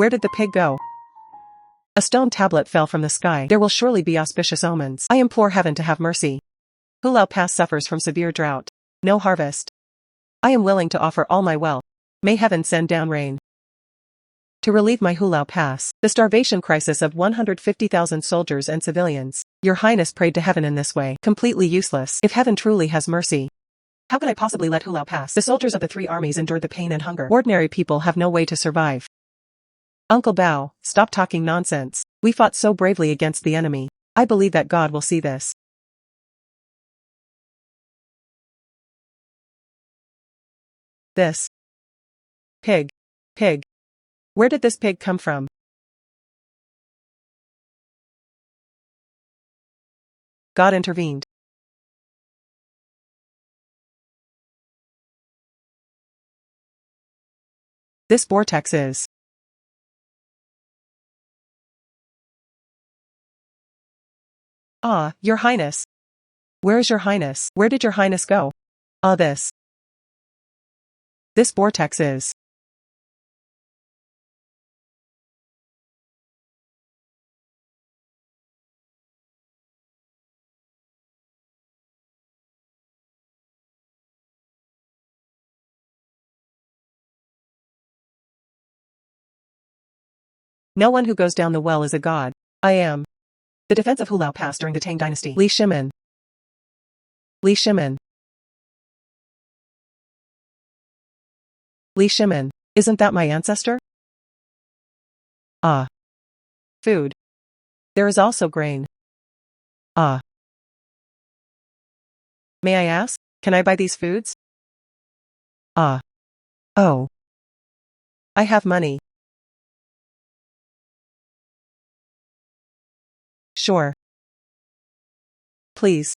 Where did the pig go? A stone tablet fell from the sky. There will surely be auspicious omens. I implore heaven to have mercy. Hulao Pass suffers from severe drought. No harvest. I am willing to offer all my wealth. May heaven send down rain. To relieve my Hulao Pass, the starvation crisis of 150,000 soldiers and civilians. Your Highness prayed to heaven in this way. Completely useless. If heaven truly has mercy, how can I possibly let Hulao pass? The soldiers of the three armies endured the pain and hunger. Ordinary people have no way to survive. Uncle Bao, stop talking nonsense. We fought so bravely against the enemy. I believe that God will see this. This pig. Where did this pig come from? God intervened. This vortex is. Ah, Your Highness. Where is Your Highness? Where did Your Highness go? Ah, this. This vortex is. No one who goes down the well is a god. I am. The defense of Hulao Pass during the Tang Dynasty. Li Shimin. Li Shimin. Li Shimin. Isn't that my ancestor? Ah. Food. There is also grain. Ah. May I ask, can I buy these foods? Ah. Oh. I have money. Sure. Please.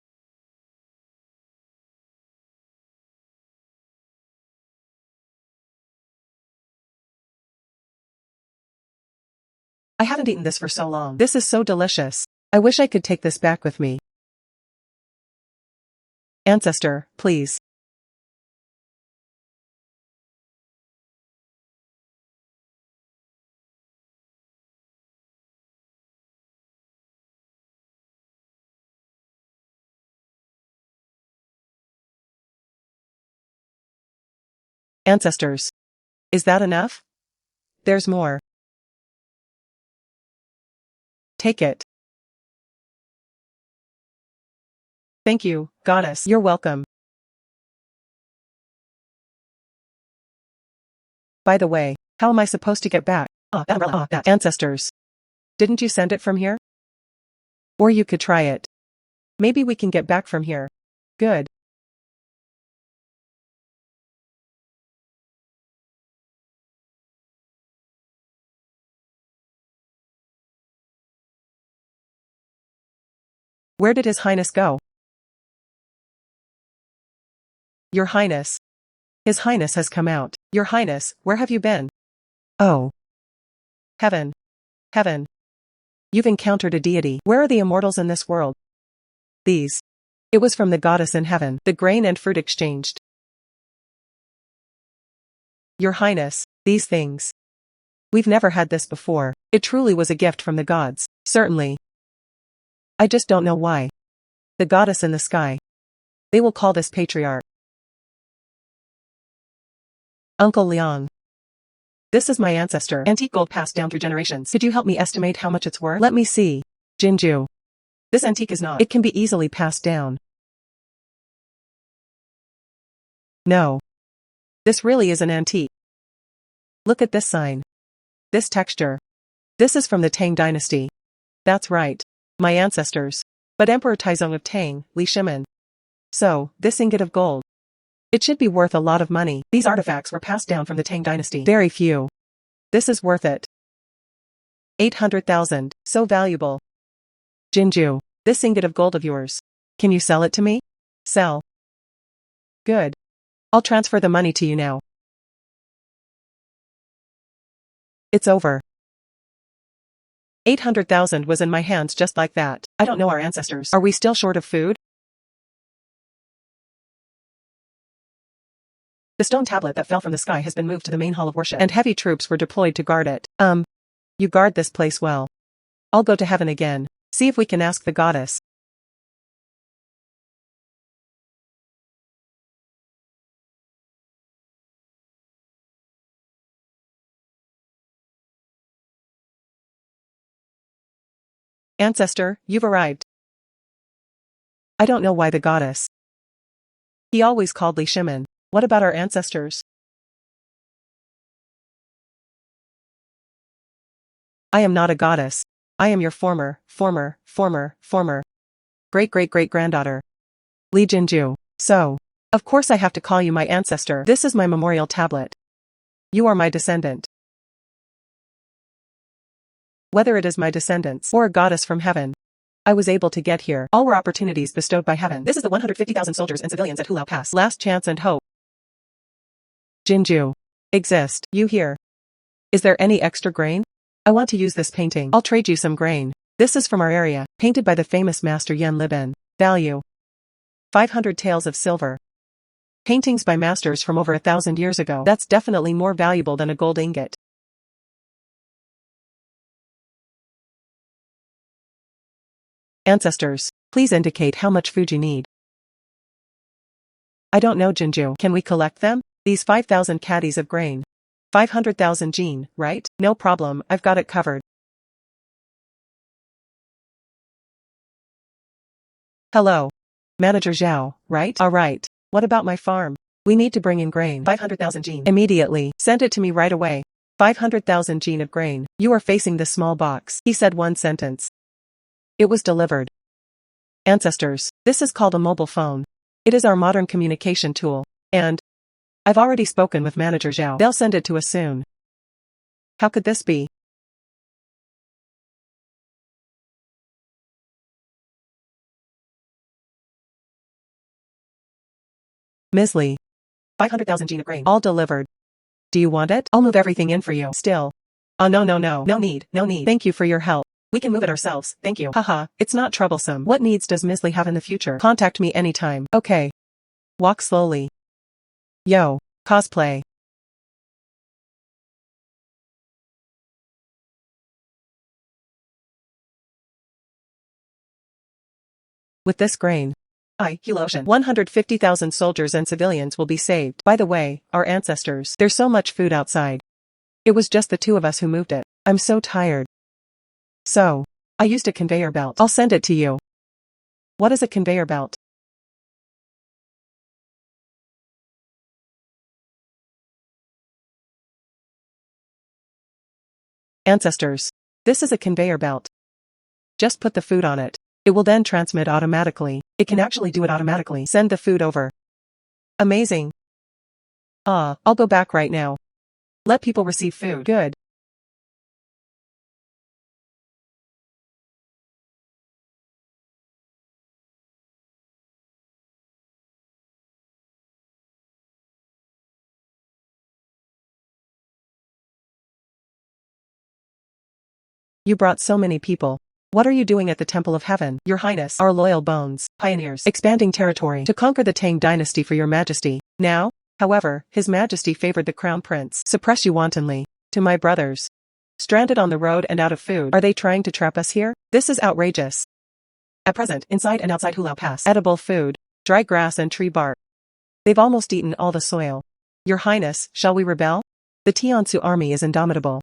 I haven't eaten this for so long. This is so delicious. I wish I could take this back with me. Ancestor, please. Ancestors. Is that enough? There's more. Take it. Thank you, goddess. You're welcome. By the way, how am I supposed to get back? That umbrella. That. Ancestors. Didn't you send it from here? Or you could try it. Maybe we can get back from here. Good. Where did His Highness go? Your Highness. His Highness has come out. Your Highness, where have you been? Oh. Heaven. Heaven. You've encountered a deity. Where are the immortals in this world? These. It was from the goddess in heaven. The grain and fruit exchanged. Your Highness, these things. We've never had this before. It truly was a gift from the gods. Certainly. I just don't know why. The goddess in the sky. They will call this patriarch. Uncle Liang. This is my ancestor. Antique gold passed down through generations. Could you help me estimate how much it's worth? Let me see. Jinzhu. This antique is not. It can be easily passed down. No. This really is an antique. Look at this sign. This texture. This is from the Tang Dynasty. That's right. My ancestors. But Emperor Taizong of Tang, Li Shimin. So, this ingot of gold. It should be worth a lot of money. These artifacts were passed down from the Tang Dynasty. Very few. This is worth it. 800,000. So valuable. Jinzhu. This ingot of gold of yours. Can you sell it to me? Sell. Good. I'll transfer the money to you now. It's over. 800,000 was in my hands just like that. I don't know our ancestors. Are we still short of food? The stone tablet that fell from the sky has been moved to the main hall of worship, and heavy troops were deployed to guard it. You guard this place well. I'll go to heaven again. See if we can ask the goddess. Ancestor, you've arrived. I don't know why the goddess. He always called Li Shimin. What about our ancestors? I am not a goddess. I am your former great-great-great-granddaughter. Li Jinzhu. So. Of course I have to call you my ancestor. This is my memorial tablet. You are my descendant. Whether it is my descendants or a goddess from heaven, I was able to get here. All were opportunities bestowed by heaven. This is the 150,000 soldiers and civilians at Hulao Pass. Last chance and hope. Jinzhu. Exist. You here? Is there any extra grain? I want to use this painting. I'll trade you some grain. This is from our area, painted by the famous master Yan Liben. Value. 500 taels of silver. Paintings by masters from over 1,000 years ago. That's definitely more valuable than a gold ingot. Ancestors, please indicate how much food you need. I don't know, Jinzhu. Can we collect them? These 5,000 caddies of grain. 500,000 Jin, right? No problem, I've got it covered. Hello. Manager Zhao, right? Alright. What about my farm? We need to bring in grain. 500,000 Jin. Immediately. Send it to me right away. 500,000 Jin of grain. You are facing this small box. He said one sentence. It was delivered. Ancestors, this is called a mobile phone. It is our modern communication tool. And I've already spoken with Manager Zhao. They'll send it to us soon. How could this be? Ms. Li. 500,000 Jin of grain. All delivered. Do you want it? I'll move everything in for you. Still. Oh no. No need. Thank you for your help. We can move it ourselves, thank you. Haha, it's not troublesome. What needs does Ms. Li have in the future? Contact me anytime. Okay. Walk slowly. Yo, cosplay. With this grain, Helosian, 150,000 soldiers and civilians will be saved. By the way, our ancestors, there's so much food outside. It was just the two of us who moved it. I'm so tired. So, I used a conveyor belt. I'll send it to you. What is a conveyor belt? Ancestors. This is a conveyor belt. Just put the food on it. It will then transmit automatically. It can actually do it automatically. Send the food over. Amazing. I'll go back right now. Let people receive food. Good. You brought so many people. What are you doing at the Temple of Heaven? Your Highness, our loyal bones, pioneers, expanding territory to conquer the Tang Dynasty for your majesty. Now, however, his majesty favored the crown prince. Suppress you wantonly. To my brothers. Stranded on the road and out of food. Are they trying to trap us here? This is outrageous. At present, inside and outside Hulao Pass, edible food, dry grass and tree bark. They've almost eaten all the soil. Your Highness, shall we rebel? The Tiansu army is indomitable.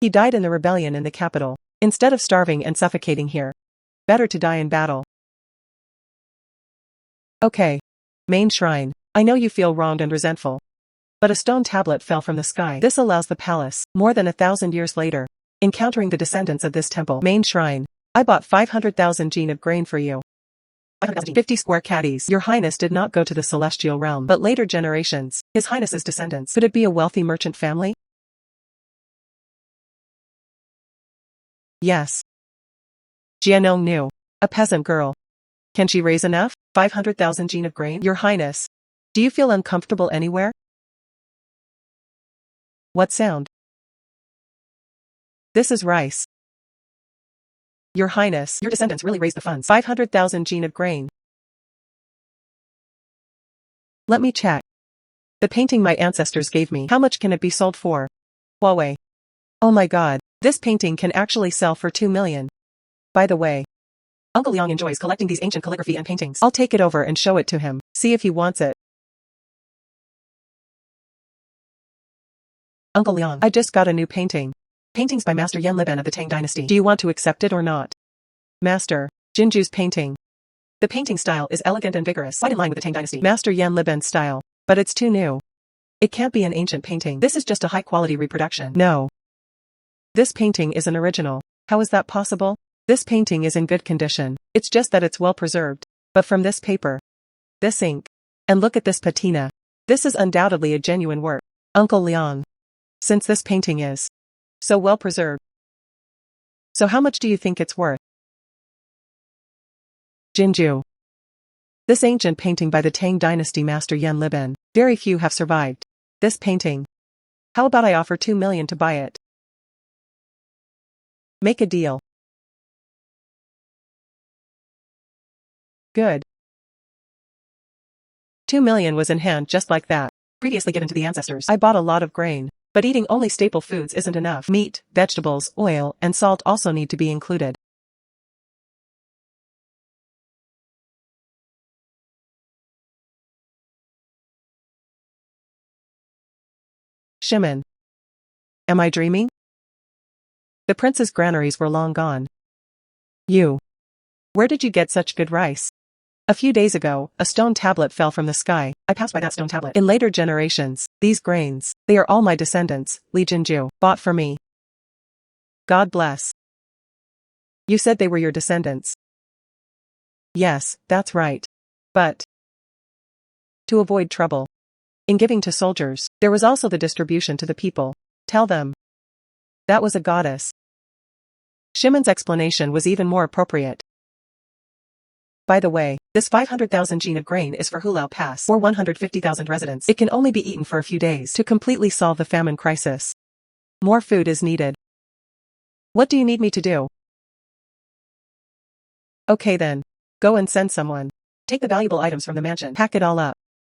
He died in the rebellion in the capital. Instead of starving and suffocating here. Better to die in battle. Okay. Main shrine. I know you feel wronged and resentful. But a stone tablet fell from the sky. This allows the palace, more than 1,000 years later, encountering the descendants of this temple. Main shrine. I bought 500,000 Jin of grain for you. 50 square caddies. Your Highness did not go to the celestial realm, but later generations, His Highness's descendants. Could it be a wealthy merchant family? Yes. Jianong knew. A peasant girl. Can she raise enough? 500,000 Jin of grain? Your Highness. Do you feel uncomfortable anywhere? What sound? This is rice. Your Highness, your descendants really raised the funds. 500,000 Jin of grain. Let me check. The painting my ancestors gave me. How much can it be sold for? Huawei. Oh my god. This painting can actually sell for 2 million. By the way, Uncle Liang enjoys collecting these ancient calligraphy and paintings. I'll take it over and show it to him, see if he wants it. Uncle Liang, I just got a new painting. Paintings by Master Yan Liben of the Tang Dynasty. Do you want to accept it or not? Master, Jinzhu's painting. The painting style is elegant and vigorous, quite in line with the Tang Dynasty. Master Yan Liben's style. But it's too new. It can't be an ancient painting. This is just a high-quality reproduction. No. This painting is an original. How is that possible? This painting is in good condition. It's just that it's well preserved. But from this paper, this ink, and look at this patina. This is undoubtedly a genuine work. Uncle Liang. Since this painting is so well preserved. So how much do you think it's worth? Jinzhu. This ancient painting by the Tang Dynasty Master Yan Liben. Very few have survived. This painting. How about I offer 2 million to buy it? Make a deal. Good. 2 million was in hand just like that. Previously given to the ancestors. I bought a lot of grain. But eating only staple foods isn't enough. Meat, vegetables, oil, and salt also need to be included. Shimon. Am I dreaming? The prince's granaries were long gone. Where did you get such good rice? A few days ago, a stone tablet fell from the sky. I passed by that stone tablet. In later generations, these grains, they are all my descendants, Li Jinzhu, bought for me. God bless. You said they were your descendants. Yes, that's right. But to avoid trouble in giving to soldiers, there was also the distribution to the people. Tell them. That was a goddess. Shimon's explanation was even more appropriate. By the way, this 500,000 jin of grain is for Hulao Pass or 150,000 residents. It can only be eaten for a few days to completely solve the famine crisis. More food is needed. What do you need me to do? Okay then. Go and send someone. Take the valuable items from the mansion. Pack it all up.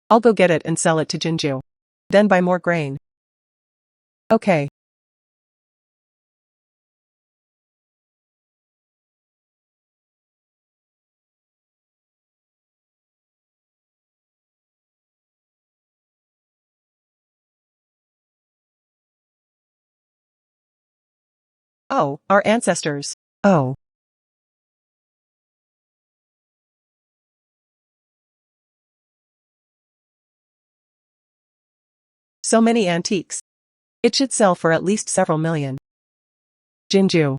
I'll go get it and sell it to Jinzhu. Then buy more grain. Okay. Oh, our ancestors. Oh. So many antiques. It should sell for at least several million. Jinzhu.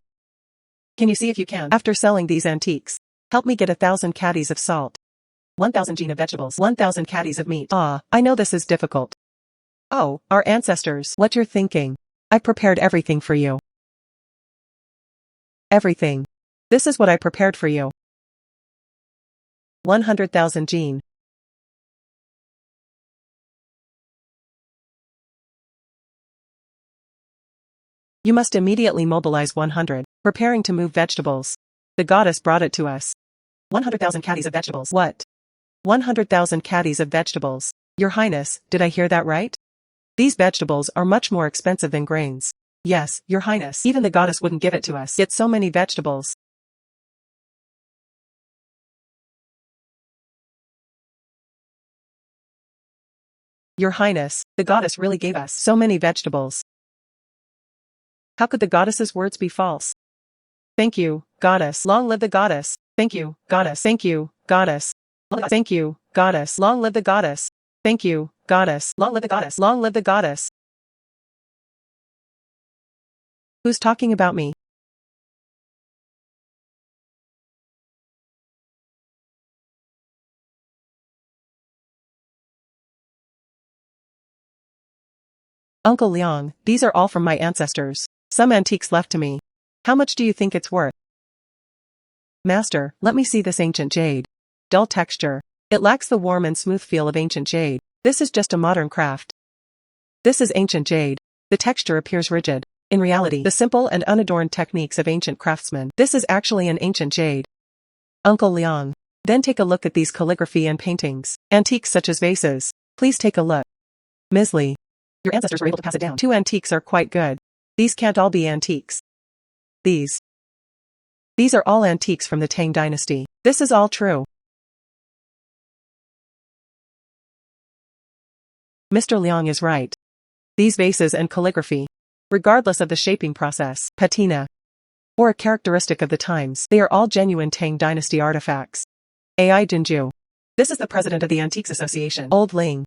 Can you see if you can? After selling these antiques, help me get 1,000 caddies of salt. 1,000 jin of vegetables. 1,000 caddies of meat. Ah, I know this is difficult. Oh, our ancestors. What you're thinking. I prepared everything for you. Everything. This is what I prepared for you. 100,000 jin. You must immediately mobilize 100, preparing to move vegetables. The goddess brought it to us. 100,000 caddies of vegetables. What? 100,000 caddies of vegetables. Your Highness, did I hear that right? These vegetables are much more expensive than grains. Yes, Your Highness. Even the goddess wouldn't give it to us. Yet so many vegetables. Your Highness, the goddess really gave us so many vegetables. How could the goddess's words be false? Thank you, goddess. Long live the goddess. Thank you, goddess. Thank you, goddess. Thank you, goddess. Long live the goddess. Thank you, goddess. Long live the goddess. Long live the goddess. Who's talking about me? Uncle Liang, these are all from my ancestors. Some antiques left to me. How much do you think it's worth? Master, let me see this ancient jade. Dull texture. It lacks the warm and smooth feel of ancient jade. This is just a modern craft. This is ancient jade. The texture appears rigid. In reality, the simple and unadorned techniques of ancient craftsmen. This is actually an ancient jade. Uncle Liang. Then take a look at these calligraphy and paintings. Antiques such as vases. Please take a look. Ms. Li. Your ancestors were able to pass it down. 2 antiques are quite good. These can't all be antiques. These are all antiques from the Tang Dynasty. This is all true. Mr. Liang is right. These vases and calligraphy, regardless of the shaping process, patina, or a characteristic of the times, they are all genuine Tang Dynasty artifacts. AI Jinzhu. This is the president of the Antiques Association. Old Ling.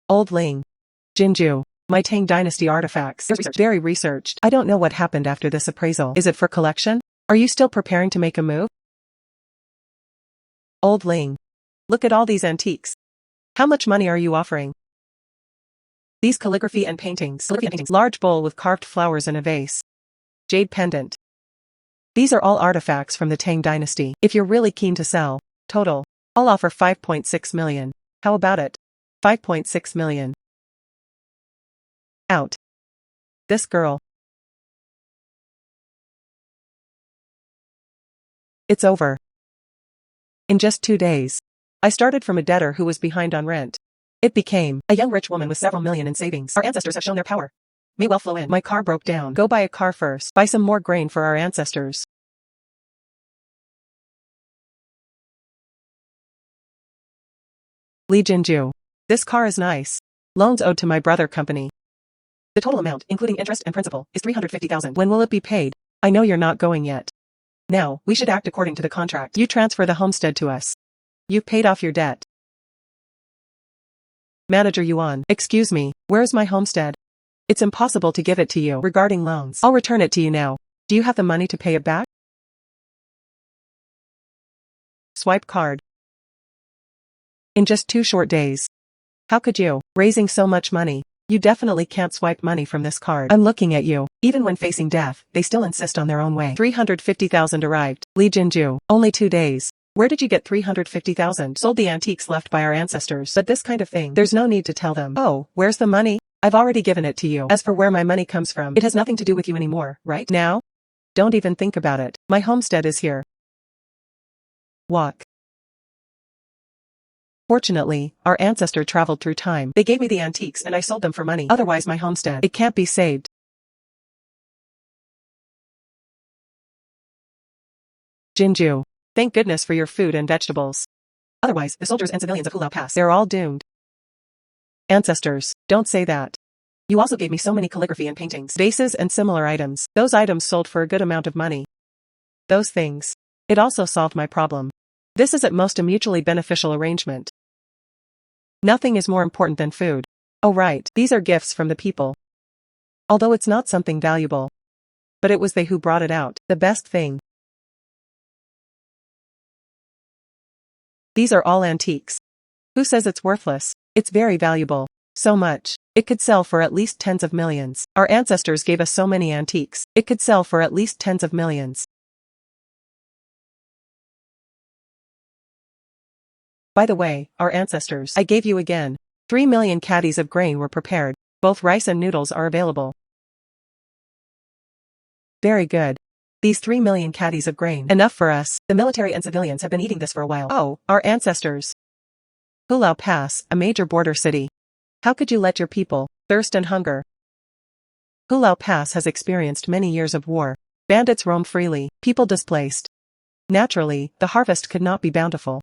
Jinzhu. My Tang Dynasty artifacts. Very researched. I don't know what happened after this appraisal. Is it for collection? Are you still preparing to make a move? Old Ling. Look at all these antiques. How much money are you offering? These calligraphy and paintings. Large bowl with carved flowers in a vase. Jade pendant. These are all artifacts from the Tang Dynasty. If you're really keen to sell, total, I'll offer 5.6 million. How about it? 5.6 million. Out. This girl. It's over. In just 2 days. I started from a debtor who was behind on rent. It became a young rich woman with several million in savings. Our ancestors have shown their power. May wealth flow in. My car broke down. Go buy a car first. Buy some more grain for our ancestors. Li Jinzhu. This car is nice. Loans owed to my brother company. The total amount, including interest and principal, is 350,000. When will it be paid? I know you're not going yet. Now, we should act according to the contract. You transfer the homestead to us. You've paid off your debt. Manager Yuan. Excuse me, where's my homestead? It's impossible to give it to you. Regarding loans, I'll return it to you now. Do you have the money to pay it back? Swipe card. In just 2 short days. How could you? Raising so much money. You definitely can't swipe money from this card. I'm looking at you. Even when facing death, they still insist on their own way. 350,000 arrived. Li Jinzhu. Only 2 days. Where did you get 350,000? Sold the antiques left by our ancestors. But this kind of thing, there's no need to tell them. Oh, where's the money? I've already given it to you. As for where my money comes from, it has nothing to do with you anymore, right? Now? Don't even think about it. My homestead is here. Walk. Fortunately, our ancestor traveled through time. They gave me the antiques and I sold them for money. Otherwise my homestead, it can't be saved. Jinzhu. Thank goodness for your food and vegetables. Otherwise, the soldiers and civilians of Hulao Pass, they're all doomed. Ancestors, don't say that. You also gave me so many calligraphy and paintings, vases and similar items. Those items sold for a good amount of money. Those things. It also solved my problem. This is at most a mutually beneficial arrangement. Nothing is more important than food. Oh right, these are gifts from the people. Although it's not something valuable. But it was they who brought it out, the best thing. These are all antiques. Who says it's worthless? It's very valuable. So much. It could sell for at least tens of millions. Our ancestors gave us so many antiques. It could sell for at least tens of millions. By the way, our ancestors, I gave you again. 3 million caddies of grain were prepared. Both rice and noodles are available. Very good. These 3 million caddies of grain. Enough for us. The military and civilians have been eating this for a while. Oh, our ancestors. Hulao Pass, a major border city. How could you let your people thirst and hunger? Hulao Pass has experienced many years of war. Bandits roam freely, people displaced. Naturally, the harvest could not be bountiful.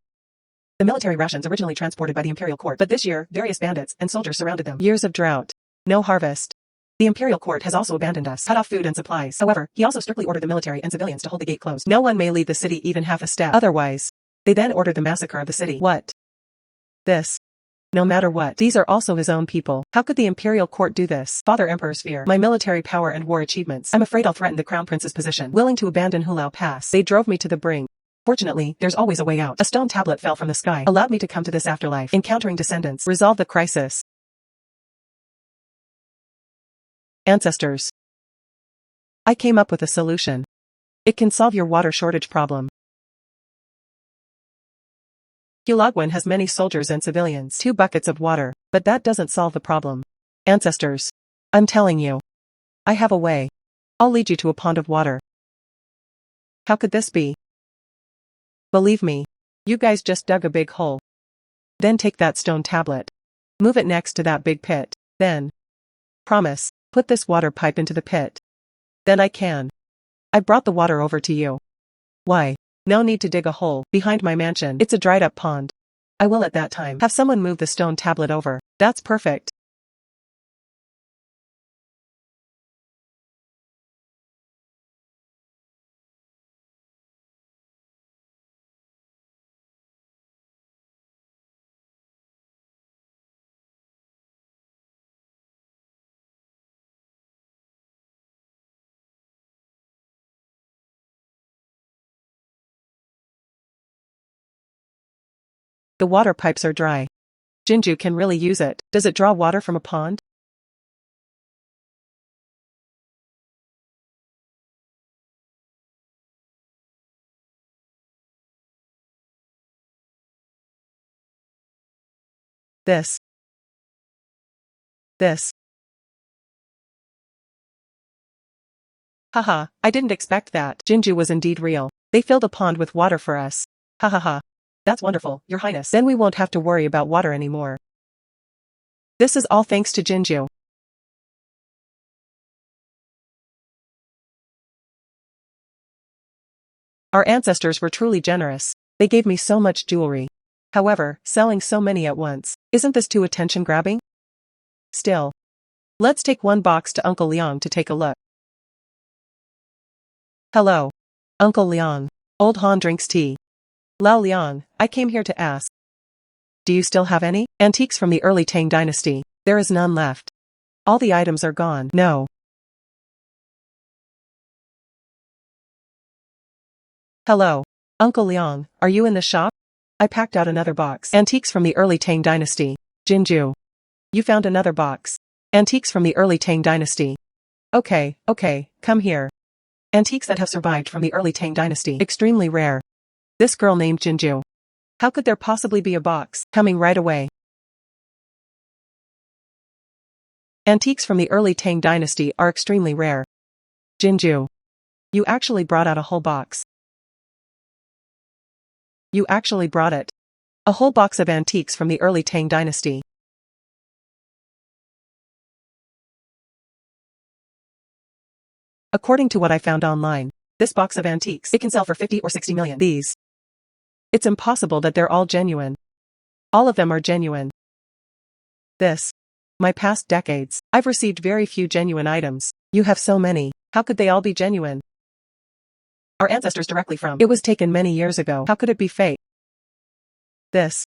The military rations originally transported by the imperial court, but this year, various bandits and soldiers surrounded them. Years of drought. No harvest. The imperial court has also abandoned us, cut off food and supplies. However, he also strictly ordered the military and civilians to hold the gate closed. No one may leave the city even half a step. Otherwise, they then ordered the massacre of the city. What? This. No matter what, these are also his own people. How could the imperial court do this? Father Emperor's fear. My military power and war achievements. I'm afraid I'll threaten the crown prince's position. Willing to abandon Hulao Pass. They drove me to the brink. Fortunately, there's always a way out. A stone tablet fell from the sky, allowed me to come to this afterlife. Encountering descendants. Resolve the crisis. Ancestors. I came up with a solution. It can solve your water shortage problem. Hulagwan has many soldiers and civilians. 2 buckets of water, but that doesn't solve the problem. Ancestors. I'm telling you. I have a way. I'll lead you to a pond of water. How could this be? Believe me. You guys just dug a big hole. Then take that stone tablet. Move it next to that big pit. Then. Promise. Put this water pipe into the pit. Then I can I brought the water over to you. Why? No need to dig a hole behind my mansion. It's a dried up pond. I will at that time have someone move the stone tablet over. That's perfect. The water pipes are dry. Jinzhu can really use it. Does it draw water from a pond? This. Haha, I didn't expect that. Jinzhu was indeed real. They filled a pond with water for us. Ha ha ha. That's wonderful, Your Highness. Then we won't have to worry about water anymore. This is all thanks to Jinzhu. Our ancestors were truly generous. They gave me so much jewelry. However, selling so many at once, isn't this too attention-grabbing? Still. Let's take one box to Uncle Liang to take a look. Hello. Uncle Liang. Old Han drinks tea. Lao Liang, I came here to ask. Do you still have any antiques from the early Tang Dynasty? There is none left. All the items are gone. No. Hello. Uncle Liang, are you in the shop? I packed out another box. Antiques from the early Tang Dynasty. Jinzhu. You found another box. Antiques from the early Tang Dynasty. Okay, come here. Antiques that have survived from the early Tang Dynasty. Extremely rare. This girl named Jinzhu. How could there possibly be a box? Coming right away. Antiques from the early Tang Dynasty are extremely rare. Jinzhu. You actually brought out a whole box. You actually brought it. A whole box of antiques from the early Tang Dynasty. According to what I found online, this box of antiques, it can sell for 50 or 60 million. These. It's impossible that they're all genuine. All of them are genuine. This. My past decades, I've received very few genuine items. You have so many. How could they all be genuine? Our ancestors directly from. It was taken many years ago. How could it be fake? This.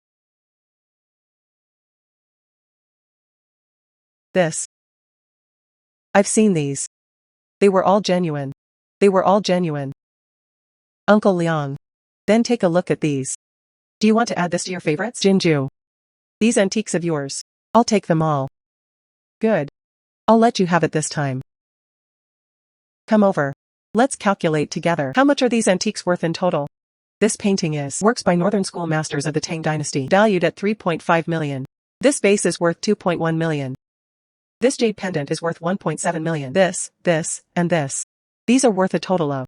I've seen these. They were all genuine. Uncle Liang. Then take a look at these. Do you want to add this to your favorites? Jinzhu. These antiques of yours. I'll take them all. Good. I'll let you have it this time. Come over. Let's calculate together. How much are these antiques worth in total? This painting is works by Northern School masters of the Tang Dynasty, valued at 3.5 million. This vase is worth 2.1 million. This jade pendant is worth 1.7 million. This, and this. These are worth a total of.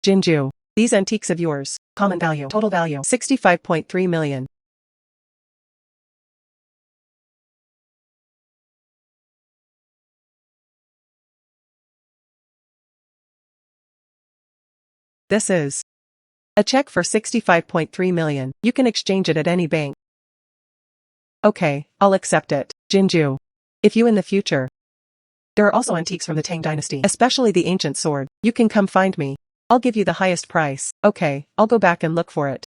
Jinzhu. These antiques of yours, common value, total value, 65.3 million. This is a check for 65.3 million. You can exchange it at any bank. Okay, I'll accept it. Jinzhu. If you in the future. There are also antiques from the Tang Dynasty, especially the ancient sword. You can come find me. I'll give you the highest price. Okay, I'll go back and look for it.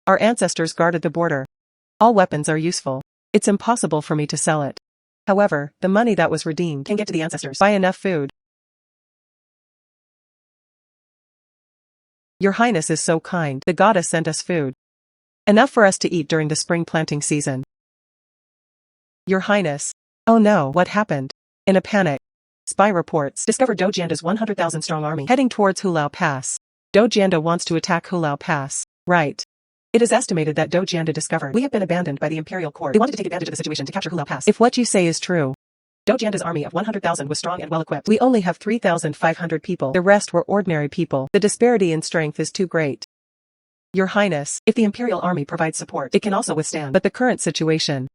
Our ancestors guarded the border. All weapons are useful. It's impossible for me to sell it. However, the money that was redeemed can get to the ancestors. Buy enough food. Your Highness is so kind. The goddess sent us food. Enough for us to eat during the spring planting season. Your Highness. Oh no, what happened? In a panic. Spy reports discovered Dojianda's 100,000 strong army heading towards Hulao Pass. Dojianda wants to attack Hulao Pass. Right. It is estimated that Dojianda discovered we have been abandoned by the imperial court. They wanted to take advantage of the situation to capture Hulao Pass. If what you say is true, Dojianda's army of 100,000 was strong and well-equipped. We only have 3,500 people. The rest were ordinary people. The disparity in strength is too great. Your Highness, if the imperial army provides support, it can also withstand. But the current situation,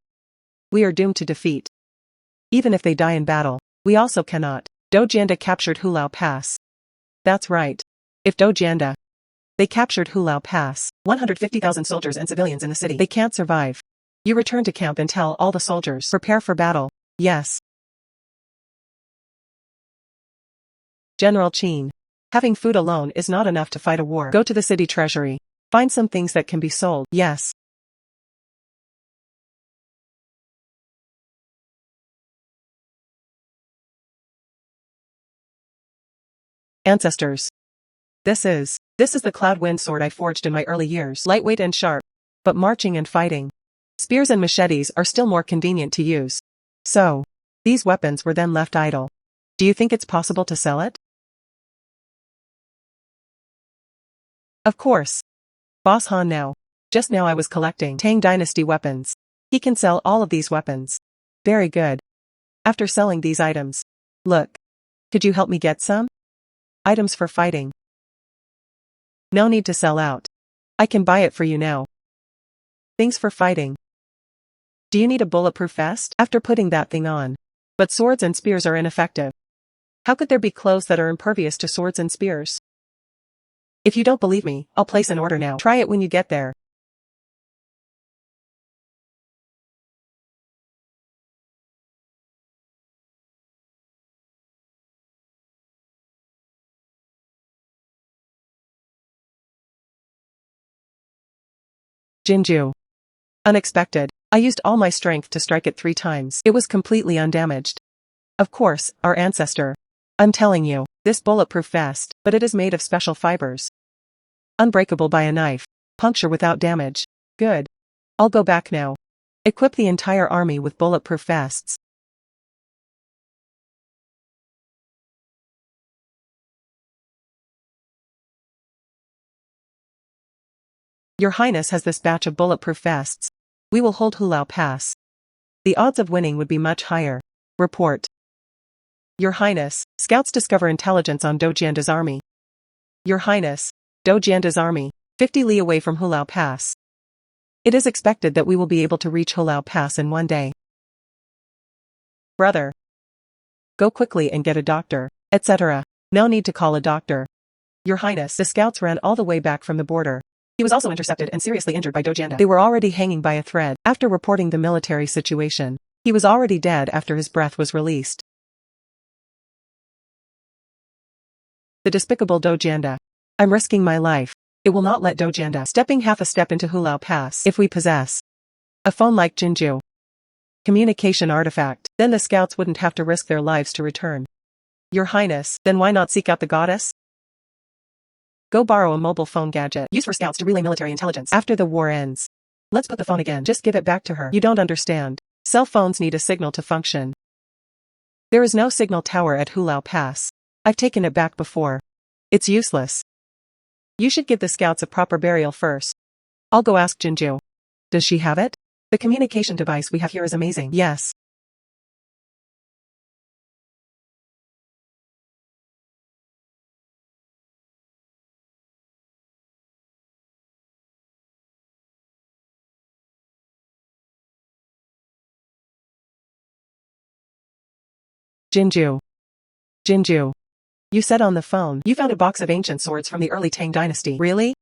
we are doomed to defeat. Even if they die in battle, we also cannot. Dojanda captured Hulao Pass. That's right. If Dojanda. They captured Hulao Pass. 150,000 soldiers and civilians in the city. They can't survive. You return to camp and tell all the soldiers. Prepare for battle. Yes. General Qin. Having food alone is not enough to fight a war. Go to the city treasury. Find some things that can be sold. Yes. Ancestors. This is the cloud wind sword I forged in my early years. Lightweight and sharp. But marching and fighting. Spears and machetes are still more convenient to use. So, these weapons were then left idle. Do you think it's possible to sell it? Of course. Boss Han now. Just now I was collecting Tang Dynasty weapons. He can sell all of these weapons. Very good. After selling these items. Look. Could you help me get some? Items for fighting. No need to sell out. I can buy it for you now. Things for fighting. Do you need a bulletproof vest? After putting that thing on. But swords and spears are ineffective. How could there be clothes that are impervious to swords and spears? If you don't believe me, I'll place an order now. Try it when you get there. Jinzhu. Unexpected. I used all my strength to strike it 3 times. It was completely undamaged. Of course, our ancestor. I'm telling you, this bulletproof vest, but it is made of special fibers. Unbreakable by a knife. Puncture without damage. Good. I'll go back now. Equip the entire army with bulletproof vests. Your Highness has this batch of bulletproof vests. We will hold Hulao Pass. The odds of winning would be much higher. Report. Your Highness, scouts discover intelligence on Dojianda's army. Your Highness, Dojianda's army, 50 li away from Hulao Pass. It is expected that we will be able to reach Hulao Pass in 1 day. Brother. Go quickly and get a doctor, etc. No need to call a doctor. Your Highness, the scouts ran all the way back from the border. He was also intercepted and seriously injured by Dojanda. They were already hanging by a thread. After reporting the military situation, he was already dead after his breath was released. The despicable Dojanda. I'm risking my life. It will not let Dojanda stepping half a step into Hulao Pass if we possess a phone like Jinzhu. Communication artifact. Then the scouts wouldn't have to risk their lives to return. Your Highness, then why not seek out the goddess? Go borrow a mobile phone gadget used for scouts to relay military intelligence after the war ends. Let's put the phone again. Just give it back to her. You don't understand. Cell phones need a signal to function. There is no signal tower at Hulao Pass. I've taken it back before. It's useless. You should give the scouts a proper burial first. I'll go ask Jinzhu. Does she have it? The communication device we have here is amazing. Yes. Jinzhu. Jinzhu. You said on the phone you found a box of ancient swords from the early Tang Dynasty. Really?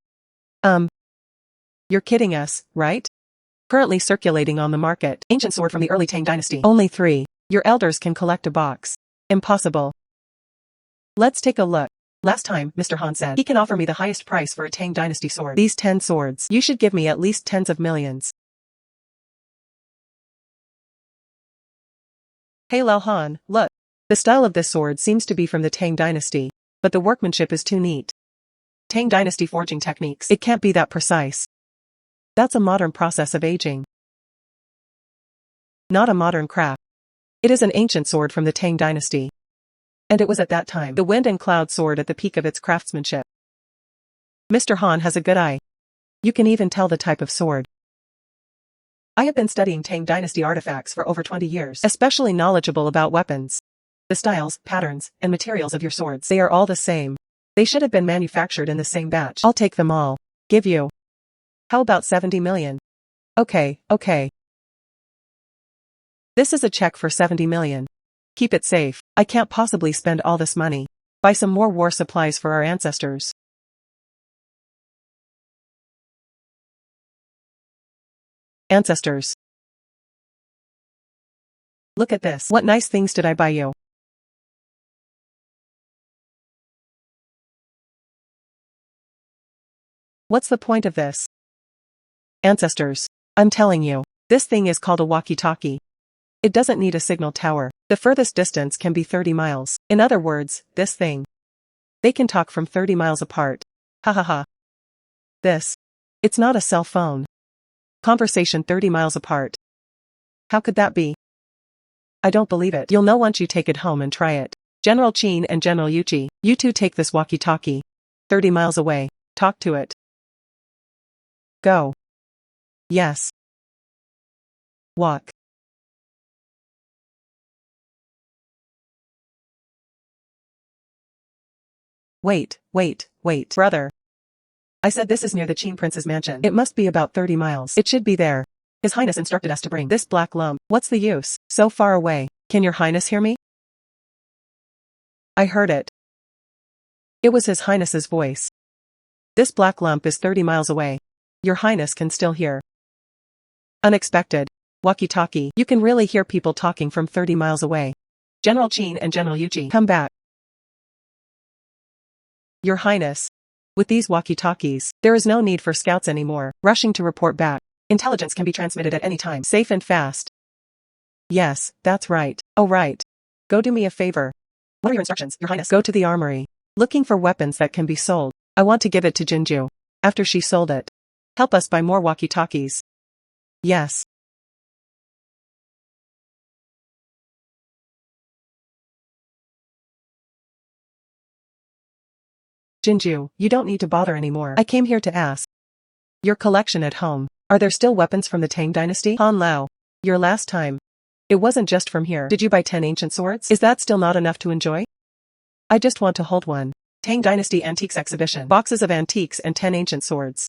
You're kidding us, right? Currently circulating on the market. Ancient sword from the early Tang Dynasty. Only 3. Your elders can collect a box. Impossible. Let's take a look. Last time, Mr. Han said he can offer me the highest price for a Tang Dynasty sword. These 10 swords. You should give me at least tens of millions. Hey Lao Han, look. The style of this sword seems to be from the Tang Dynasty, but the workmanship is too neat. Tang Dynasty forging techniques. It can't be that precise. That's a modern process of aging. Not a modern craft. It is an ancient sword from the Tang Dynasty. And it was at that time the wind and cloud sword at the peak of its craftsmanship. Mr. Han has a good eye. You can even tell the type of sword. I have been studying Tang Dynasty artifacts for over 20 years, especially knowledgeable about weapons. The styles, patterns, and materials of your swords, they are all the same. They should have been manufactured in the same batch. I'll take them all. Give you. How about 70 million? Okay. This is a check for 70 million. Keep it safe. I can't possibly spend all this money. Buy some more war supplies for our ancestors. Ancestors. Look at this. What nice things did I buy you? What's the point of this? Ancestors. I'm telling you. This thing is called a walkie-talkie. It doesn't need a signal tower. The furthest distance can be 30 miles. In other words, this thing. They can talk from 30 miles apart. Ha ha ha. This. It's not a cell phone. Conversation 30 miles apart. How could that be? I don't believe it. You'll know once you take it home and try it. General Qin and General Yuchi, you two take this walkie-talkie. 30 miles away. Talk to it. Go. Yes. Walk. Wait, brother. I said this is near the Qin Prince's mansion. It must be about 30 miles. It should be there. His Highness instructed us to bring this black lump. What's the use? So far away. Can your Highness hear me? I heard it. It was His Highness's voice. This black lump is 30 miles away. Your Highness can still hear. Unexpected. Walkie-talkie. You can really hear people talking from 30 miles away. General Qin and General Yuchi, come back. Your Highness. With these walkie-talkies, there is no need for scouts anymore, rushing to report back. Intelligence can be transmitted at any time, safe and fast. Yes, that's right. Oh right. Go do me a favor. What are your instructions, Your Highness? Go to the armory. Looking for weapons that can be sold. I want to give it to Jinzhu. After she sold it. Help us buy more walkie-talkies. Yes. Jinzhu, you don't need to bother anymore. I came here to ask. Your collection at home. Are there still weapons from the Tang Dynasty? Han Lao. Your last time. It wasn't just from here. Did you buy 10 ancient swords? Is that still not enough to enjoy? I just want to hold one. Tang Dynasty Antiques Exhibition. Boxes of antiques and 10 ancient swords.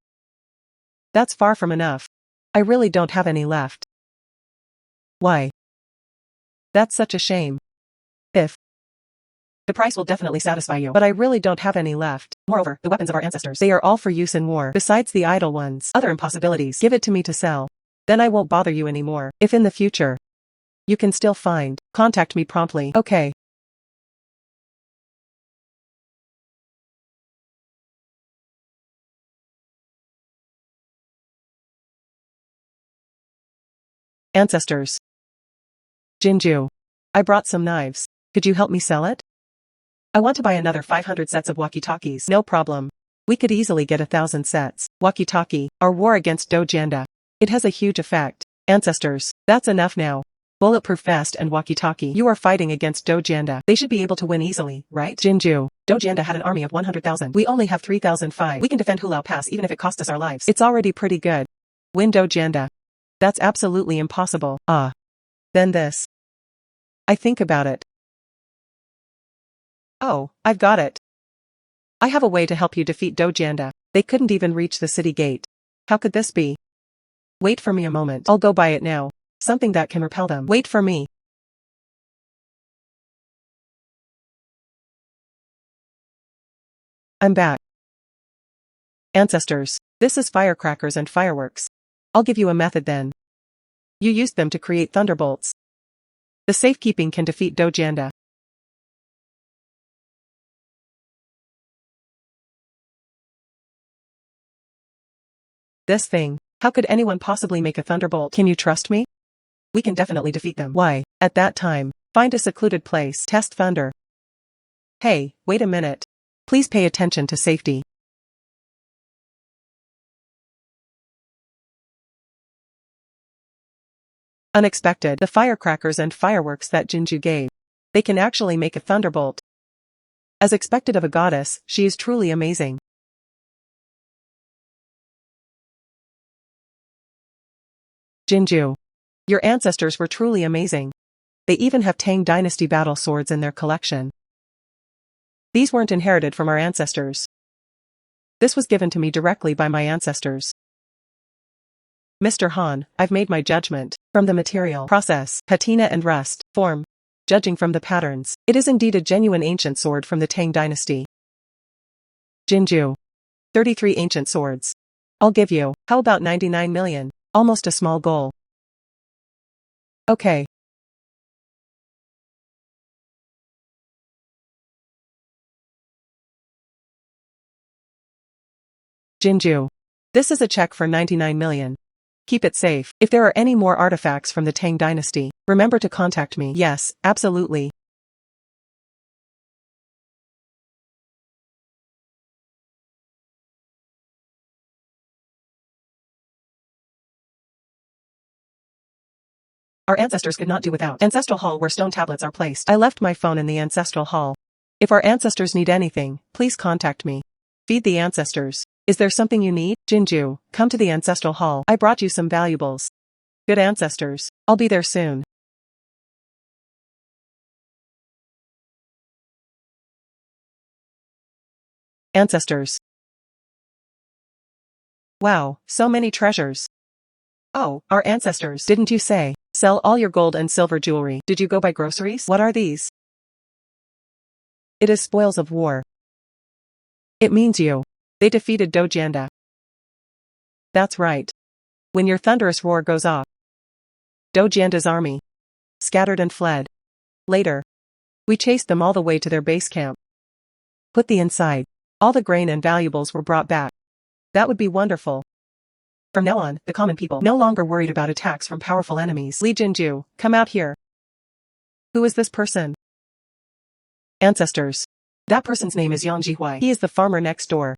That's far from enough. I really don't have any left. Why? That's such a shame. If the price will definitely satisfy you, but I really don't have any left. Moreover, the weapons of our ancestors, they are all for use in war. Besides the idle ones, other impossibilities, give it to me to sell. Then I won't bother you anymore. If in the future, you can still find, contact me promptly. Okay. Ancestors. Jinzhu. I brought some knives. Could you help me sell it? I want to buy another 500 sets of walkie-talkies. No problem. We could easily get 1,000 sets. Walkie-talkie, our war against Dojanda. It has a huge effect. Ancestors, that's enough now. Bulletproof vest and walkie-talkie. You are fighting against Dojanda. They should be able to win easily, right? Jinzhu. Dojanda had an army of 100,000. We only have 3,005. We can defend Hulao Pass even if it costs us our lives. It's already pretty good. Win Dojanda. That's absolutely impossible. Then this. I think about it. Oh, I've got it. I have a way to help you defeat Dojanda. They couldn't even reach the city gate. How could this be? Wait for me a moment. I'll go buy it now. Something that can repel them. Wait for me. I'm back. Ancestors, this is firecrackers and fireworks. I'll give you a method then. You used them to create thunderbolts. The safekeeping can defeat Dojanda. This thing. How could anyone possibly make a thunderbolt? Can you trust me? We can definitely defeat them. Why? At that time, find a secluded place. Test thunder. Hey, wait a minute. Please pay attention to safety. Unexpected. The firecrackers and fireworks that Jinzhu gave. They can actually make a thunderbolt. As expected of a goddess, she is truly amazing. Jinzhu. Your ancestors were truly amazing. They even have Tang Dynasty battle swords in their collection. These weren't inherited from our ancestors. This was given to me directly by my ancestors. Mr. Han, I've made my judgment. From the material, process, patina and rust, form. Judging from the patterns, it is indeed a genuine ancient sword from the Tang Dynasty. Jinzhu. 33 ancient swords. I'll give you, how about 99 million? Almost a small goal. Okay. Jinzhu. This is a check for 99 million. Keep it safe. If there are any more artifacts from the Tang Dynasty, remember to contact me. Yes, absolutely. Our ancestors could not do without ancestral hall where stone tablets are placed. I left my phone in the ancestral hall. If our ancestors need anything, please contact me. Feed the ancestors. Is there something you need? Jinzhu, come to the ancestral hall. I brought you some valuables. Good ancestors. I'll be there soon. Ancestors. Wow, so many treasures. Oh, our ancestors, didn't you say? Sell all your gold and silver jewelry. Did you go buy groceries? What are these? It is spoils of war. It means you. They defeated Dojanda. That's right. When your thunderous roar goes off, Dojanda's army scattered and fled. Later, we chased them all the way to their base camp. Put the inside. All the grain and valuables were brought back. That would be wonderful. From now on, the common people no longer worried about attacks from powerful enemies. Li Jinzhu, come out here. Who is this person? Ancestors. That person's name is Yang Jihuai. He is the farmer next door.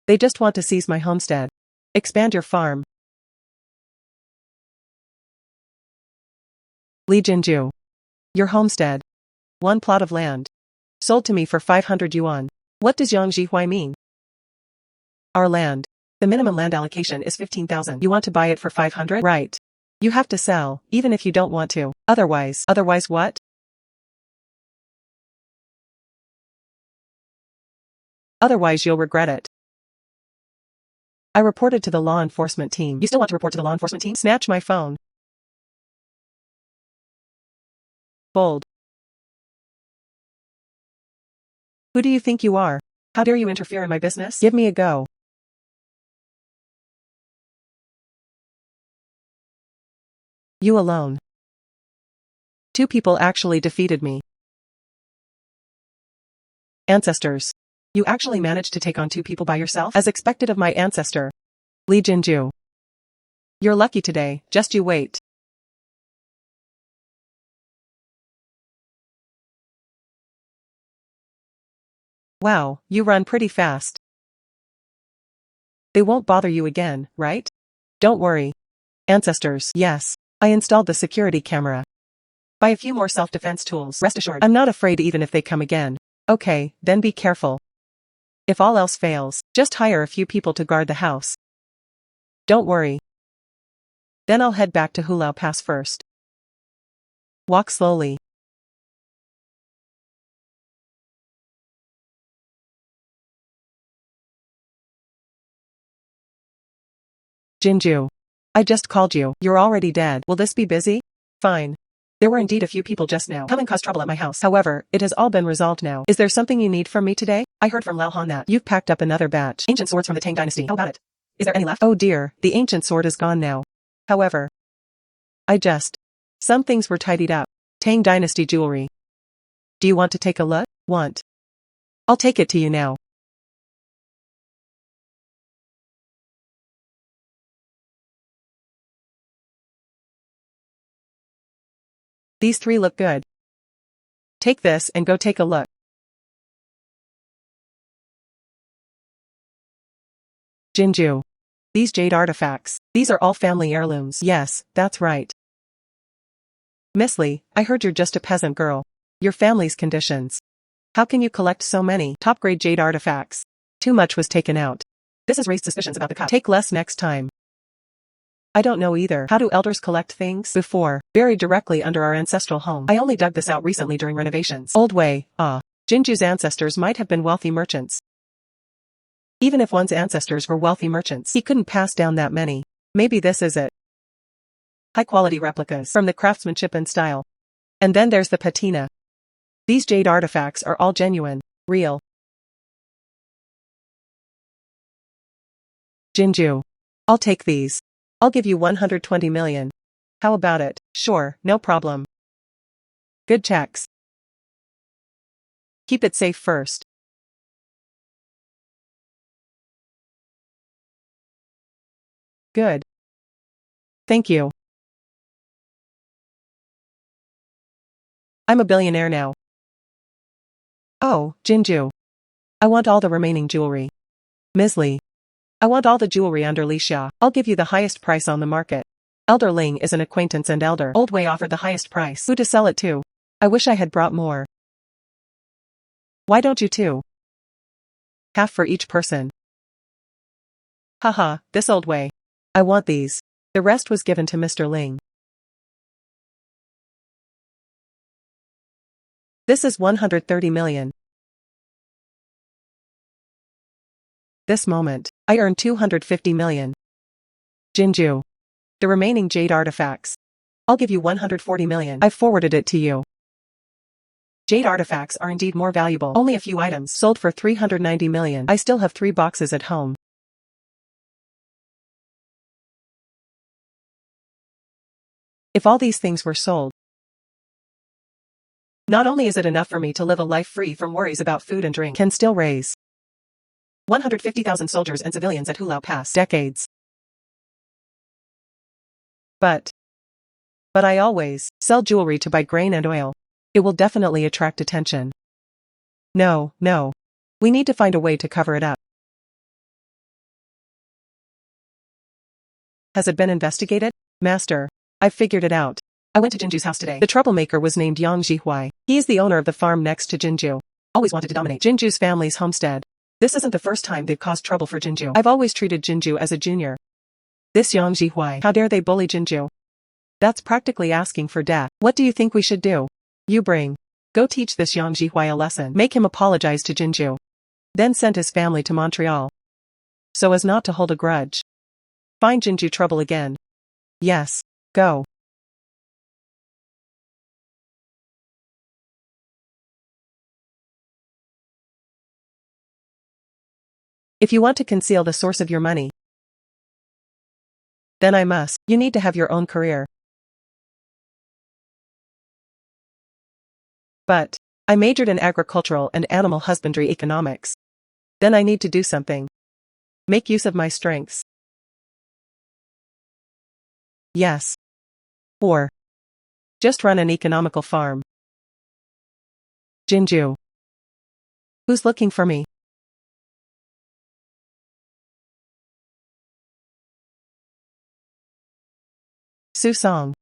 They just want to seize my homestead. Expand your farm. Li Jinzhu. Your homestead. One plot of land. Sold to me for 500 yuan. What does Yang Jihuai mean? Our land. The minimum land allocation is 15,000. You want to buy it for 500? Right. You have to sell, even if you don't want to. Otherwise what? Otherwise you'll regret it. I reported to the law enforcement team. You still want to report to the law enforcement team? Snatch my phone. Bold. Who do you think you are? How dare you interfere in my business? Give me a go. You alone. 2 people actually defeated me. Ancestors. You actually managed to take on 2 people by yourself? As expected of my ancestor. Li Jinzhu. You're lucky today, just you wait. Wow, you run pretty fast. They won't bother you again, right? Don't worry. Ancestors. Yes. I installed the security camera. Buy a few more self-defense tools. Rest assured, I'm not afraid even if they come again. Okay, then be careful. If all else fails, just hire a few people to guard the house. Don't worry. Then I'll head back to Hulao Pass first. Walk slowly. Jinzhu. I just called you. You're already dead. Will this be busy? Fine. There were indeed a few people just now come and cause trouble at my house. However, it has all been resolved now. Is there something you need from me today? I heard from Lao Han that you've packed up another batch. Ancient swords from the Tang Dynasty. How about it? Is there any left? Oh dear, the ancient sword is gone now. However, some things were tidied up. Tang Dynasty jewelry. Do you want to take a look? Want? I'll take it to you now. These 3 look good. Take this and go take a look. Jinzhu. These jade artifacts. These are all family heirlooms. Yes, that's right. Miss Li, I heard you're just a peasant girl. Your family's conditions. How can you collect so many top-grade jade artifacts? Too much was taken out. This has raised suspicions about the cup. Take less next time. I don't know either. How do elders collect things? Before, buried directly under our ancestral home. I only dug this out recently during renovations. Old way, Jinzhu's ancestors might have been wealthy merchants. Even if one's ancestors were wealthy merchants, he couldn't pass down that many. Maybe this is it. High-quality replicas from the craftsmanship and style. And then there's the patina. These jade artifacts are all genuine, real. Jinzhu. I'll take these. I'll give you 120 million. How about it? Sure, no problem. Good checks. Keep it safe first. Good. Thank you. I'm a billionaire now. Oh, Jinzhu. I want all the remaining jewelry. Ms. Li. I want all the jewelry under Li Xia. I'll give you the highest price on the market. Elder Ling is an acquaintance and Elder Old Wei offered the highest price. Who to sell it to? I wish I had brought more. Why don't you two? Half for each person. Haha, this Old Wei. I want these. The rest was given to Mr. Ling. This is 130 million. This moment, I earned 250 million. Jinzhu. The remaining jade artifacts. I'll give you 140 million. I've forwarded it to you. Jade artifacts are indeed more valuable. Only a few items sold for 390 million. I still have 3 boxes at home. If all these things were sold, not only is it enough for me to live a life free from worries about food and drink, can still raise 150,000 soldiers and civilians at Hulao Pass. Decades. But I always sell jewelry to buy grain and oil. It will definitely attract attention. No. We need to find a way to cover it up. Has it been investigated? Master, I've figured it out. I went to Jinzhu's house today. The troublemaker was named Yang Jihuai. He is the owner of the farm next to Jinzhu. Always wanted to dominate Jinzhu's family's homestead. This isn't the first time they've caused trouble for Jinzhu. I've always treated Jinzhu as a junior. This Yang Jihuai, how dare they bully Jinzhu? That's practically asking for death. What do you think we should do? You bring. Go teach this Yang Jihuai a lesson. Make him apologize to Jinzhu. Then send his family to Montreal. So as not to hold a grudge. Find Jinzhu trouble again. Yes. Go. If you want to conceal the source of your money, then I must. You need to have your own career. But I majored in agricultural and animal husbandry economics. Then I need to do something. Make use of my strengths. Yes. Or just run an economical farm. Jinzhu. Who's looking for me? Su Song.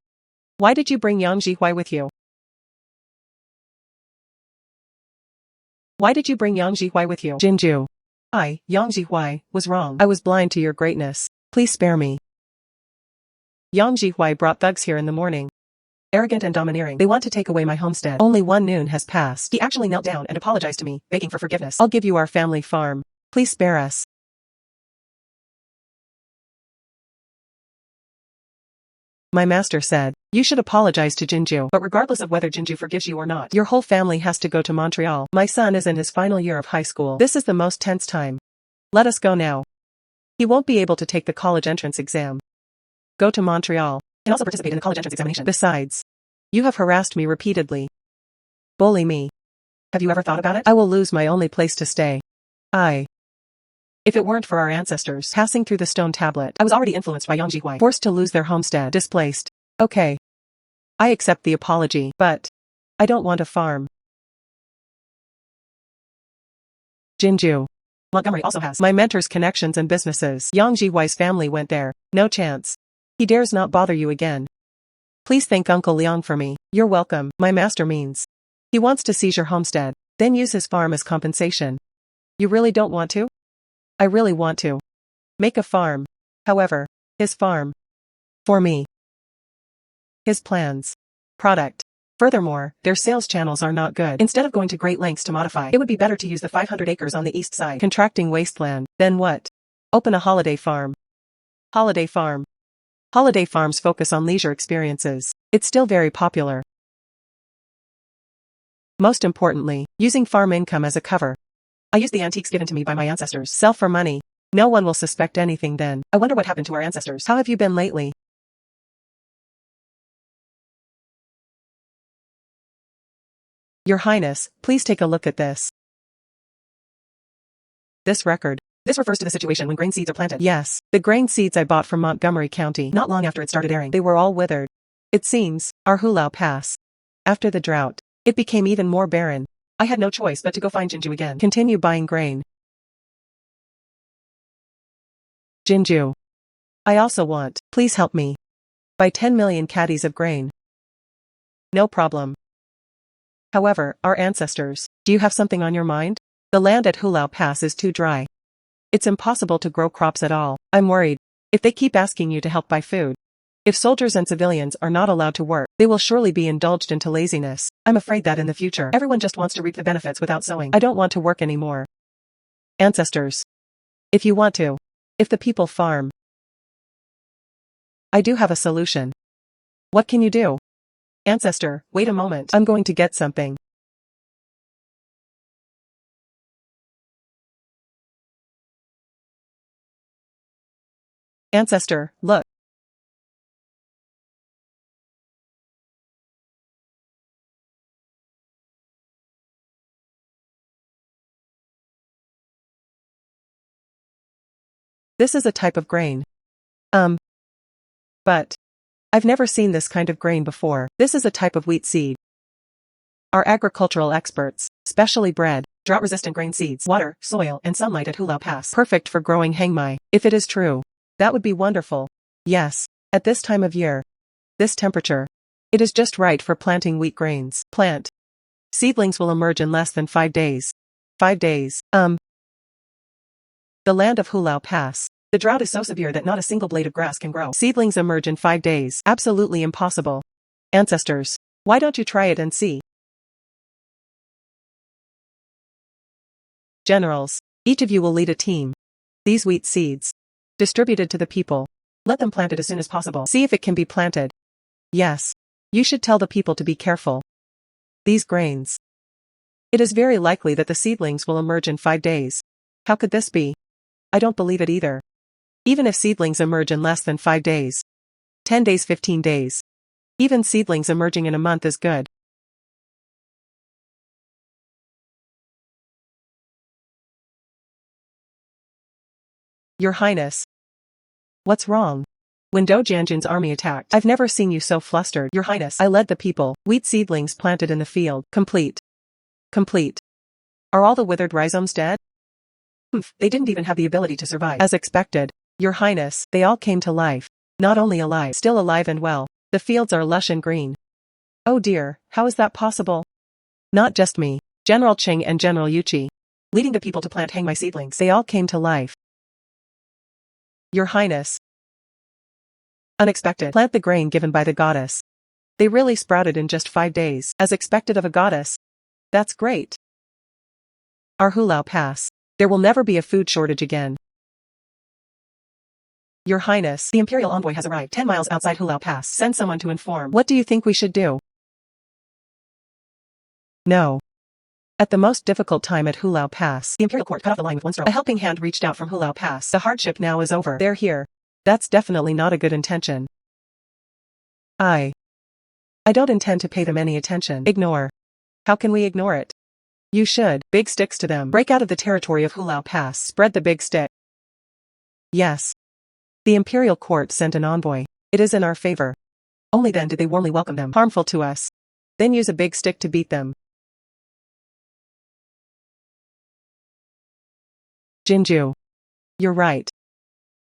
Why did you bring Yang Jihuai with you? Why did you bring Yang Jihuai with you? Jinzhu. Yang Jihuai, was wrong. I was blind to your greatness. Please spare me. Yang Jihuai brought thugs here in the morning. Arrogant and domineering. They want to take away my homestead. Only 1 noon has passed. He actually knelt down and apologized to me, begging for forgiveness. I'll give you our family farm. Please spare us. My master said, you should apologize to Jinzhu, but regardless of whether Jinzhu forgives you or not, your whole family has to go to Montreal. My son is in his final year of high school. This is the most tense time. Let us go now. He won't be able to take the college entrance exam. Go to Montreal, and also participate in the college entrance examination. Besides, you have harassed me repeatedly. Bully me. Have you ever thought about it? I will lose my only place to stay. If it weren't for our ancestors passing through the stone tablet, I was already influenced by Yang Jihuai, forced to lose their homestead, displaced. Okay. I accept the apology, but I don't want a farm. Jinzhu. Montgomery also has my mentor's connections and businesses. Yang Jihuai's family went there. No chance. He dares not bother you again. Please thank Uncle Liang for me. You're welcome. My master means. He wants to seize your homestead, then use his farm as compensation. You really don't want to? I really want to. Make a farm. However, his farm. For me. His plans. Product. Furthermore, their sales channels are not good. Instead of going to great lengths to modify, it would be better to use the 500 acres on the east side. Contracting wasteland. Then what? Open a holiday farm. Holiday farm. Holiday farms focus on leisure experiences. It's still very popular. Most importantly, using farm income as a cover. I use the antiques given to me by my ancestors. Sell for money. No one will suspect anything then. I wonder what happened to our ancestors. How have you been lately? Your Highness, please take a look at this. This record. This refers to the situation when grain seeds are planted. Yes, the grain seeds I bought from Montgomery County. Not long after it started airing, they were all withered. It seems, our Hulao Pass. After the drought, it became even more barren. I had no choice but to go find Jinzhu again. Continue buying grain. Jinzhu. I also want. Please help me. Buy 10 million caddies of grain. No problem. However, our ancestors, do you have something on your mind? The land at Hulao Pass is too dry. It's impossible to grow crops at all. I'm worried. If they keep asking you to help buy food. If soldiers and civilians are not allowed to work, they will surely be indulged into laziness. I'm afraid that in the future, everyone just wants to reap the benefits without sowing. I don't want to work anymore. Ancestors. If you want to. If the people farm. I do have a solution. What can you do? Ancestor, wait a moment. I'm going to get something. Ancestor, look. This is a type of grain. But I've never seen this kind of grain before. This is a type of wheat seed. Our agricultural experts, specially bred, drought-resistant grain seeds, water, soil, and sunlight at Hulao Pass. Perfect for growing hangmai. If it is true, that would be wonderful. Yes, at this time of year, this temperature, it is just right for planting wheat grains. Plant. Seedlings will emerge in less than 5 days. 5 days. The land of Hulao Pass. The drought is so severe that not a single blade of grass can grow. Seedlings emerge in 5 days. Absolutely impossible. Ancestors, why don't you try it and see? Generals, each of you will lead a team. These wheat seeds. Distributed to the people. Let them plant it as soon as possible. See if it can be planted. Yes. You should tell the people to be careful. These grains. It is very likely that the seedlings will emerge in 5 days. How could this be? I don't believe it either. Even if seedlings emerge in less than 5 days. 10 days, 15 days. Even seedlings emerging in a month is good. Your Highness. What's wrong? When Do Jianjun's army attacked, I've never seen you so flustered. Your Highness, I led the people. Wheat seedlings planted in the field. Complete. Complete. Are all the withered rhizomes dead? They didn't even have the ability to survive. As expected. Your Highness, they all came to life. Not only alive, still alive and well. The fields are lush and green. Oh dear, how is that possible? Not just me. General Qing and General Yuqi. Leading the people to plant hangmai seedlings. They all came to life. Your Highness. Unexpected. Plant the grain given by the goddess. They really sprouted in just 5 days. As expected of a goddess. That's great. Our Hulao Pass. There will never be a food shortage again. Your Highness, the Imperial Envoy has arrived 10 miles outside Hulao Pass. Send someone to inform. What do you think we should do? No. At the most difficult time at Hulao Pass, the Imperial Court cut off the line with one stroke. A helping hand reached out from Hulao Pass. The hardship now is over. They're here. That's definitely not a good intention. I don't intend to pay them any attention. Ignore. How can we ignore it? You should. Big sticks to them. Break out of the territory of Hulao Pass. Spread the big stick. Yes. The Imperial Court sent an envoy. It is in our favor. Only then did they warmly welcome them. Harmful to us. Then use a big stick to beat them. Jinzhu. You're right.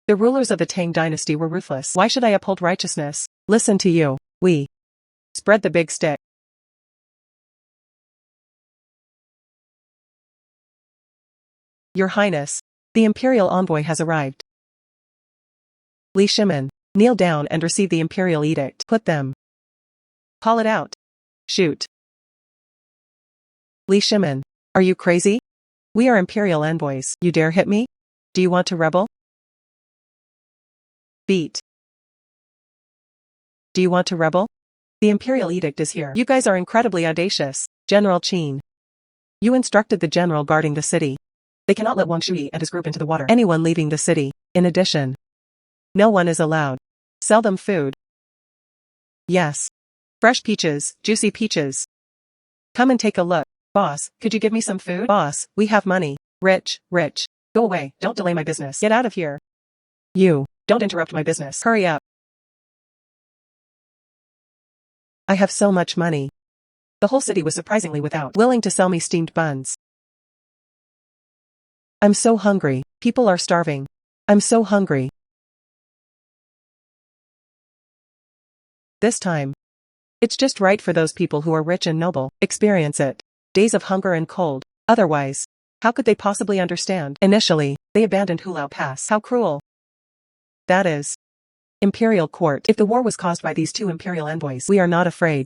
The rulers of the Tang Dynasty were ruthless. Why should I uphold righteousness? Listen to you. We. Spread the big stick. Your Highness, the Imperial Envoy has arrived. Li Shimin, kneel down and receive the Imperial Edict. Put them. Call it out. Shoot. Li Shimin, are you crazy? We are Imperial Envoys. You dare hit me? Do you want to rebel? Beat. Do you want to rebel? The imperial edict is here. You guys are incredibly audacious. General Qin. You instructed the general guarding the city. They cannot let Wang Shui and his group into the water. Anyone leaving the city, in addition. No one is allowed. Sell them food. Yes. Fresh peaches, juicy peaches. Come and take a look. Boss, could you give me some food? Boss, we have money. Rich, rich. Go away, don't delay my business. Get out of here. You, don't interrupt my business. Hurry up. I have so much money. The whole city was surprisingly willing to sell me steamed buns. I'm so hungry. People are starving. I'm so hungry. This time. It's just right for those people who are rich and noble. Experience it. Days of hunger and cold. Otherwise, how could they possibly understand? Initially, they abandoned Hulao Pass. How cruel. That is. Imperial court. If the war was caused by these two imperial envoys, we are not afraid.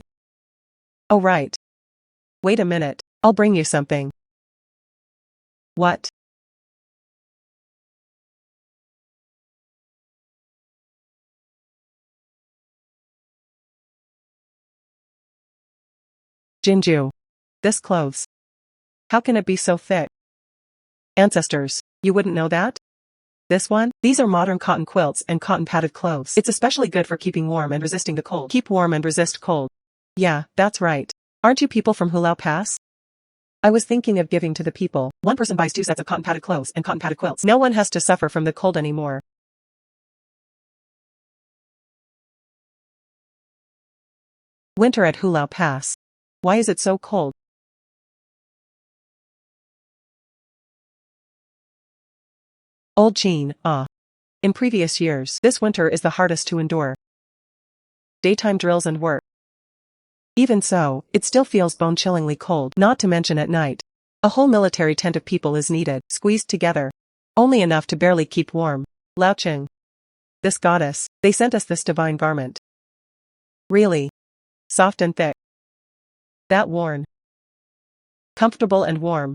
Oh right. Wait a minute. I'll bring you something. What? Jinzhu. This clothes. How can it be so thick? Ancestors. You wouldn't know that? This one? These are modern cotton quilts and cotton padded clothes. It's especially good for keeping warm and resisting the cold. Keep warm and resist cold. Yeah, that's right. Aren't you people from Hulao Pass? I was thinking of giving to the people. One person buys 2 sets of cotton padded clothes and cotton padded quilts. No one has to suffer from the cold anymore. Winter at Hulao Pass. Why is it so cold? Old Qin, In previous years, this winter is the hardest to endure. Daytime drills and work. Even so, it still feels bone-chillingly cold, not to mention at night. A whole military tent of people is needed, squeezed together. Only enough to barely keep warm. Lao Qing. This goddess, they sent us this divine garment. Really? Soft and thick. That worn. Comfortable and warm.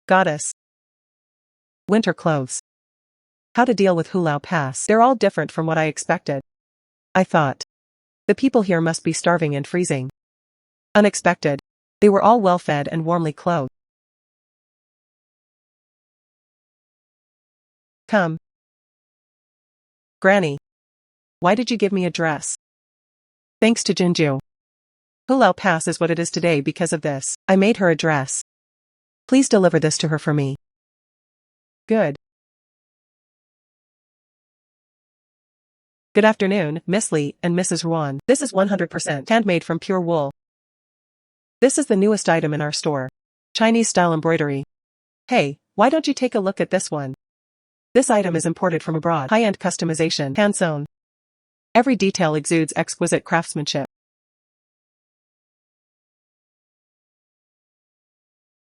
Goddess. Winter clothes. How to deal with Hulao Pass. They're all different from what I expected. I thought. The people here must be starving and freezing. Unexpected. They were all well-fed and warmly clothed. Come. Granny. Why did you give me a dress? Thanks to Jinzhu. Hulao Pass is what it is today because of this. I made her a dress. Please deliver this to her for me. Good. Good afternoon, Miss Li and Mrs. Ruan. This is 100% handmade from pure wool. This is the newest item in our store. Chinese-style embroidery. Hey, why don't you take a look at this one? This item is imported from abroad. High-end customization, hand-sewn. Every detail exudes exquisite craftsmanship.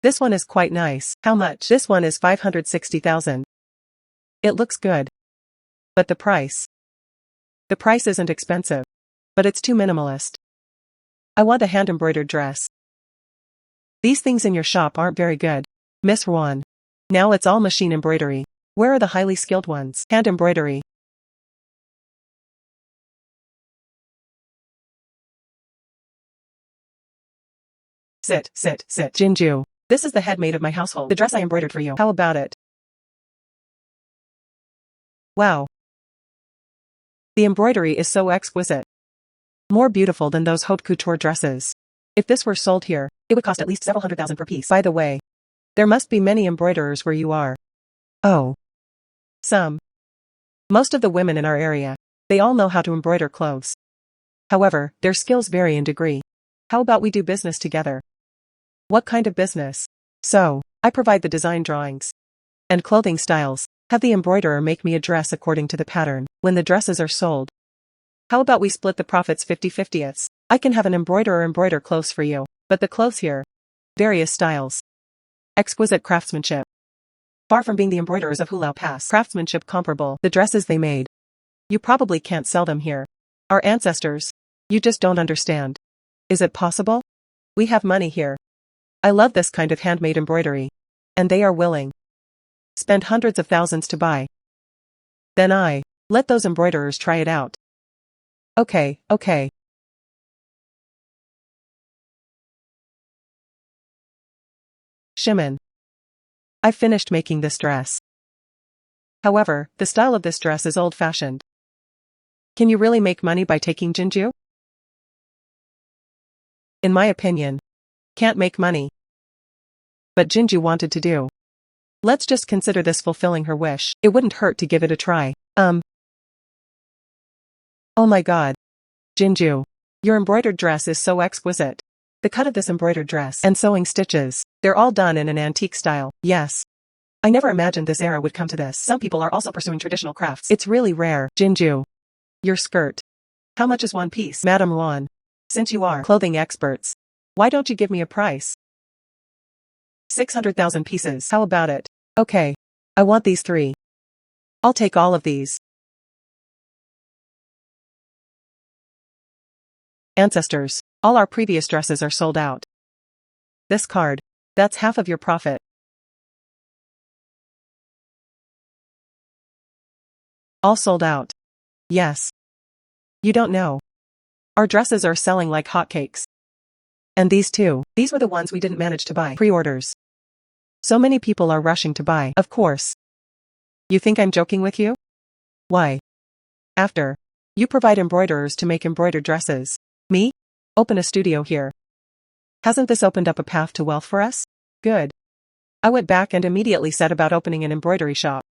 This one is quite nice. How much? This one is 560,000. It looks good. But the price? The price isn't expensive. But it's too minimalist. I want a hand-embroidered dress. These things in your shop aren't very good. Miss Ruan. Now it's all machine embroidery. Where are the highly skilled ones? Hand embroidery. Sit. Jinzhu. This is the head maid of my household. The dress I embroidered for you. How about it? Wow. The embroidery is so exquisite. More beautiful than those haute couture dresses. If this were sold here, it would cost at least several 100,000 per piece. By the way, there must be many embroiderers where you are. Oh. Some. Most of the women in our area, they all know how to embroider clothes. However, their skills vary in degree. How about we do business together? What kind of business? So, I provide the design drawings and clothing styles. Have the embroiderer make me a dress according to the pattern. When the dresses are sold, how about we split the profits 50-50? I can have an embroiderer embroider clothes for you. But the clothes here, various styles, exquisite craftsmanship. Far from being the embroiderers of Hulao Pass, craftsmanship comparable. The dresses they made, you probably can't sell them here. Our ancestors, you just don't understand. Is it possible? We have money here. I love this kind of handmade embroidery. And they are willing. Spend hundreds of thousands to buy. Then let those embroiderers try it out. Okay. Shimon. I've finished making this dress. However, the style of this dress is old-fashioned. Can you really make money by taking Jinzhu? In my opinion, can't make money. But Jinzhu wanted to do. Let's just consider this fulfilling her wish. It wouldn't hurt to give it a try. Oh my god. Jinzhu. Your embroidered dress is so exquisite. The cut of this embroidered dress and sewing stitches, they're all done in an antique style. Yes. I never imagined this era would come to this. Some people are also pursuing traditional crafts. It's really rare. Jinzhu. Your skirt. How much is one piece? Madam Luan. Since you are clothing experts, why don't you give me a price? 600,000 pieces. How about it? Okay. I want these 3. I'll take all of these. Ancestors. All our previous dresses are sold out. This card. That's half of your profit. All sold out. Yes. You don't know. Our dresses are selling like hotcakes. And these too. These were the ones we didn't manage to buy. Pre-orders. So many people are rushing to buy. Of course. You think I'm joking with you? Why? After. You provide embroiderers to make embroidered dresses. Me? Open a studio here. Hasn't this opened up a path to wealth for us? Good. I went back and immediately set about opening an embroidery shop.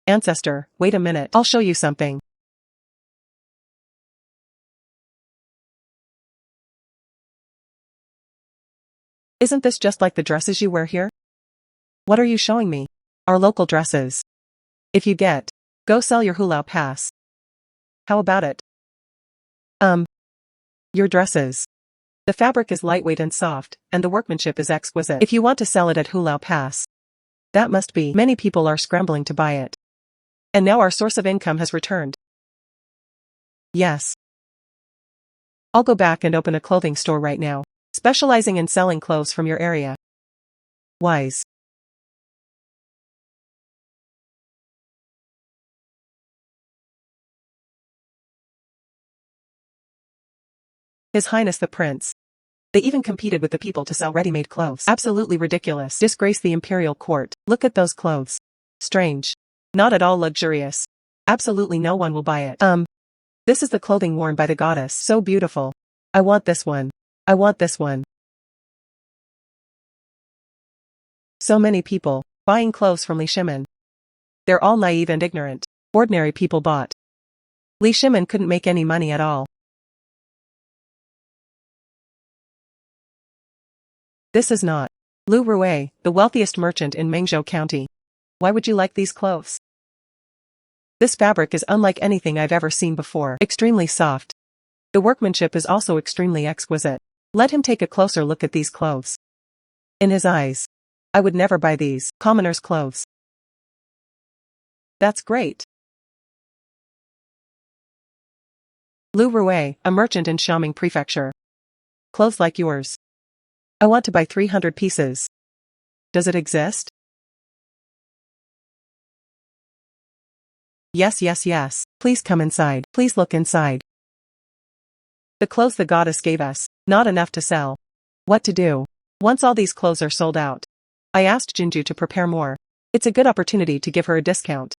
Ancestor, wait a minute. I'll show you something. Isn't this just like the dresses you wear here? What are you showing me? Our local dresses. If you go sell your Hulao Pass. How about it? Your dresses. The fabric is lightweight and soft, and the workmanship is exquisite. If you want to sell it at Hulao Pass, that must be. Many people are scrambling to buy it. And now our source of income has returned. Yes. I'll go back and open a clothing store right now, specializing in selling clothes from your area. Wise. His Highness the Prince. They even competed with the people to sell ready-made clothes. Absolutely ridiculous. Disgrace the imperial court. Look at those clothes. Strange. Not at all luxurious. Absolutely no one will buy it. This is the clothing worn by the goddess. So beautiful. I want this one. I want this one. So many people buying clothes from Li Shimin. They're all naive and ignorant. Ordinary people bought. Li Shimin couldn't make any money at all. This is not. Lu Rue, the wealthiest merchant in Mengzhou County. Why would you like these clothes? This fabric is unlike anything I've ever seen before. Extremely soft. The workmanship is also extremely exquisite. Let him take a closer look at these clothes. In his eyes. I would never buy these commoners' clothes. That's great. Lu Rue, a merchant in Xiaoming Prefecture. Clothes like yours. I want to buy 300 pieces. Does it exist? Yes. Please come inside. Please look inside. The clothes the goddess gave us, not enough to sell. What to do? Once all these clothes are sold out. I asked Jinzhu to prepare more. It's a good opportunity to give her a discount.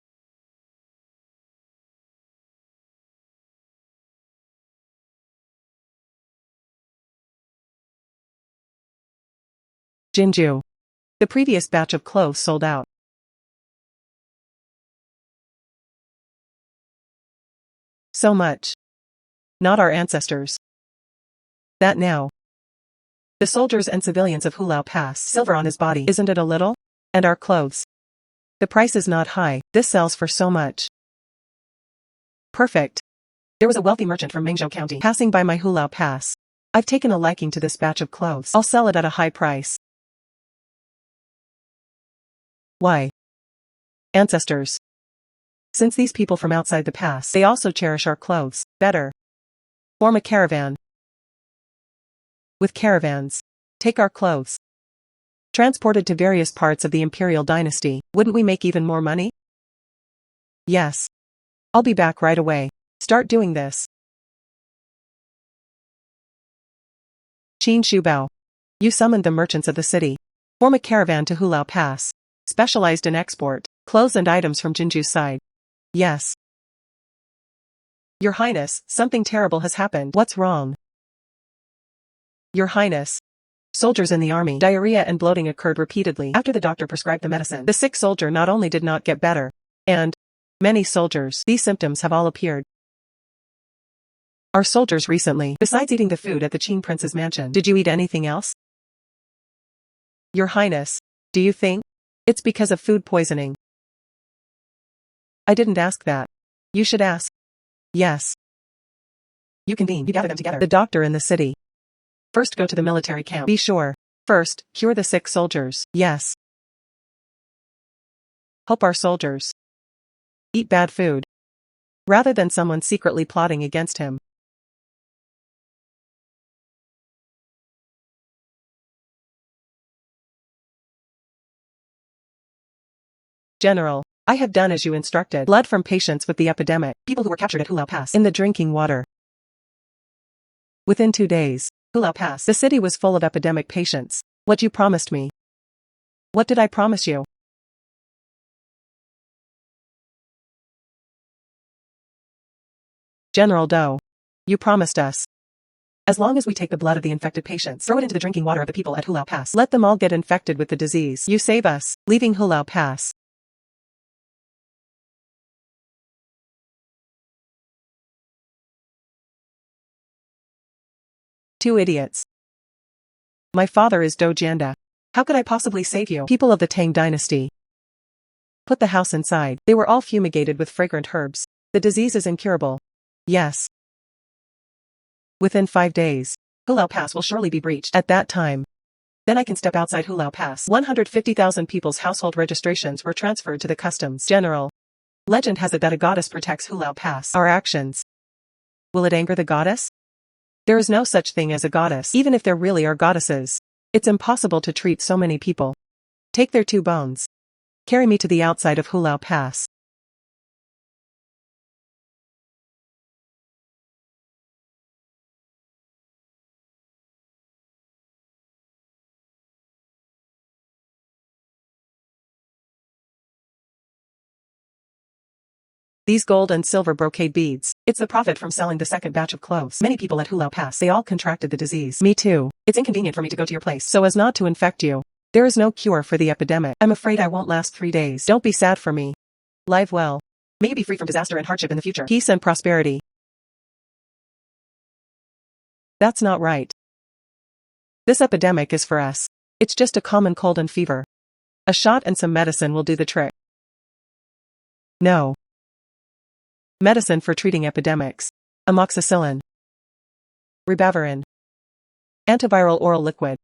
Jinzhu. The previous batch of clothes sold out. So much. Not our ancestors. That now. The soldiers and civilians of Hulao Pass. Silver on his body. Isn't it a little? And our clothes. The price is not high. This sells for so much. Perfect. There was a wealthy merchant from Mengzhou County passing by my Hulao Pass. I've taken a liking to this batch of clothes. I'll sell it at a high price. Why? Ancestors. Since these people from outside the pass, they also cherish our clothes. Better. Form a caravan. With caravans. Take our clothes. Transported to various parts of the imperial dynasty. Wouldn't we make even more money? Yes. I'll be back right away. Start doing this. Jinzhu Bao. You summoned the merchants of the city. Form a caravan to Hulao Pass. Specialized in export, clothes and items from Jinzhu's side. Yes. Your Highness, something terrible has happened. What's wrong? Your Highness. Soldiers in the army. Diarrhea and bloating occurred repeatedly after the doctor prescribed the medicine. The sick soldier not only did not get better, and many soldiers, these symptoms have all appeared. Our soldiers recently, besides eating the food at the Qing Prince's mansion, did you eat anything else? Your Highness, do you think it's because of food poisoning? I didn't ask that. You should ask. Yes. You convene, you gather them together. The doctor in the city. First go to the military camp. Be sure. First, cure the sick soldiers. Yes. Help our soldiers eat bad food, rather than someone secretly plotting against him. General, I have done as you instructed. Blood from patients with the epidemic, people who were captured at Hulao Pass, in the drinking water. Within 2 days, Hulao Pass, the city was full of epidemic patients. What you promised me. What did I promise you? General Doe. You promised us. As long as we take the blood of the infected patients, throw it into the drinking water of the people at Hulao Pass, let them all get infected with the disease. You save us, leaving Hulao Pass. Two idiots. My father is Do Jianda. How could I possibly save you? People of the Tang Dynasty. Put the house inside. They were all fumigated with fragrant herbs. The disease is incurable. Yes. Within 5 days, Hulao Pass will surely be breached. At that time, then I can step outside Hulao Pass. 150,000 people's household registrations were transferred to the customs. General. Legend has it that a goddess protects Hulao Pass. Our actions. Will it anger the goddess? There is no such thing as a goddess. Even if there really are goddesses, it's impossible to treat so many people. Take their 2 bones. Carry me to the outside of Hulao Pass. These gold and silver brocade beads. It's the profit from selling the second batch of clothes. Many people at Hulao Pass, they all contracted the disease. Me too. It's inconvenient for me to go to your place so as not to infect you. There is no cure for the epidemic. I'm afraid I won't last 3 days. Don't be sad for me. Live well. May you be free from disaster and hardship in the future. Peace and prosperity. That's not right. This epidemic is for us. It's just a common cold and fever. A shot and some medicine will do the trick. No. Medicine for treating epidemics. Amoxicillin. Ribavirin. Antiviral oral liquid.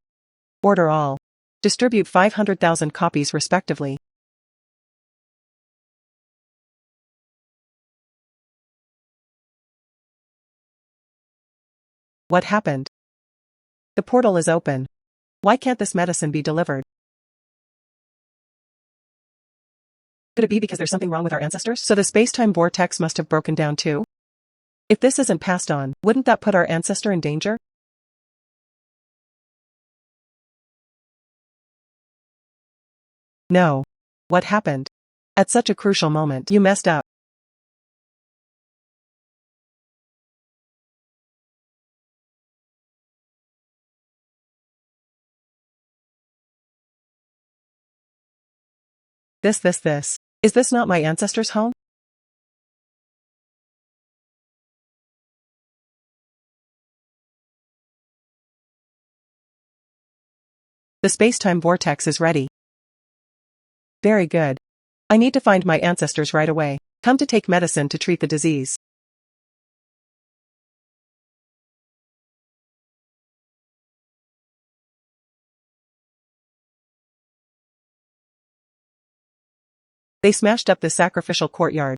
Order all. Distribute 500,000 copies respectively. What happened? The portal is open. Why can't this medicine be delivered? Could it be because there's something wrong with our ancestors? So the space-time vortex must have broken down too? If this isn't passed on, wouldn't that put our ancestor in danger? No. What happened? At such a crucial moment, you messed up. This. Is this not my ancestor's home? The space-time vortex is ready. Very good. I need to find my ancestors right away. Come to take medicine to treat the disease. They smashed up the sacrificial courtyard.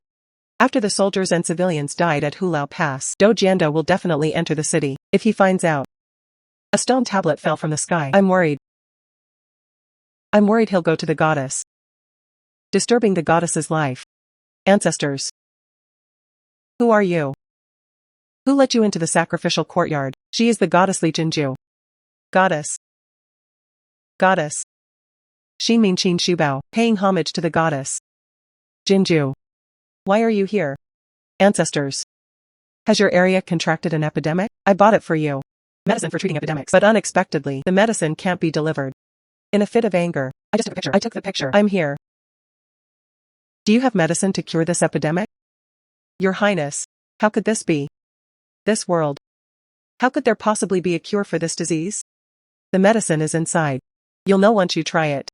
After the soldiers and civilians died at Hulao Pass, Do Jianda will definitely enter the city. If he finds out, a stone tablet fell from the sky. I'm worried. He'll go to the goddess, disturbing the goddess's life. Ancestors. Who are you? Who let you into the sacrificial courtyard? She is the goddess Li Jinzhu. Goddess. Goddess. Xin Min Qin Shubao, paying homage to the goddess. Jinzhu. Why are you here? Ancestors. Has your area contracted an epidemic? I bought it for you. Medicine for treating epidemics. But unexpectedly, the medicine can't be delivered. In a fit of anger, I just took a picture. I took the picture. I'm here. Do you have medicine to cure this epidemic? Your Highness, how could this be? This world. How could there possibly be a cure for this disease? The medicine is inside. You'll know once you try it.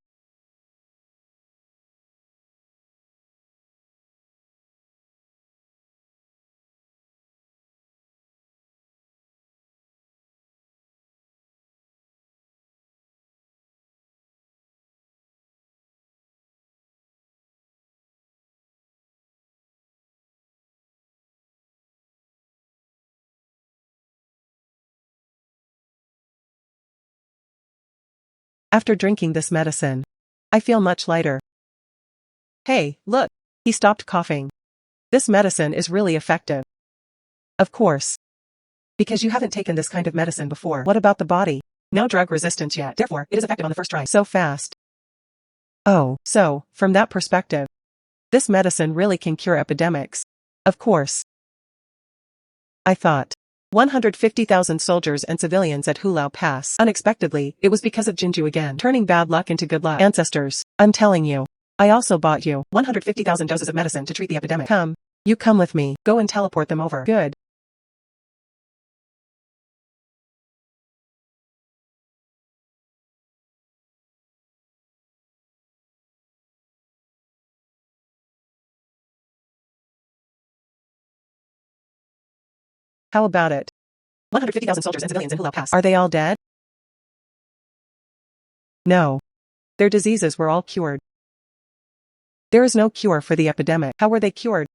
After drinking this medicine, I feel much lighter. Hey, look! He stopped coughing. This medicine is really effective. Of course. Because you haven't taken this kind of medicine before. What about the body? No drug resistance yet. Therefore, it is effective on the first try. So fast. Oh, so, from that perspective, this medicine really can cure epidemics. Of course. I thought. 150,000 soldiers and civilians at Hulao Pass. Unexpectedly, it was because of Jinzhu again, turning bad luck into good luck. Ancestors, I'm telling you. I also bought you 150,000 doses of medicine to treat the epidemic. Come. You come with me. Go and teleport them over. Good. How about it? 150,000 soldiers and civilians in Hulao Pass. Are they all dead? No. Their diseases were all cured. There is no cure for the epidemic. How were they cured?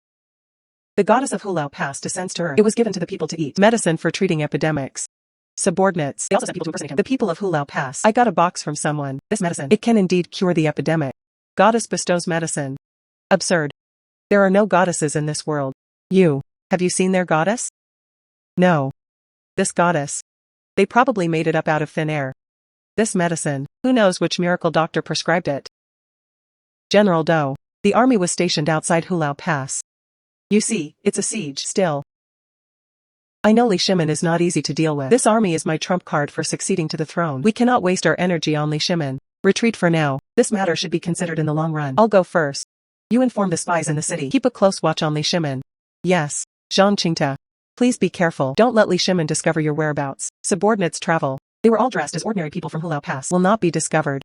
The goddess of Hulao Pass descends to earth. It was given to the people to eat. Medicine for treating epidemics. Subordinates. They also sent people to impersonate him. The people of Hulao Pass. I got a box from someone. This medicine. It can indeed cure the epidemic. Goddess bestows medicine. Absurd. There are no goddesses in this world. Have you seen their goddess? No. This goddess. They probably made it up out of thin air. This medicine, who knows which miracle doctor prescribed it? General Do. The army was stationed outside Hulao Pass. You see, it's a siege still. I know Li Shimin is not easy to deal with. This army is my trump card for succeeding to the throne. We cannot waste our energy on Li Shimin. Retreat for now. This matter should be considered in the long run. I'll go first. You inform the spies in the city. Keep a close watch on Li Shimin. Yes. Zhang Qingta. Please be careful. Don't let Li Shimin discover your whereabouts. Subordinates travel. They were all dressed as ordinary people from Hulao Pass. Will not be discovered.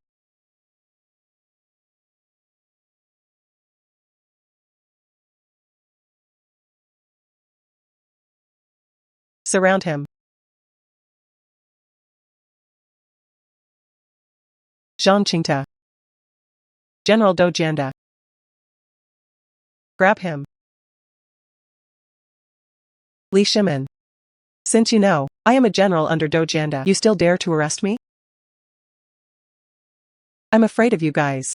Surround him. Zhang Qingta. General Do Jianda. Grab him. Li Shimin. Since you know, I am a general under Do Jianda, you still dare to arrest me? I'm afraid of you guys.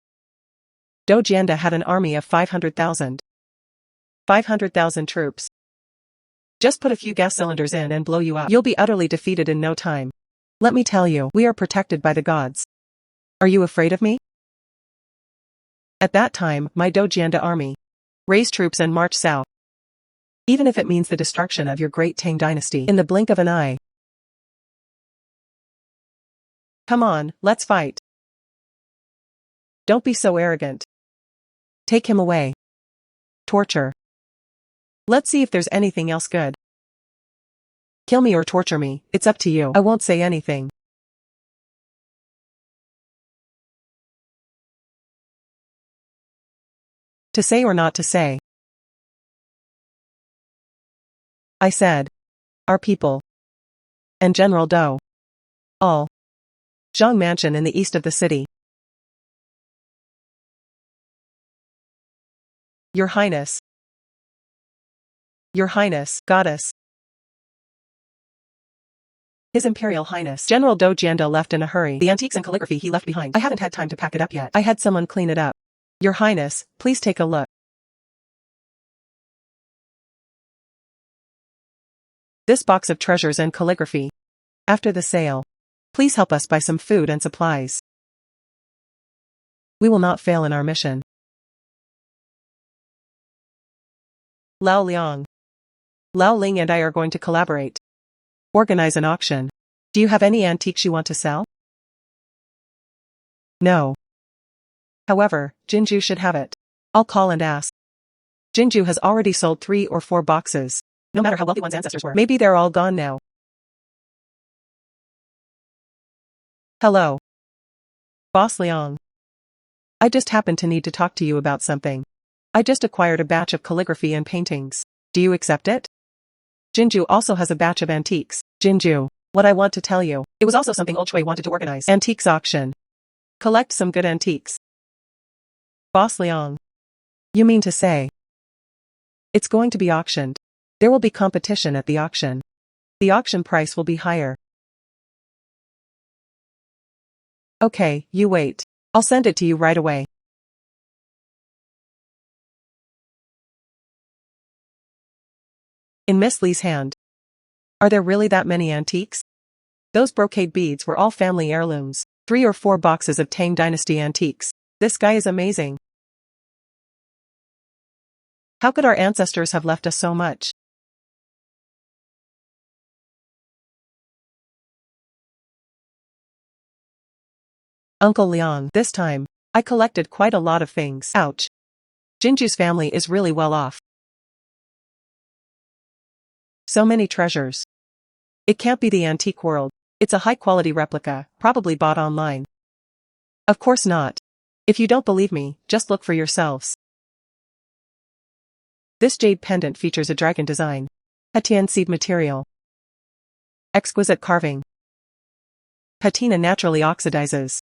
Do Jianda had an army of 500,000. 500,000 troops. Just put a few gas cylinders in and blow you up. You'll be utterly defeated in no time. Let me tell you, we are protected by the gods. Are you afraid of me? At that time, my Do Jianda army. Raise troops and march south. Even if it means the destruction of your great Tang Dynasty in the blink of an eye. Come on, let's fight. Don't be so arrogant. Take him away. Torture. Let's see if there's anything else good. Kill me or torture me, it's up to you. I won't say anything. To say or not to say? I said. Our people. And General Do. All. Zhang Mansion in the east of the city. Your Highness. Your Highness, Goddess. His Imperial Highness. General Do Jianda left in a hurry. The antiques and calligraphy he left behind. I haven't had time to pack it up yet. I had someone clean it up. Your Highness, please take a look. this box of treasures and calligraphy. After the sale, please help us buy some food and supplies. We will not fail in our mission. Lao Liang. Lao Ling and I are going to collaborate. Organize an auction. Do you have any antiques you want to sell? No. However, Jinzhu should have it. I'll call and ask. Jinzhu has already sold 3 or 4 boxes. No matter how wealthy one's ancestors were. Maybe they're all gone now. Hello. Boss Liang. I just happen to need to talk to you about something. I just acquired a batch of calligraphy and paintings. Do you accept it? Jinzhu also has a batch of antiques. Jinzhu, what I want to tell you. It was also something old Chui wanted to organize. Antiques auction. Collect some good antiques. Boss Liang. You mean to say? It's going to be auctioned. There will be competition at the auction. The auction price will be higher. Okay, you wait. I'll send it to you right away. In Miss Li's hand. Are there really that many antiques? Those brocade beads were all family heirlooms. 3 or 4 boxes of Tang Dynasty antiques. This guy is amazing. How could our ancestors have left us so much? Uncle Liang, this time, I collected quite a lot of things. Ouch. Jinzhu's family is really well off. So many treasures. It can't be the antique world. It's a high-quality replica, probably bought online. Of course not. If you don't believe me, just look for yourselves. This jade pendant features a dragon design. Hetian seed material. Exquisite carving. Patina naturally oxidizes.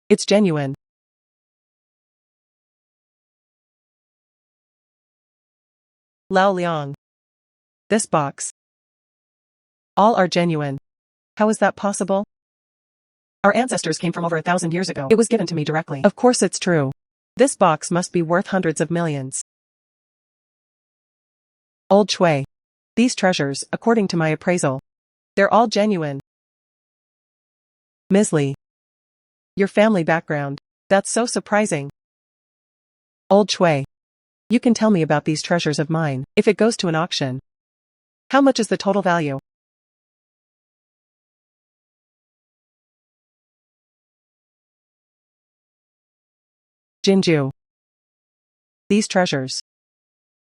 It's genuine. Lao Liang. This box. All are genuine. How is that possible? Our ancestors came from over 1,000 years ago. It was given to me directly. Of course it's true. This box must be worth hundreds of millions. Old Chui. These treasures, according to my appraisal, they're all genuine. Ms. Li. Your family background. That's so surprising. Old Chui. You can tell me about these treasures of mine, if it goes to an auction. How much is the total value? Jinzhu. These treasures.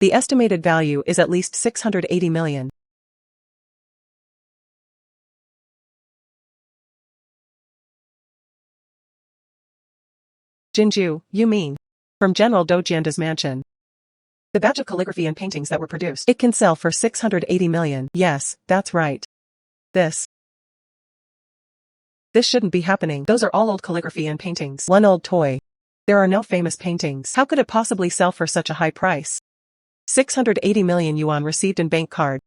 The estimated value is at least 680 million. Jinzhu, you mean? From General Dojianda's mansion. The batch of calligraphy and paintings that were produced. It can sell for 680 million. Yes, that's right. This shouldn't be happening. Those are all old calligraphy and paintings. One old toy. There are no famous paintings. How could it possibly sell for such a high price? 680 million yuan received in bank card.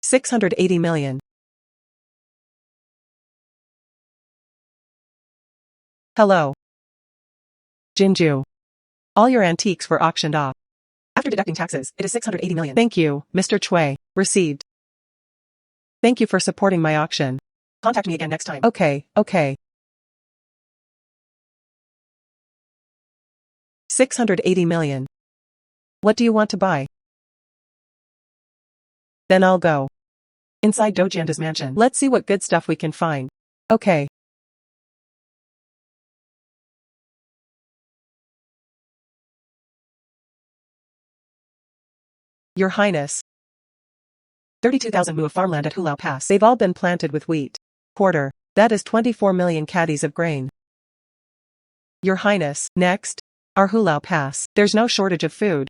680 million. Hello. Jinzhu. All your antiques were auctioned off. After deducting taxes, it is 680 million. Thank you, Mr. Chui. Received. Thank you for supporting my auction. Contact me again next time. Okay. 680 million. What do you want to buy? Then I'll go. Inside Dojianda's mansion. Let's see what good stuff we can find. Okay. Your Highness. 32,000 mu of farmland at Hulao Pass. They've all been planted with wheat. Quarter. That is 24 million caddies of grain. Your Highness. Next. Our Hulao Pass. There's no shortage of food.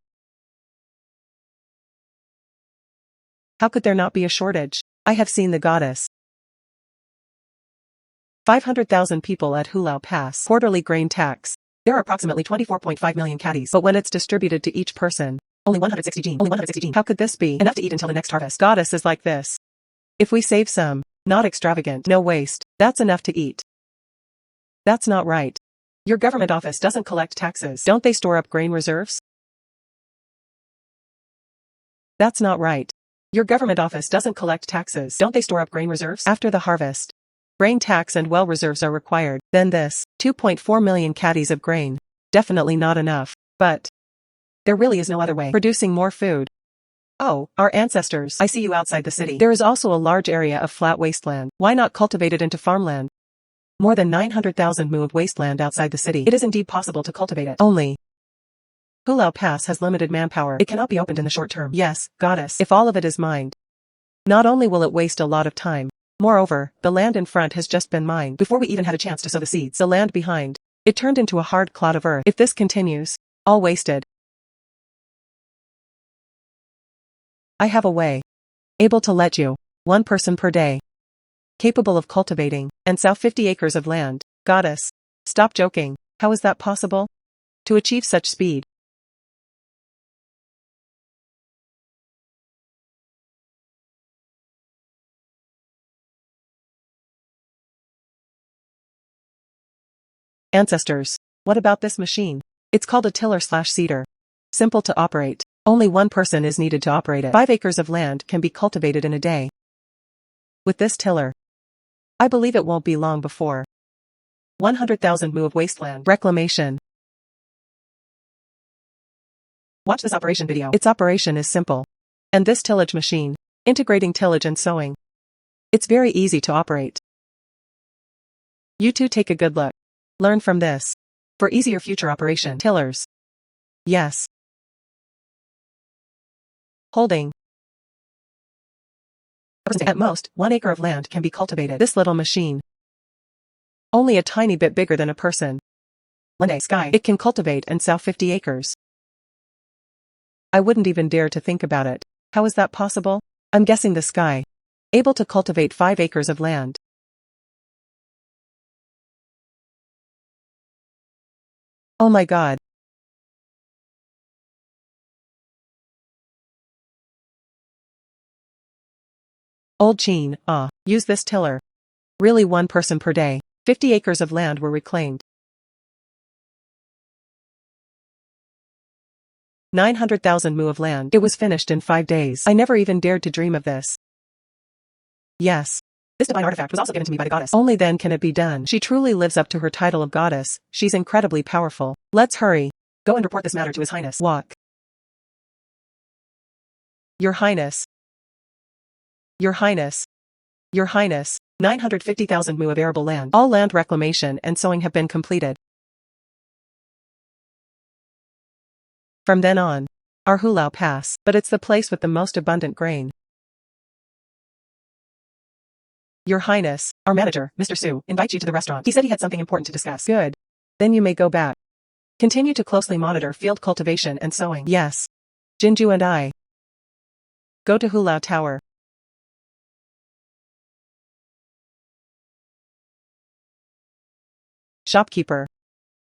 How could there not be a shortage? I have seen the goddess. 500,000 people at Hulao Pass. Quarterly grain tax. There are approximately 24.5 million caddies, but when it's distributed to each person, only 160 jin. How could this be? Enough to eat until the next harvest. Goddess is like this. If we save some, not extravagant, no waste, that's enough to eat. That's not right. Your government office doesn't collect taxes. Don't they store up grain reserves? That's not right. Your government office doesn't collect taxes. Don't they store up grain reserves? After the harvest, grain tax and well reserves are required. Then this, 2.4 million caddies of grain. Definitely not enough. But there really is no other way. Producing more food. Oh, our ancestors. I see you outside the city. There is also a large area of flat wasteland. Why not cultivate it into farmland? More than 900,000 mu of wasteland outside the city. It is indeed possible to cultivate it. Only Hulao Pass has limited manpower. It cannot be opened in the short term. Yes, goddess. If all of it is mined, not only will it waste a lot of time, moreover, the land in front has just been mined before we even had a chance to sow the seeds. The land behind, it turned into a hard clod of earth. If this continues, all wasted. I have a way. Able to let you, one person per day, capable of cultivating, and sow 50 acres of land. Goddess. Stop joking. How is that possible? To achieve such speed, ancestors. What about this machine? It's called a tiller/seeder. Simple to operate. Only one person is needed to operate it. 5 acres of land can be cultivated in a day. With this tiller, I believe it won't be long before 100,000 mu of wasteland reclamation. Watch this operation video. Its operation is simple. And this tillage machine, integrating tillage and sowing. It's very easy to operate. You two take a good look. Learn from this. For easier future operation. Tillers. Yes. Holding. At most, 1 acre of land can be cultivated. This little machine, only a tiny bit bigger than a person. One day, sky, it can cultivate and sow 50 acres. I wouldn't even dare to think about it. How is that possible? I'm guessing the sky, able to cultivate 5 acres of land. Oh my god. Old Chin, use this tiller. Really one person per day. 50 acres of land were reclaimed. 900,000 mu of land. It was finished in 5 days. I never even dared to dream of this. Yes. This divine artifact was also given to me by the goddess. Only then can it be done. She truly lives up to her title of goddess. She's incredibly powerful. Let's hurry. Go and report this matter to His Highness. Walk. Your Highness. Your Highness. Your Highness. 950,000 mu of arable land. All land reclamation and sowing have been completed. From then on, our Hulao Pass, but it's the place with the most abundant grain. Your Highness, our manager, Mr. Su, invites you to the restaurant. He said he had something important to discuss. Good. Then you may go back. Continue to closely monitor field cultivation and sowing. Yes. Jinzhu and I go to Hulao Tower. Shopkeeper.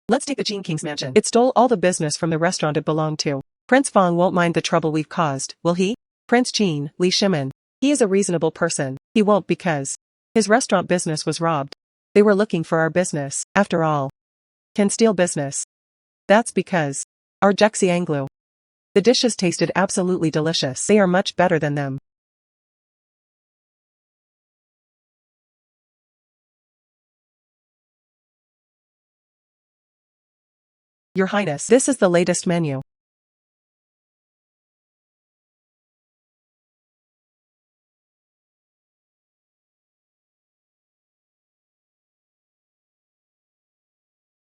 Let's take the Qin King's mansion. It stole all the business from the restaurant it belonged to. Prince Fong won't mind the trouble we've caused, will he? Prince Qin, Li Shimin. He is a reasonable person. He won't because his restaurant business was robbed. They were looking for our business, after all. Can steal business. That's because our Jexi Anglu. The dishes tasted absolutely delicious. They are much better than them. Your Highness, this is the latest menu.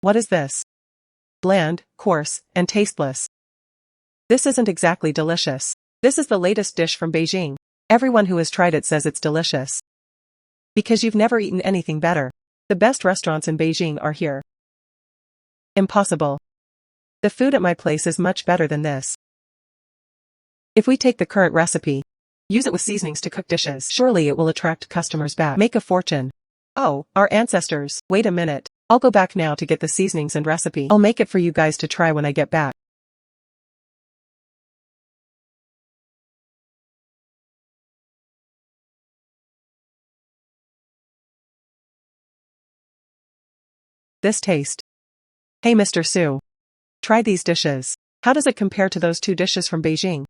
What is this? Bland, coarse, and tasteless. This isn't exactly delicious. This is the latest dish from Beijing. Everyone who has tried it says it's delicious. Because you've never eaten anything better. The best restaurants in Beijing are here. Impossible. The food at my place is much better than this. If we take the current recipe, use it with seasonings to cook dishes, surely it will attract customers back. Make a fortune. Oh, our ancestors. Wait a minute. I'll go back now to get the seasonings and recipe. I'll make it for you guys to try when I get back. This taste. Hey Mr. Su. Try these dishes. How does it compare to those 2 dishes from Beijing?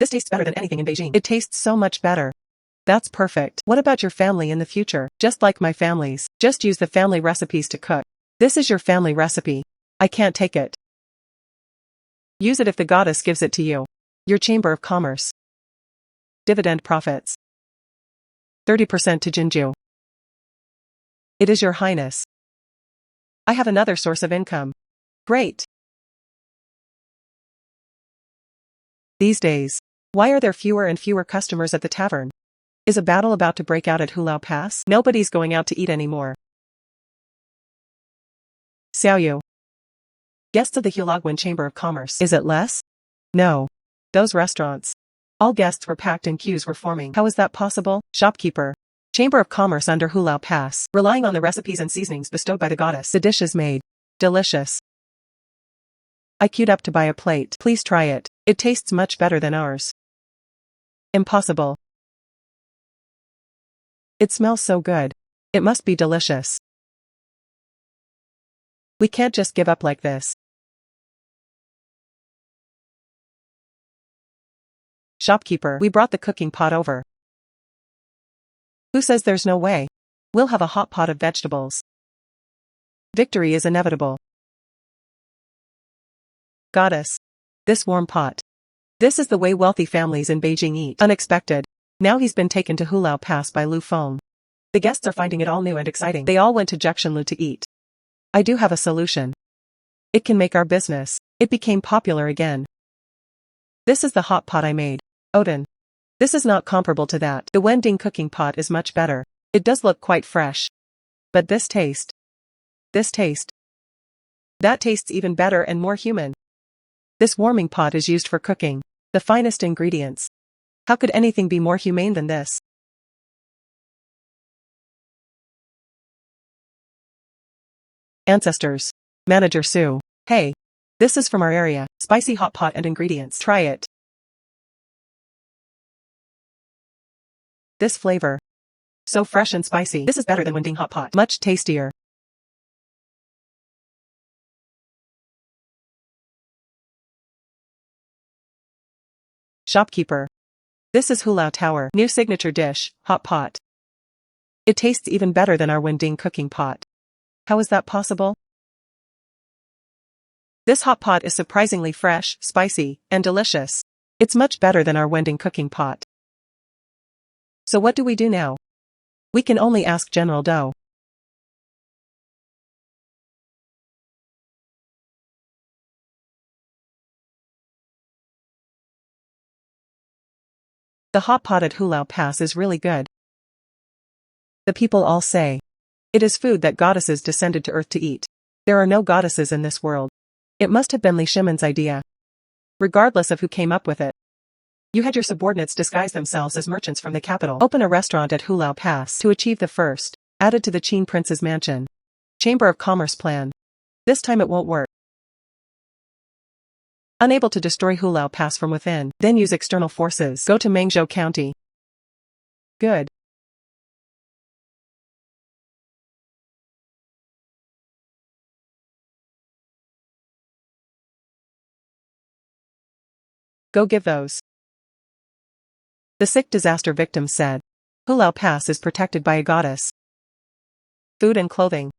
This tastes better than anything in Beijing. It tastes so much better. That's perfect. What about your family in the future? Just like my family's. Just use the family recipes to cook. This is your family recipe. I can't take it. Use it if the goddess gives it to you. Your Chamber of Commerce. Dividend profits. 30% to Jinzhu. It is your highness. I have another source of income. Great. These days, why are there fewer and fewer customers at the tavern? Is a battle about to break out at Hulao Pass? Nobody's going out to eat anymore. Xiaoyu. Guests of the Hulagwan Chamber of Commerce. Is it less? No. Those restaurants. All guests were packed and queues were forming. How is that possible? Shopkeeper. Chamber of Commerce under Hulao Pass. Relying on the recipes and seasonings bestowed by the goddess. The dish is made. Delicious. I queued up to buy a plate. Please try it. It tastes much better than ours. Impossible. It smells so good. It must be delicious. We can't just give up like this. Shopkeeper, we brought the cooking pot over. Who says there's no way? We'll have a hot pot of vegetables. Victory is inevitable. Goddess. This warm pot. This is the way wealthy families in Beijing eat. Unexpected. Now he's been taken to Hulao Pass by Lu Feng. The guests are finding it all new and exciting. They all went to Jiaxinlu to eat. I do have a solution. It can make our business. It became popular again. This is the hot pot I made. Odin. This is not comparable to that. The Wending cooking pot is much better. It does look quite fresh. But this taste. This taste. That tastes even better and more human. This warming pot is used for cooking. The finest ingredients. How could anything be more humane than this? Ancestors. Manager Sue. Hey. This is from our area. Spicy hot pot and ingredients. Try it. This flavor. So fresh and spicy. This is better than Wending hot pot. Much tastier. Shopkeeper. This is Hulao Tower. New signature dish, hot pot. It tastes even better than our Wending cooking pot. How is that possible? This hot pot is surprisingly fresh, spicy, and delicious. It's much better than our Wending cooking pot. So what do we do now? We can only ask General Dou. The hot pot at Hulao Pass is really good. The people all say. It is food that goddesses descended to earth to eat. There are no goddesses in this world. It must have been Li Shimon's idea. Regardless of who came up with it. You had your subordinates disguise themselves as merchants from the capital. Open a restaurant at Hulao Pass to achieve the first. Added to the Qin Prince's mansion. Chamber of Commerce plan. This time it won't work. Unable to destroy Hulao Pass from within, then use external forces. Go to Mengzhou County. Good. Go give those. The sick disaster victims said. Hulao Pass is protected by a goddess. Food and clothing.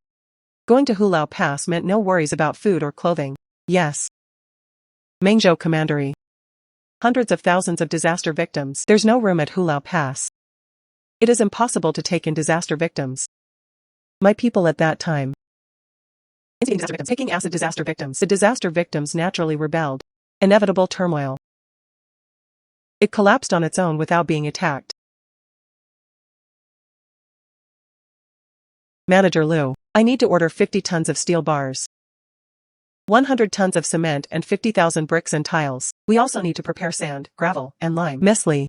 Going to Hulao Pass meant no worries about food or clothing. Yes. Mengzhou Commandery. Hundreds of thousands of disaster victims. There's no room at Hulao Pass. It is impossible to take in disaster victims. My people at that time. Taking acid disaster victims. The disaster victims naturally rebelled. Inevitable turmoil. It collapsed on its own without being attacked. Manager Liu, I need to order 50 tons of steel bars. 100 tons of cement and 50,000 bricks and tiles. We also need to prepare sand, gravel, and lime. Miss Li.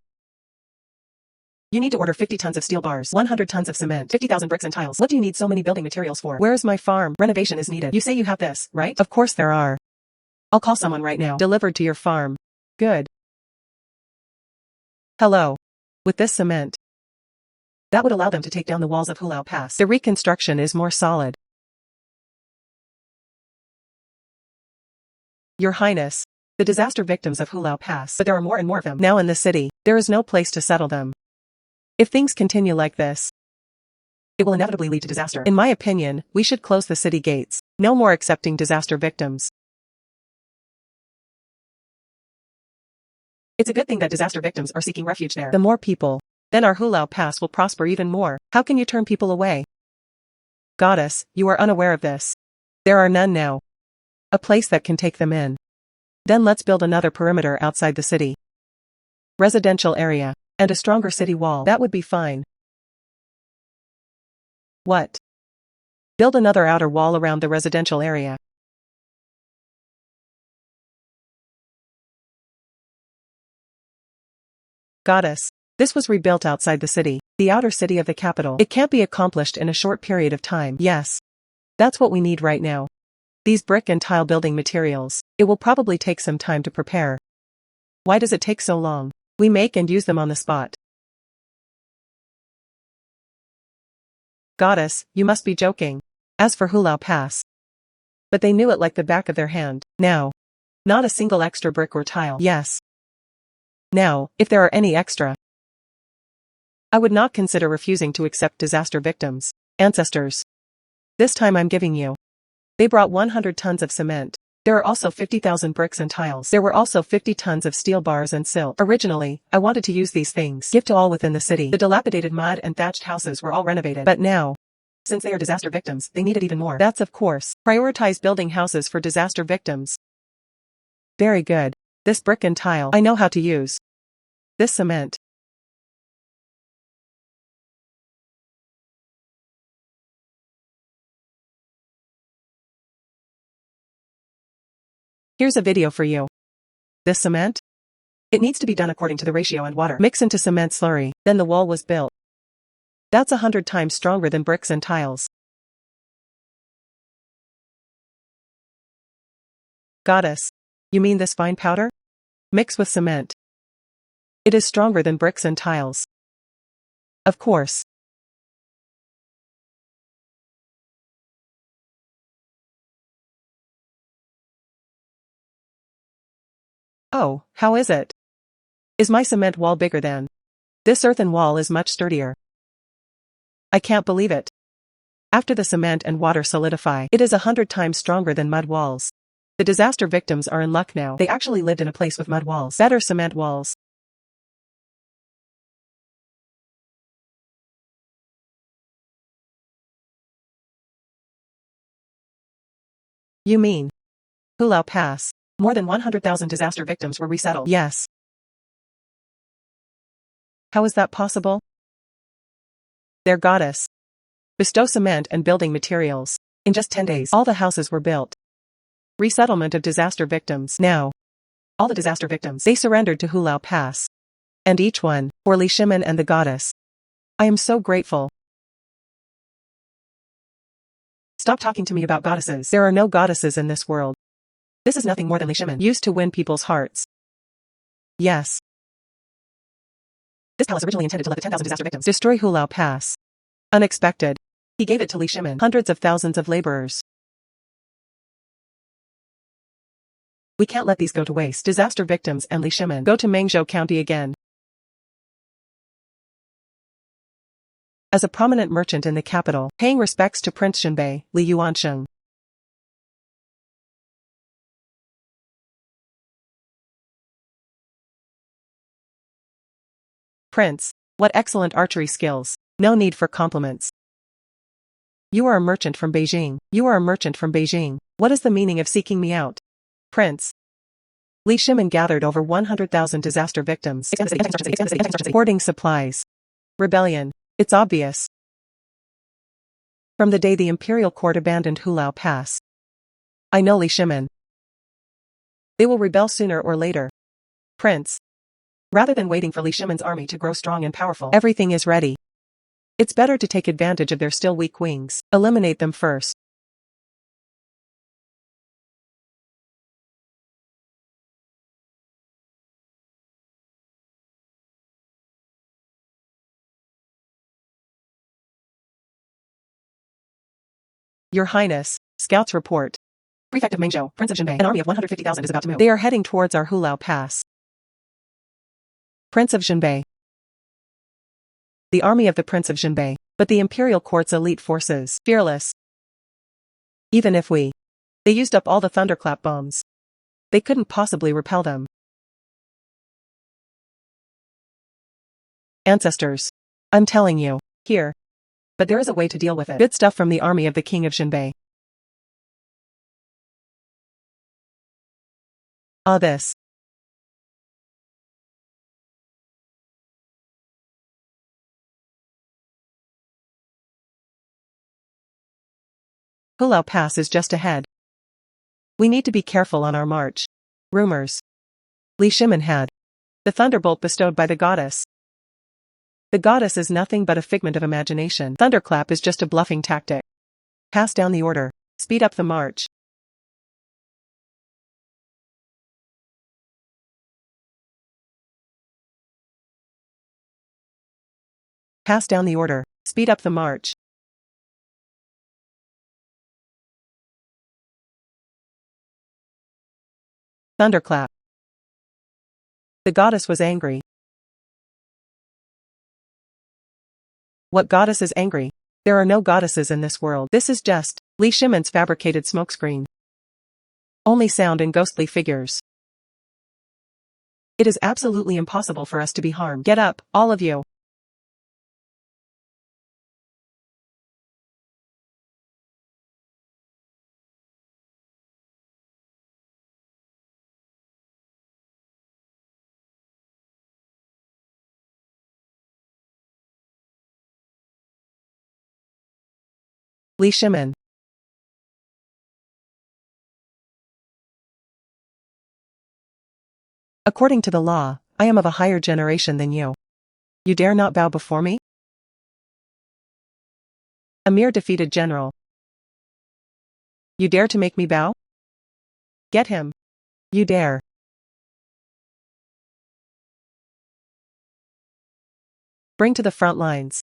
You need to order 50 tons of steel bars, 100 tons of cement, 50,000 bricks and tiles. What do you need so many building materials for? Where is my farm? Renovation is needed. You say you have this, right? Of course there are. I'll call someone right now. Delivered to your farm. Good. Hello. With this cement. That would allow them to take down the walls of Hulao Pass. The reconstruction is more solid. Your Highness. The disaster victims of Hulao Pass, but there are more and more of them now in the city. There is no place to settle them. If things continue like this, it will inevitably lead to disaster. In my opinion, we should close the city gates. No more accepting disaster victims. It's a good thing that disaster victims are seeking refuge there. The more people, then our Hulao Pass will prosper even more. How can you turn people away? Goddess, you are unaware of this. There are none now. A place that can take them in. Then let's build another perimeter outside the city. Residential area, and a stronger city wall. That would be fine. What? Build another outer wall around the residential area. Goddess, this was rebuilt outside the city, the outer city of the capital. It can't be accomplished in a short period of time. Yes. That's what we need right now. These brick and tile building materials, it will probably take some time to prepare. Why does it take so long? We make and use them on the spot. Goddess, you must be joking. As for Hulao Pass. But they knew it like the back of their hand. Now. Not a single extra brick or tile. Yes. Now, if there are any extra, I would not consider refusing to accept disaster victims. Ancestors. This time I'm giving you. They brought 100 tons of cement. There are also 50,000 bricks and tiles. There were also 50 tons of steel bars and silt. Originally, I wanted to use these things. Give to all within the city. The dilapidated mud and thatched houses were all renovated. But now, since they are disaster victims, they need it even more. That's of course. Prioritize building houses for disaster victims. Very good. This brick and tile, I know how to use. This cement. Here's a video for you. This cement? It needs to be done according to the ratio and water. Mix into cement slurry, then the wall was built. That's 100 times stronger than bricks and tiles. Goddess. You mean this fine powder? Mix with cement. It is stronger than bricks and tiles. Of course. Oh, how is it? Is my cement wall bigger than? This earthen wall is much sturdier. I can't believe it. After the cement and water solidify, it is 100 times stronger than mud walls. The disaster victims are in luck now. They actually lived in a place with mud walls. Better cement walls. You mean? Hulao Pass. More than 100,000 disaster victims were resettled. Yes. How is that possible? Their goddess. Bestow cement and building materials. In just 10 days, all the houses were built. Resettlement of disaster victims. Now. All the disaster victims, they surrendered to Hulao Pass. And each one, for Li Shimen and the goddess. I am so grateful. Stop talking to me about goddesses. There are no goddesses in this world. This is nothing more than Li Shimen used to win people's hearts. Yes. This palace originally intended to let the 10,000 disaster victims destroy Hulao Pass. Unexpected. He gave it to Li Shimen. Hundreds of thousands of laborers. We can't let these go to waste. Disaster victims and Li Shimen go to Mengzhou County again. As a prominent merchant in the capital, paying respects to Prince Xinbei, Li Yuansheng. Prince, what excellent archery skills. No need for compliments. You are a merchant from Beijing. You are a merchant from Beijing. What is the meaning of seeking me out? Prince. Li Shimen gathered over 100,000 disaster victims. Hoarding supplies. Rebellion. It's obvious. From the day the imperial court abandoned Hulao Pass. I know Li Shimen. They will rebel sooner or later. Prince. Rather than waiting for Li Shimen's army to grow strong and powerful, everything is ready. It's better to take advantage of their still weak wings. Eliminate them first. Your Highness, scouts report. Prefect of Mengzhou, Prince of Jinbei. An army of 150,000 is about to move. They are heading towards our Hulao Pass. Prince of Jinbei. The army of the Prince of Jinbei. But the Imperial Court's elite forces. Fearless. Even if they used up all the thunderclap bombs. They couldn't possibly repel them. Ancestors. I'm telling you. Here. But there is a way to deal with it. Good stuff from the army of the King of Jinbei. This. Hulao Pass is just ahead. We need to be careful on our march. Rumors. Li Shimin had the thunderbolt bestowed by the goddess. The goddess is nothing but a figment of imagination. Thunderclap is just a bluffing tactic. Pass down the order. Speed up the march. Pass down the order. Speed up the march. Thunderclap. The goddess was angry. What goddess is angry? There are no goddesses in this world. This is just Li Shimin's fabricated smokescreen. Only sound and ghostly figures. It is absolutely impossible for us to be harmed. Get up, all of you. Li Shimin. According to the law, I am of a higher generation than you. You dare not bow before me? A mere defeated general. You dare to make me bow? Get him. You dare. Bring to the front lines.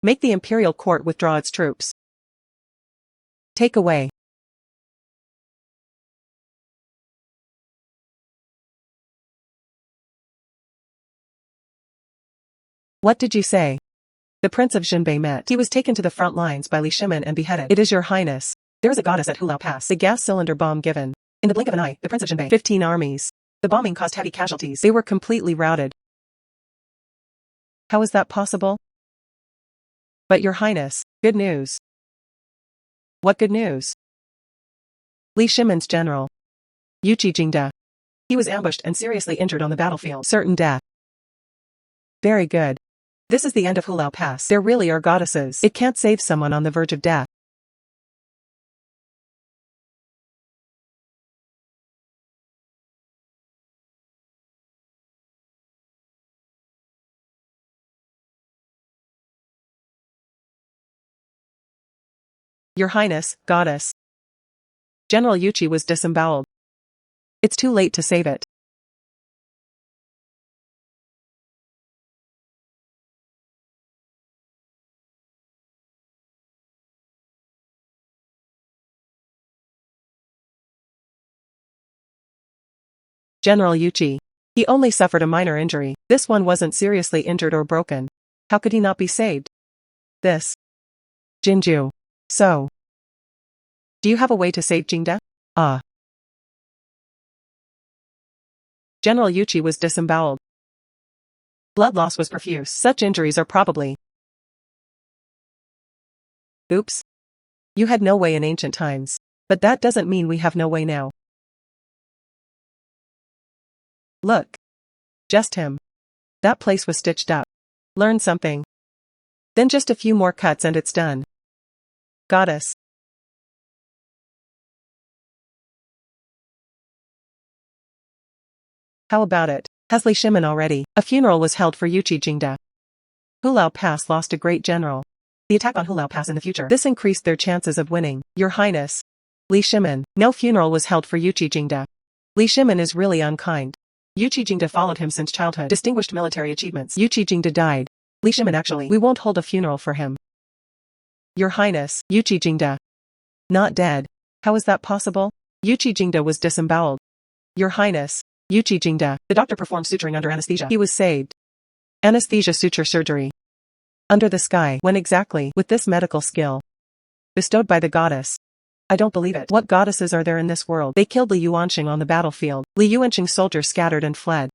Make the Imperial Court withdraw its troops. Take away. What did you say? The Prince of Jinbei met. He was taken to the front lines by Li Shimin and beheaded. It is your highness. There is a goddess at Hulao Pass. The gas cylinder bomb given. In the blink of an eye, the Prince of Jinbei. 15 armies. The bombing caused heavy casualties. They were completely routed. How is that possible? But your highness, good news. What good news? Li Shimin's general. Yuqi Jingde. He was ambushed and seriously injured on the battlefield. Certain death. Very good. This is the end of Hulao Pass. There really are goddesses. It can't save someone on the verge of death. Your Highness, goddess. General Yuqi was disemboweled. It's too late to save it. General Yuqi. He only suffered a minor injury. This one wasn't seriously injured or broken. How could he not be saved? This. Jinzhu. So. Do you have a way to save Jingde? General Yuqi was disemboweled. Blood loss was profuse. Such injuries are probably. Oops. You had no way in ancient times. But that doesn't mean we have no way now. Look. Just him. That place was stitched up. Learn something. Then just a few more cuts and it's done. Goddess. How about it? Has Li Shimin already? A funeral was held for Yuqi Jingde. Hulao Pass lost a great general. The attack on Hulao Pass in the future. This increased their chances of winning. Your Highness. Li Shimin. No funeral was held for Yuqi Jingde. Li Shimin is really unkind. Yuqi Jingde followed him since childhood. Distinguished military achievements. Yuqi Jingde died. Li Shimin actually. We won't hold a funeral for him. Your Highness. Yuqi Jingde. Not dead. How is that possible? Yuqi Jingda was disemboweled. Your Highness. Yuqi Jingda. The doctor performed suturing under anesthesia. He was saved. Anesthesia suture surgery. Under the sky. When exactly? With this medical skill. Bestowed by the goddess. I don't believe it. What goddesses are there in this world? They killed Li Yuanqing on the battlefield. Li Yuanqing's soldiers scattered and fled.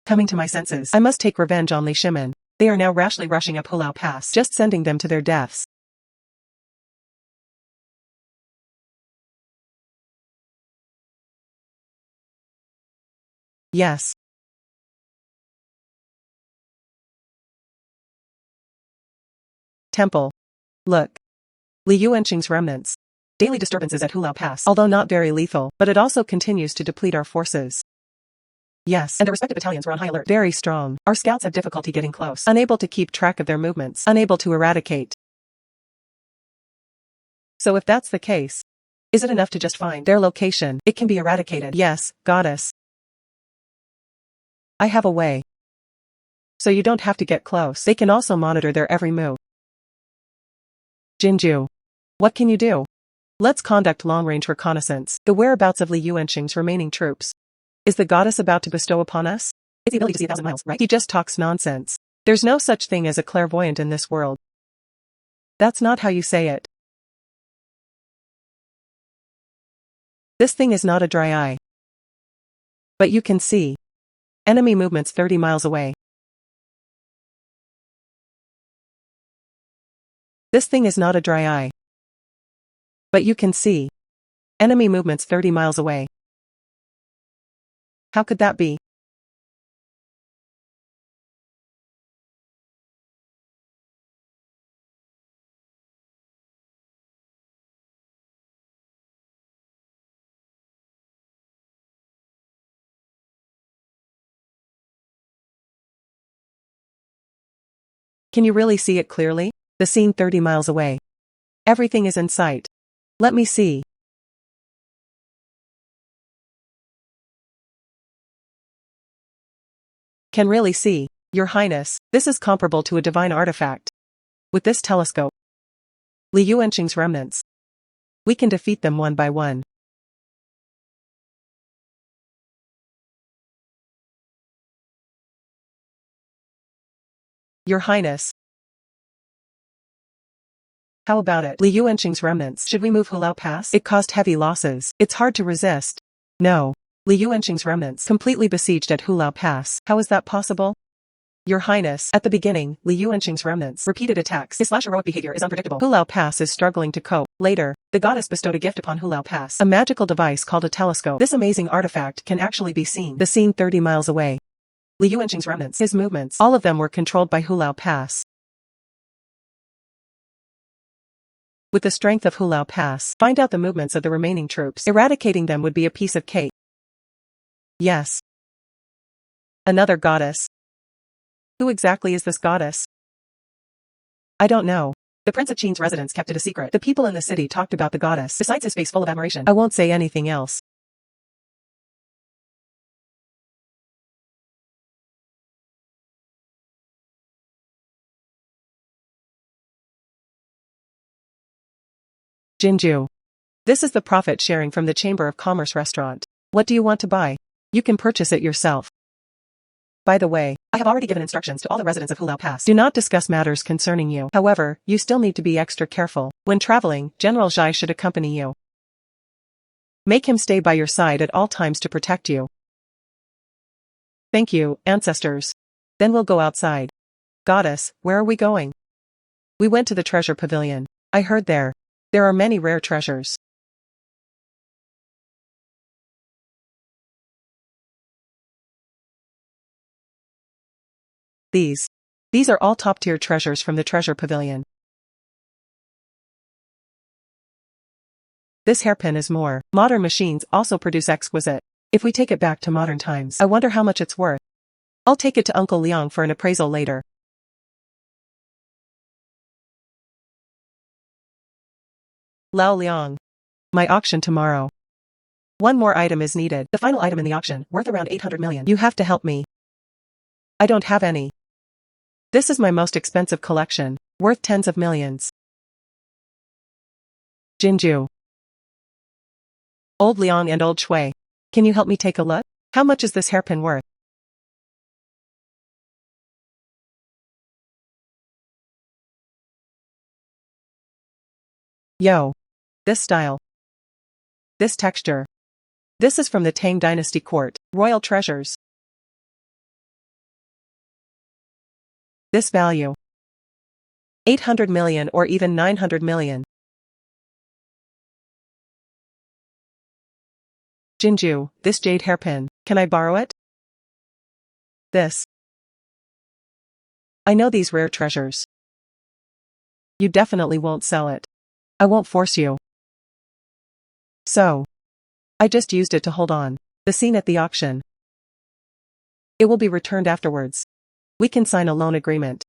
Coming to my senses. I must take revenge on Li Shimin. They are now rashly rushing up Hulao Pass, just sending them to their deaths. Yes. Temple. Look. Li Yuanqing's remnants. Daily disturbances at Hulao Pass, although not very lethal, but it also continues to deplete our forces. Yes, and the respective battalions were on high alert. Very strong. Our scouts have difficulty getting close, unable to keep track of their movements, unable to eradicate. So if that's the case, is it enough to just find their location? It can be eradicated. Yes, goddess. I have a way. So you don't have to get close. They can also monitor their every move. Jinzhu. What can you do? Let's conduct long-range reconnaissance. The whereabouts of Li Yuanqing's remaining troops. Is the goddess about to bestow upon us? It's the ability to see 1,000 miles, right? He just talks nonsense. There's no such thing as a clairvoyant in this world. That's not how you say it. This thing is not a dry eye. But you can see. Enemy movements 30 miles away. This thing is not a dry eye. But you can see. Enemy movements 30 miles away. How could that be? Can you really see it clearly? The scene 30 miles away. Everything is in sight. Let me see. Can really see. Your Highness, this is comparable to a divine artifact. With this telescope. Li Yuanqing's remnants. We can defeat them one by one. Your Highness. How about it? Li Yuanqing's remnants. Should we move Hulao Pass? It caused heavy losses. It's hard to resist. No. Li Yuanqing's remnants completely besieged at Hulao Pass. How is that possible? Your Highness, at the beginning, Li Yuanqing's remnants repeated attacks. His heroic behavior is unpredictable. Hulao Pass is struggling to cope. Later, the goddess bestowed a gift upon Hulao Pass, a magical device called a telescope. This amazing artifact can actually be seen. The scene 30 miles away. Li Yuanqing's remnants, his movements, all of them were controlled by Hulao Pass. With the strength of Hulao Pass, find out the movements of the remaining troops. Eradicating them would be a piece of cake. Yes. Another goddess. Who exactly is this goddess? I don't know. The Prince of Qin's residence kept it a secret. The people in the city talked about the goddess, besides his face full of admiration. I won't say anything else. Jinzhu. This is the profit sharing from the Chamber of Commerce restaurant. What do you want to buy? You can purchase it yourself. By the way, I have already given instructions to all the residents of Hulao Pass. Do not discuss matters concerning you. However, you still need to be extra careful. When traveling, General Zhai should accompany you. Make him stay by your side at all times to protect you. Thank you, ancestors. Then we'll go outside. Goddess, where are we going? We went to the treasure pavilion. I heard there are many rare treasures. These are all top-tier treasures from the treasure pavilion. This hairpin is more. Modern machines also produce exquisite. If we take it back to modern times, I wonder how much it's worth. I'll take it to Uncle Liang for an appraisal later. Lao Liang. My auction tomorrow. One more item is needed. The final item in the auction, worth around 800 million. You have to help me. I don't have any. This is my most expensive collection, worth tens of millions. Jinzhu. Old Liang and Old Shui. Can you help me take a look? How much is this hairpin worth? Yo. This style. This texture. This is from the Tang Dynasty court. Royal treasures. This value. 800 million or even 900 million. Jinzhu, this jade hairpin, can I borrow it? This. I know these rare treasures. You definitely won't sell it. I won't force you. So. I just used it to hold on. The scene at the auction. It will be returned afterwards. We can sign a loan agreement.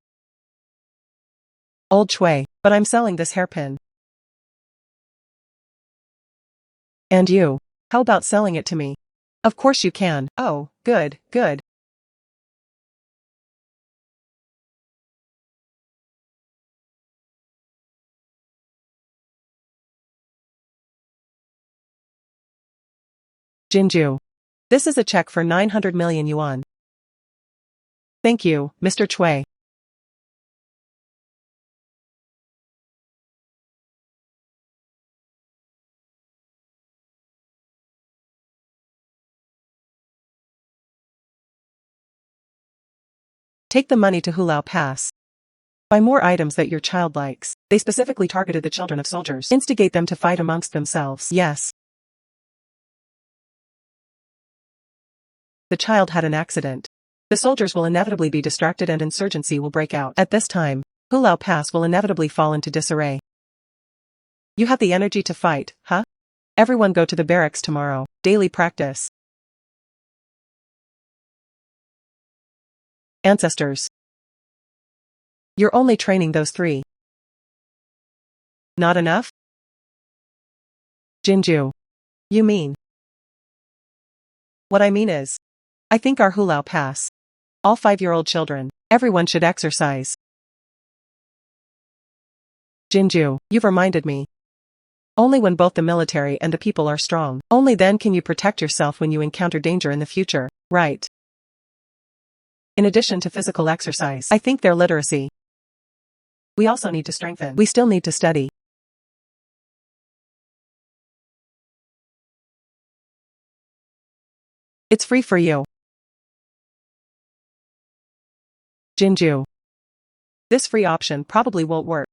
Old Shui, but I'm selling this hairpin. And you? How about selling it to me? Of course you can. Oh, good, good. Jinzhu. This is a check for 900 million yuan. Thank you, Mr. Shui. Take the money to Hulao Pass. Buy more items that your child likes. They specifically targeted the children of soldiers. Instigate them to fight amongst themselves. Yes. The child had an accident. The soldiers will inevitably be distracted and insurgency will break out. At this time, Hulao Pass will inevitably fall into disarray. You have the energy to fight, huh? Everyone go to the barracks tomorrow. Daily practice. Ancestors. You're only training those 3. Not enough? Jinzhu. You mean? What I mean is, I think our Hulao Pass. All 5-year-old children, everyone should exercise. Jinzhu, you've reminded me. Only when both the military and the people are strong, only then can you protect yourself when you encounter danger in the future, right? In addition to physical exercise, I think their literacy. We also need to strengthen. We still need to study. It's free for you. Jinzhu. This free option probably won't work.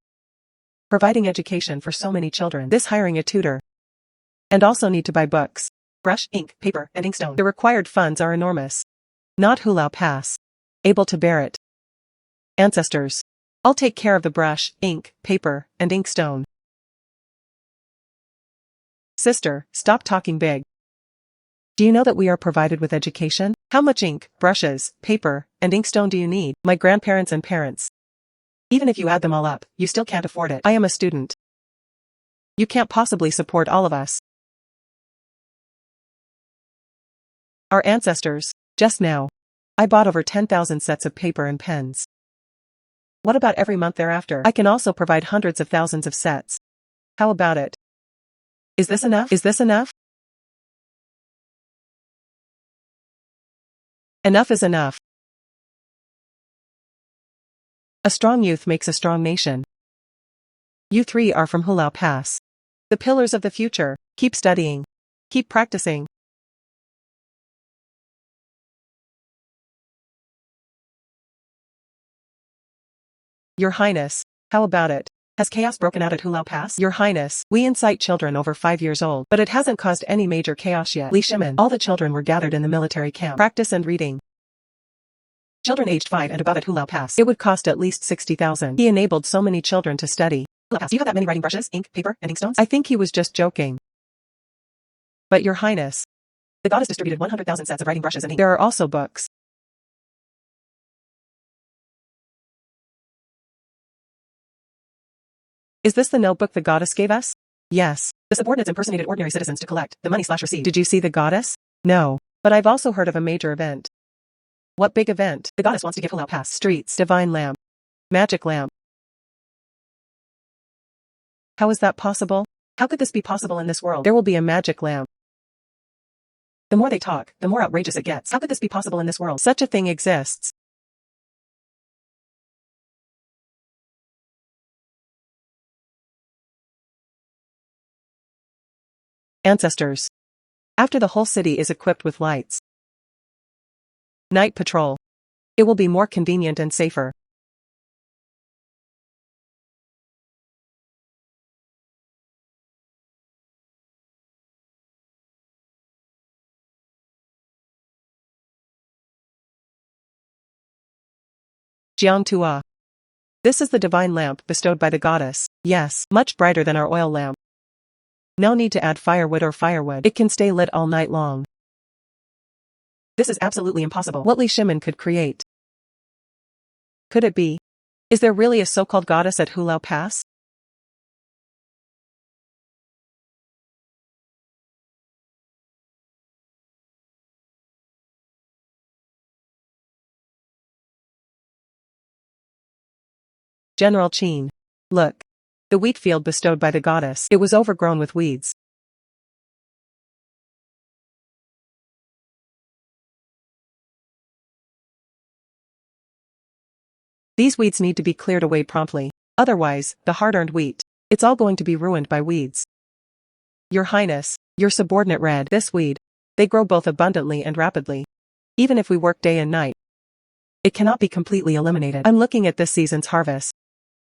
Providing education for so many children. This hiring a tutor. And also need to buy books, brush, ink, paper, and inkstone. The required funds are enormous. Not Hulao Pass. Able to bear it. Ancestors. I'll take care of the brush, ink, paper, and inkstone. Sister, stop talking big. Do you know that we are provided with education? How much ink, brushes, paper, and inkstone do you need? My grandparents and parents. Even if you add them all up, you still can't afford it. I am a student. You can't possibly support all of us. Our ancestors. Just now. I bought over 10,000 sets of paper and pens. What about every month thereafter? I can also provide hundreds of thousands of sets. How about it? Is this enough? Is this enough? Enough is enough. A strong youth makes a strong nation. You 3 are from Hulao Pass. The pillars of the future. Keep studying. Keep practicing. Your Highness, how about it? Has chaos broken out at Hulao Pass? Your Highness, we incite children over 5 years old, but it hasn't caused any major chaos yet. Li Shimin, all the children were gathered in the military camp. Practice and reading. Children aged 5 and above at Hulao Pass. It would cost at least 60,000. He enabled so many children to study. Hulao Pass, do you have that many writing brushes, ink, paper, and inkstones? I think he was just joking. But Your Highness, the goddess distributed 100,000 sets of writing brushes and ink. There are also books. Is this the notebook the goddess gave us? Yes. The subordinates impersonated ordinary citizens to collect the money/receipt. Did you see the goddess? No. But I've also heard of a major event. What big event? The goddess wants to give Hulao Pass streets, divine lamp, magic lamp. How is that possible? How could this be possible in this world? There will be a magic lamp. The more they talk, the more outrageous it gets. How could this be possible in this world? Such a thing exists. Ancestors. After the whole city is equipped with lights. Night patrol. It will be more convenient and safer. Jiangtua. This is the divine lamp bestowed by the goddess. Yes, much brighter than our oil lamp. No need to add firewood or firewood. It can stay lit all night long. This is absolutely impossible. What Li Shimin could create. Could it be? Is there really a so-called goddess at Hulao Pass? General Qin. Look. The wheat field bestowed by the goddess. It was overgrown with weeds. These weeds need to be cleared away promptly. Otherwise, the hard-earned wheat. It's all going to be ruined by weeds. Your Highness, your subordinate read this weed. They grow both abundantly and rapidly. Even if we work day and night, it cannot be completely eliminated. I'm looking at this season's harvest.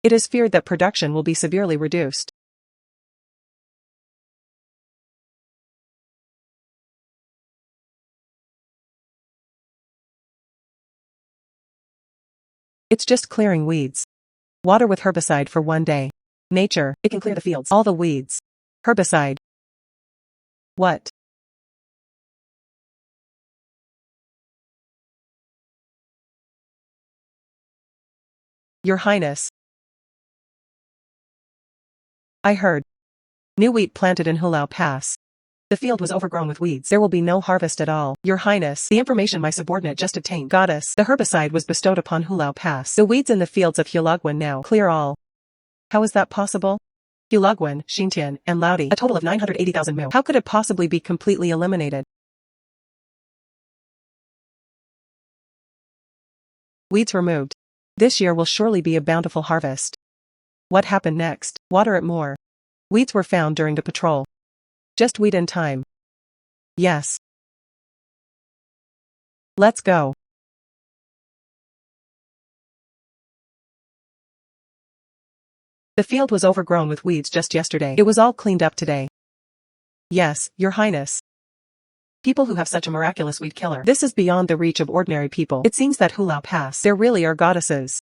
It is feared that production will be severely reduced. It's just clearing weeds. Water with herbicide for one day. Nature, it can clear the fields. All the weeds. Herbicide. What? Your Highness. I heard. New wheat planted in Hulao Pass. The field was overgrown with weeds. There will be no harvest at all. Your Highness, the information my subordinate just obtained. Goddess, the herbicide was bestowed upon Hulao Pass. The weeds in the fields of Hulagwan now clear all. How is that possible? Hulagwan, Xintian, and Laodi, a total of 980,000 mu. How could it possibly be completely eliminated? Weeds removed. This year will surely be a bountiful harvest. What happened next? Water it more. Weeds were found during the patrol. Just weed in time. Yes. Let's go. The field was overgrown with weeds just yesterday. It was all cleaned up today. Yes, Your Highness. People who have such a miraculous weed killer. This is beyond the reach of ordinary people. It seems that Hulao Pass, there really are goddesses.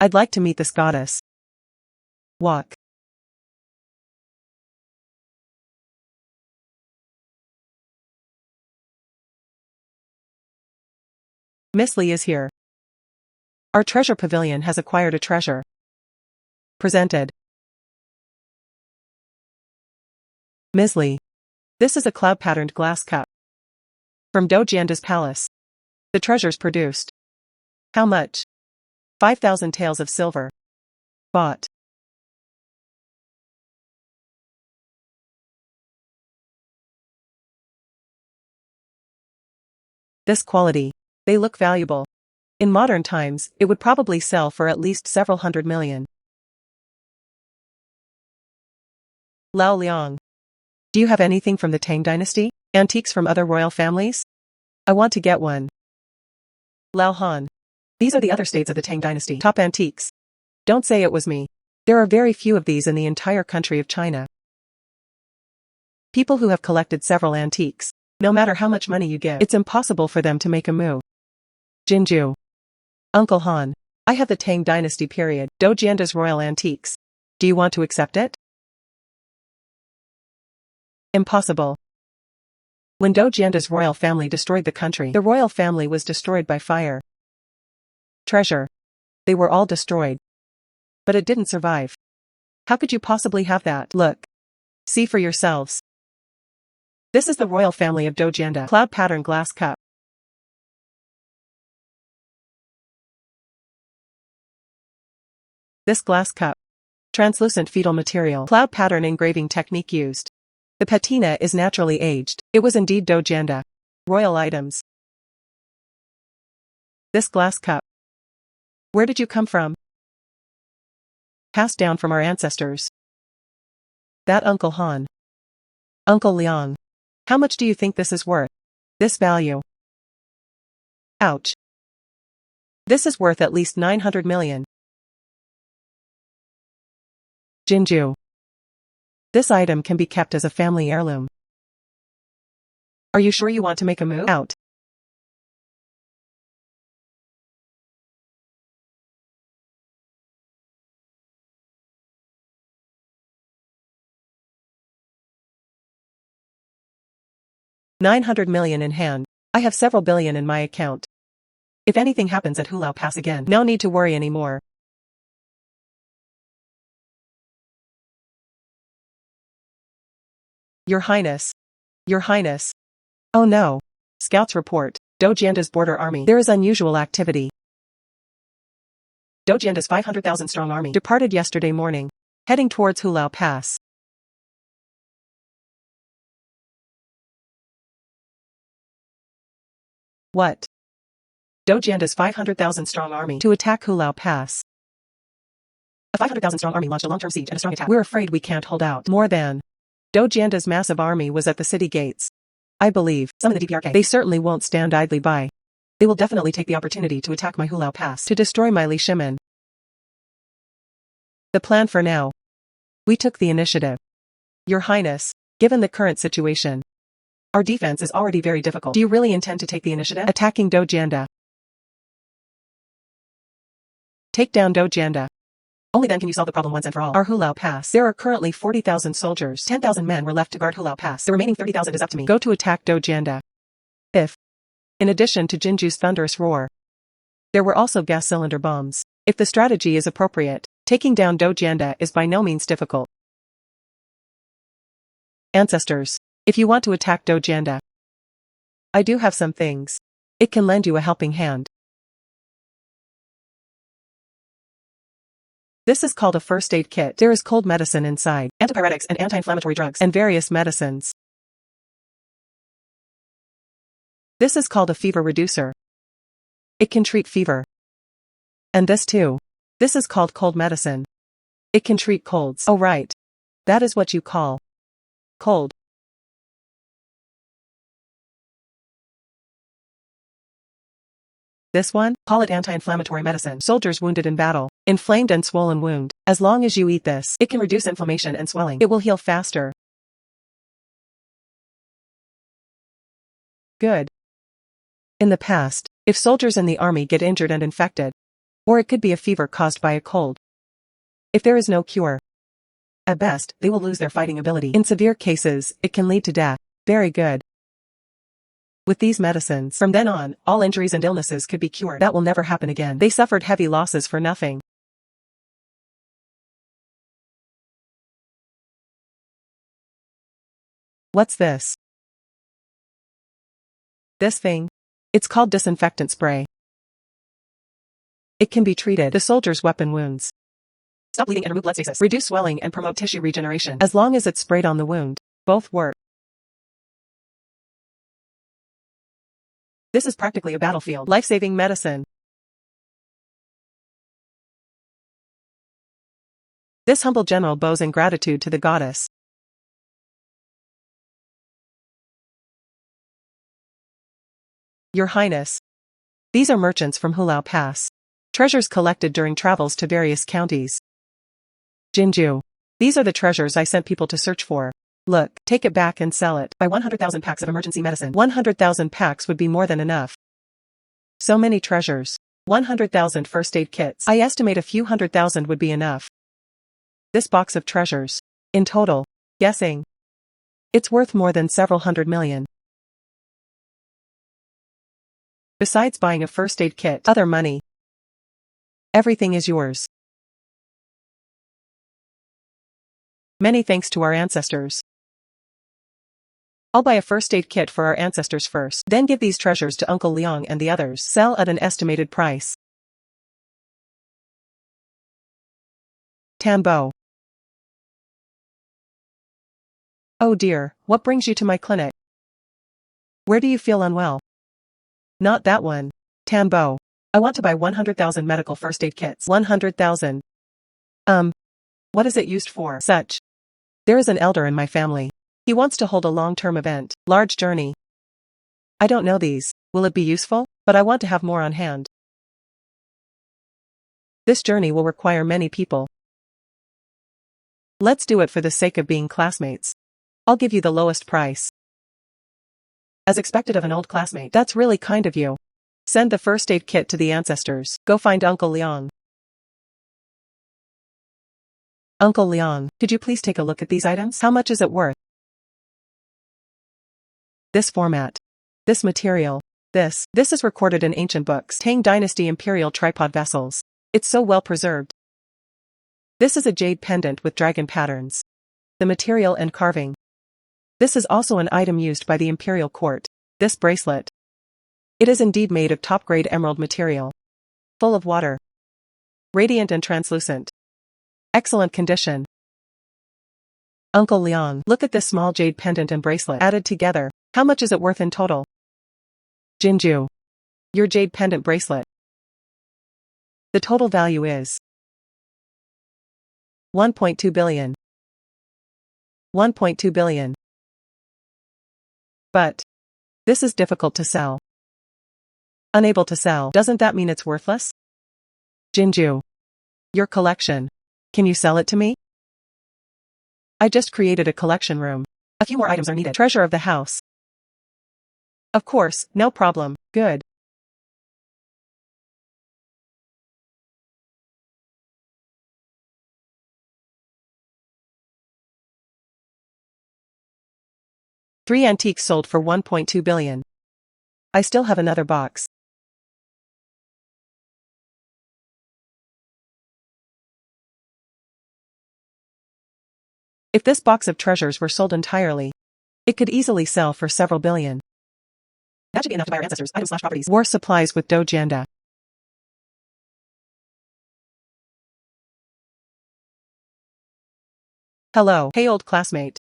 I'd like to meet this goddess. Walk. Miss Li is here. Our treasure pavilion has acquired a treasure. Presented. Miss Li. This is a cloud-patterned glass cup. From Dojianda's palace. The treasures produced. How much? 5,000 taels of silver. Bought. This quality. They look valuable. In modern times, it would probably sell for at least several hundred million. Lao Liang. Do you have anything from the Tang Dynasty? Antiques from other royal families? I want to get one. Lao Han. These are the other states of the Tang Dynasty. Top antiques. Don't say it was me. There are very few of these in the entire country of China. People who have collected several antiques. No matter how much money you give, it's impossible for them to make a move. Jinzhu. Uncle Han. I have the Tang Dynasty period, Dojianda's royal antiques. Do you want to accept it? Impossible. When Dojianda's royal family destroyed the country, the royal family was destroyed by fire. Treasure. They were all destroyed. But it didn't survive. How could you possibly have that? Look. See for yourselves. This is the royal family of Dojianda. Cloud pattern glass cup. This glass cup. Translucent fetal material. Cloud pattern engraving technique used. The patina is naturally aged. It was indeed Dojianda. Royal items. This glass cup. Where did you come from? Passed down from our ancestors. That Uncle Han. Uncle Liang. How much do you think this is worth? This value. Ouch. This is worth at least 900 million. Jinzhu. This item can be kept as a family heirloom. Are you sure you want to make a move? Out. $900 million in hand. I have several billion in my account. If anything happens at Hulao Pass again, no need to worry anymore. Your Highness. Your Highness. Oh no. Scouts report. Dojianda's border army. There is unusual activity. Dojianda's 500,000 strong army departed yesterday morning, heading towards Hulao Pass. What? Dojianda's 500,000 strong army to attack Hulao Pass. A 500,000 strong army launched a long-term siege and a strong attack. We're afraid we can't hold out more than. Dojianda's massive army was at the city gates. I believe, some of the DPRK, they certainly won't stand idly by. They will definitely take the opportunity to attack my Hulao Pass to destroy my Li Shimin. The plan for now. We took the initiative. Your Highness, given the current situation, our defense is already very difficult. Do you really intend to take the initiative? Attacking Dojianda. Take down Dojianda. Only then can you solve the problem once and for all. Our Hulao Pass. There are currently 40,000 soldiers. 10,000 men were left to guard Hulao Pass. The remaining 30,000 is up to me. Go to attack Dojianda. If, in addition to Jinzhu's thunderous roar, there were also gas cylinder bombs. If the strategy is appropriate, taking down Dojianda is by no means difficult. Ancestors, if you want to attack Dojianda, I do have some things. It can lend you a helping hand. This is called a first aid kit. There is cold medicine inside, antipyretics and anti-inflammatory drugs, and various medicines. This is called a fever reducer. It can treat fever. And this too. This is called cold medicine. It can treat colds. Oh right. That is what you call cold. This one, call it anti-inflammatory medicine. Soldiers wounded in battle, inflamed and swollen wound. As long as you eat this, it can reduce inflammation and swelling. It will heal faster. Good. In the past, if soldiers in the army get injured and infected, or it could be a fever caused by a cold. If there is no cure, at best, they will lose their fighting ability. In severe cases, it can lead to death. Very good. With these medicines, from then on, all injuries and illnesses could be cured. That will never happen again. They suffered heavy losses for nothing. What's this? This thing? It's called disinfectant spray. It can be treated the soldier's weapon wounds. Stop bleeding and remove blood stasis. Reduce swelling and promote tissue regeneration. As long as it's sprayed on the wound, both work. This is practically a battlefield. Life-saving medicine. This humble general bows in gratitude to the goddess. Your Highness. These are merchants from Hulao Pass. Treasures collected during travels to various counties. Jinzhu. These are the treasures I sent people to search for. Look, take it back and sell it. Buy 100,000 packs of emergency medicine. 100,000 packs would be more than enough. So many treasures. 100,000 first aid kits. I estimate a few 100,000 would be enough. This box of treasures. In total, guessing. It's worth more than several 100 million. Besides buying a first aid kit, other money. Everything is yours. Many thanks to our ancestors. I'll buy a first aid kit for our ancestors first, then give these treasures to Uncle Liang and the others. Sell at an estimated price. Tambo. Oh dear, what brings you to my clinic? Where do you feel unwell? Not that one. Tambo. I want to buy 100,000 medical first aid kits. 100,000. What is it used for? Such. There is an elder in my family. He wants to hold a long-term event. Large journey. I don't know these. Will it be useful? But I want to have more on hand. This journey will require many people. Let's do it for the sake of being classmates. I'll give you the lowest price. As expected of an old classmate. That's really kind of you. Send the first aid kit to the ancestors. Go find Uncle Leon. Uncle Leon, could you please take a look at these items? How much is it worth? This format. This material. This is recorded in ancient books. Tang Dynasty imperial tripod vessels. It's so well preserved. This is a jade pendant with dragon patterns. The material and carving. This is also an item used by the imperial court. This bracelet. It is indeed made of top-grade emerald material. Full of water. Radiant and translucent. Excellent condition. Uncle Leon, look at this small jade pendant and bracelet added together. How much is it worth in total? Jinzhu. Your jade pendant bracelet. The total value is 1.2 billion. 1.2 billion. But this is difficult to sell. Unable to sell. Doesn't that mean it's worthless? Jinzhu. Your collection. Can you sell it to me? I just created a collection room. A few more items are needed. Treasure of the house. Of course, no problem. Good. Three antiques sold for 1.2 billion. I still have another box. If this box of treasures were sold entirely, it could easily sell for several billion. That should be enough to buy our ancestors' items/properties. War supplies with Dojanda. Hello. Hey old classmate.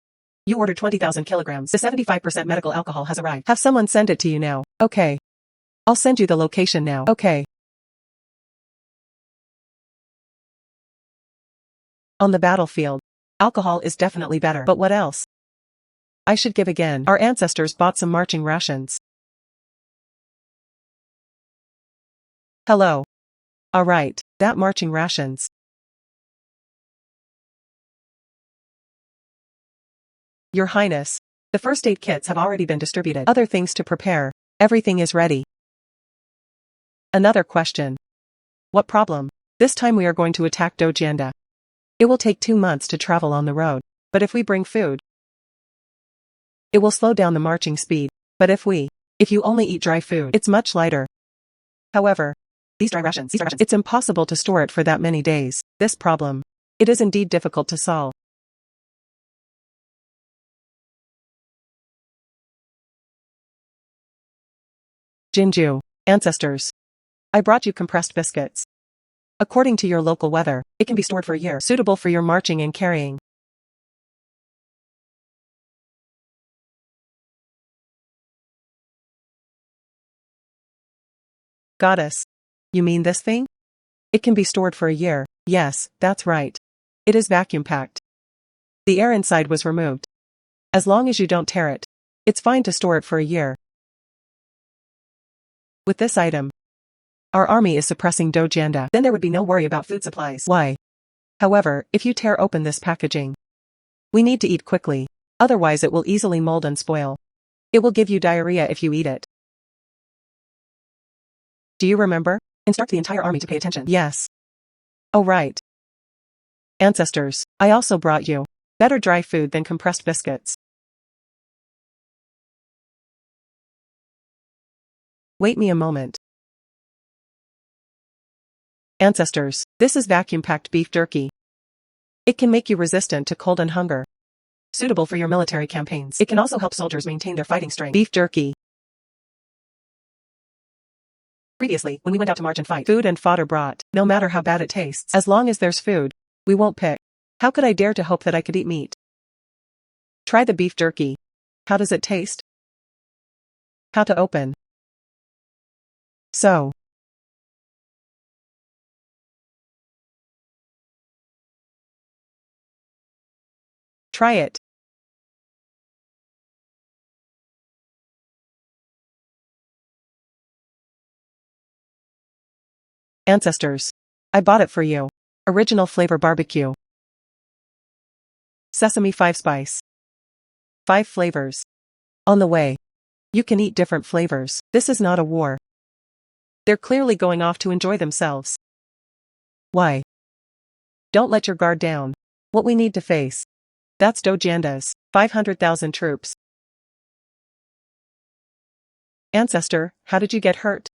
You ordered 20,000 kilograms. The 75% medical alcohol has arrived. Have someone send it to you now. Okay. I'll send you the location now. Okay. On the battlefield. Alcohol is definitely better. But what else? I should give again. Our ancestors bought some marching rations. Hello. Alright, that marching rations. Your Highness, the first aid kits have already been distributed. Other things to prepare. Everything is ready. Another question. What problem? This time we are going to attack Dojanda. It will take 2 months to travel on the road. But if we bring food, it will slow down the marching speed. But if you only eat dry food, it's much lighter. However, these dry rations, it's impossible to store it for that many days. This problem, it is indeed difficult to solve. Jinzhu, ancestors. I brought you compressed biscuits. According to your local weather, it can be stored for a year, suitable for your marching and carrying. Goddess. You mean this thing? It can be stored for a year. Yes, that's right. It is vacuum-packed. The air inside was removed. As long as you don't tear it, it's fine to store it for a year. With this item, our army is suppressing Dojanda. Then there would be no worry about food supplies. Why? However, if you tear open this packaging, we need to eat quickly. Otherwise it will easily mold and spoil. It will give you diarrhea if you eat it. Do you remember? Instruct the entire army to pay attention. Yes. Oh right. Ancestors, I also brought you better dry food than compressed biscuits. Wait me a moment. Ancestors, this is vacuum-packed beef jerky. It can make you resistant to cold and hunger. Suitable for your military campaigns. It can also help soldiers maintain their fighting strength. Beef jerky. Previously, when we went out to march and fight, food and fodder brought. No matter how bad it tastes, as long as there's food, we won't pick. How could I dare to hope that I could eat meat? Try the beef jerky. How does it taste? How to open. So. Try it. Ancestors. I bought it for you. Original flavor barbecue. Sesame 5 spice. 5 flavors. On the way. You can eat different flavors. This is not a war. They're clearly going off to enjoy themselves. Why? Don't let your guard down. What we need to face. That's Dojanda's 500,000 troops. Ancestor, how did you get hurt?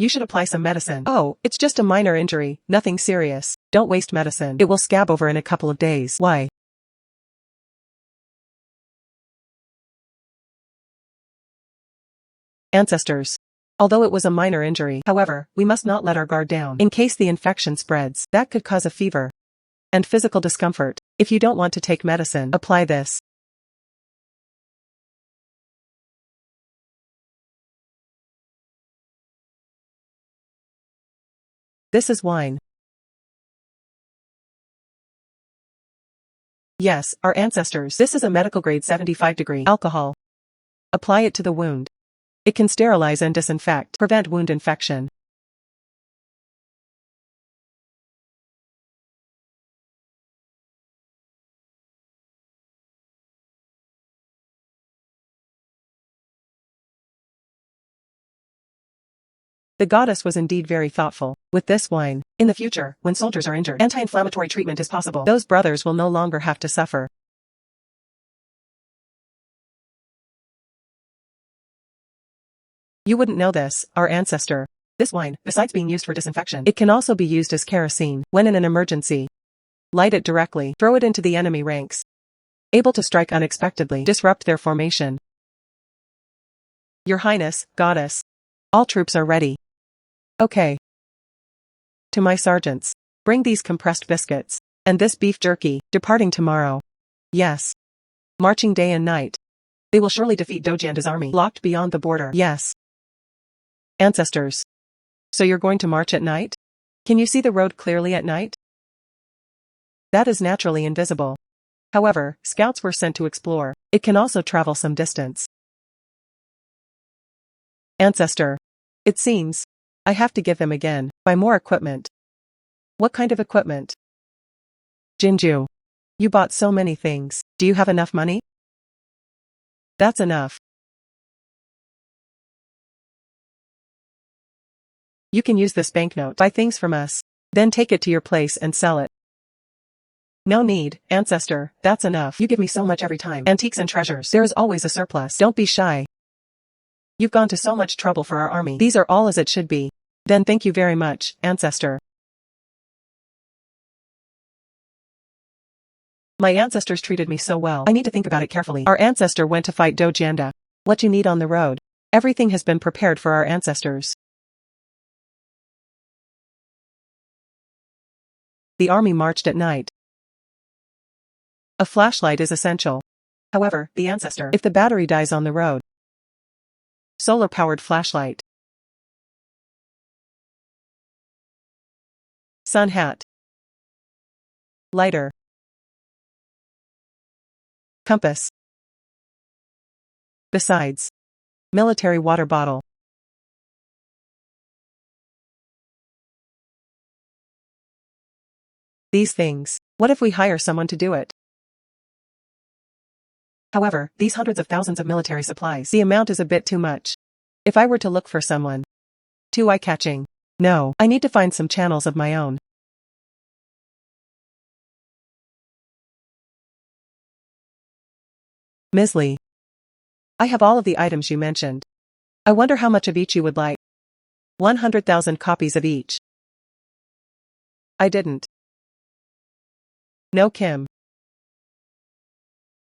You should apply some medicine. Oh, it's just a minor injury, nothing serious. Don't waste medicine. It will scab over in a couple of days. Why? Ancestors. Although it was a minor injury, however, we must not let our guard down. In case the infection spreads, that could cause a fever and physical discomfort. If you don't want to take medicine, apply this. This is wine. Yes, our ancestors. This is a medical grade 75-degree alcohol. Apply it to the wound. It can sterilize and disinfect, prevent wound infection. The goddess was indeed very thoughtful with this wine. In the future, when soldiers are injured, anti-inflammatory treatment is possible. Those brothers will no longer have to suffer. You wouldn't know this, our ancestor. This wine, besides being used for disinfection, it can also be used as kerosene when in an emergency. Light it directly, throw it into the enemy ranks. Able to strike unexpectedly, disrupt their formation. Your Highness, Goddess. All troops are ready. Okay. To my sergeants. Bring these compressed biscuits. And this beef jerky, departing tomorrow. Yes. Marching day and night. They will surely defeat Dojanda's army, locked beyond the border. Yes. Ancestors. So you're going to march at night? Can you see the road clearly at night? That is naturally invisible. However, scouts were sent to explore. It can also travel some distance. Ancestor. It seems. I have to give them again. Buy more equipment. What kind of equipment? Jinzhu. You bought so many things. Do you have enough money? That's enough. You can use this banknote. Buy things from us. Then take it to your place and sell it. No need, ancestor, that's enough. You give me so much every time. Antiques and treasures. There is always a surplus. Don't be shy. You've gone to so much trouble for our army. These are all as it should be. Then thank you very much, ancestor. My ancestors treated me so well. I need to think about it carefully. Our ancestor went to fight Dojanda. What you need on the road. Everything has been prepared for our ancestors. The army marched at night. A flashlight is essential. However, the ancestor, if the battery dies on the road. Solar-powered flashlight. Sun hat. Lighter. Compass. Besides. Military water bottle. These things. What if we hire someone to do it? However, these hundreds of thousands of military supplies, the amount is a bit too much. If I were to look for someone. Too eye-catching. No, I need to find some channels of my own. Ms. Lee. I have all of the items you mentioned. I wonder how much of each you would like. 100,000 copies of each. I didn't. No, Kim.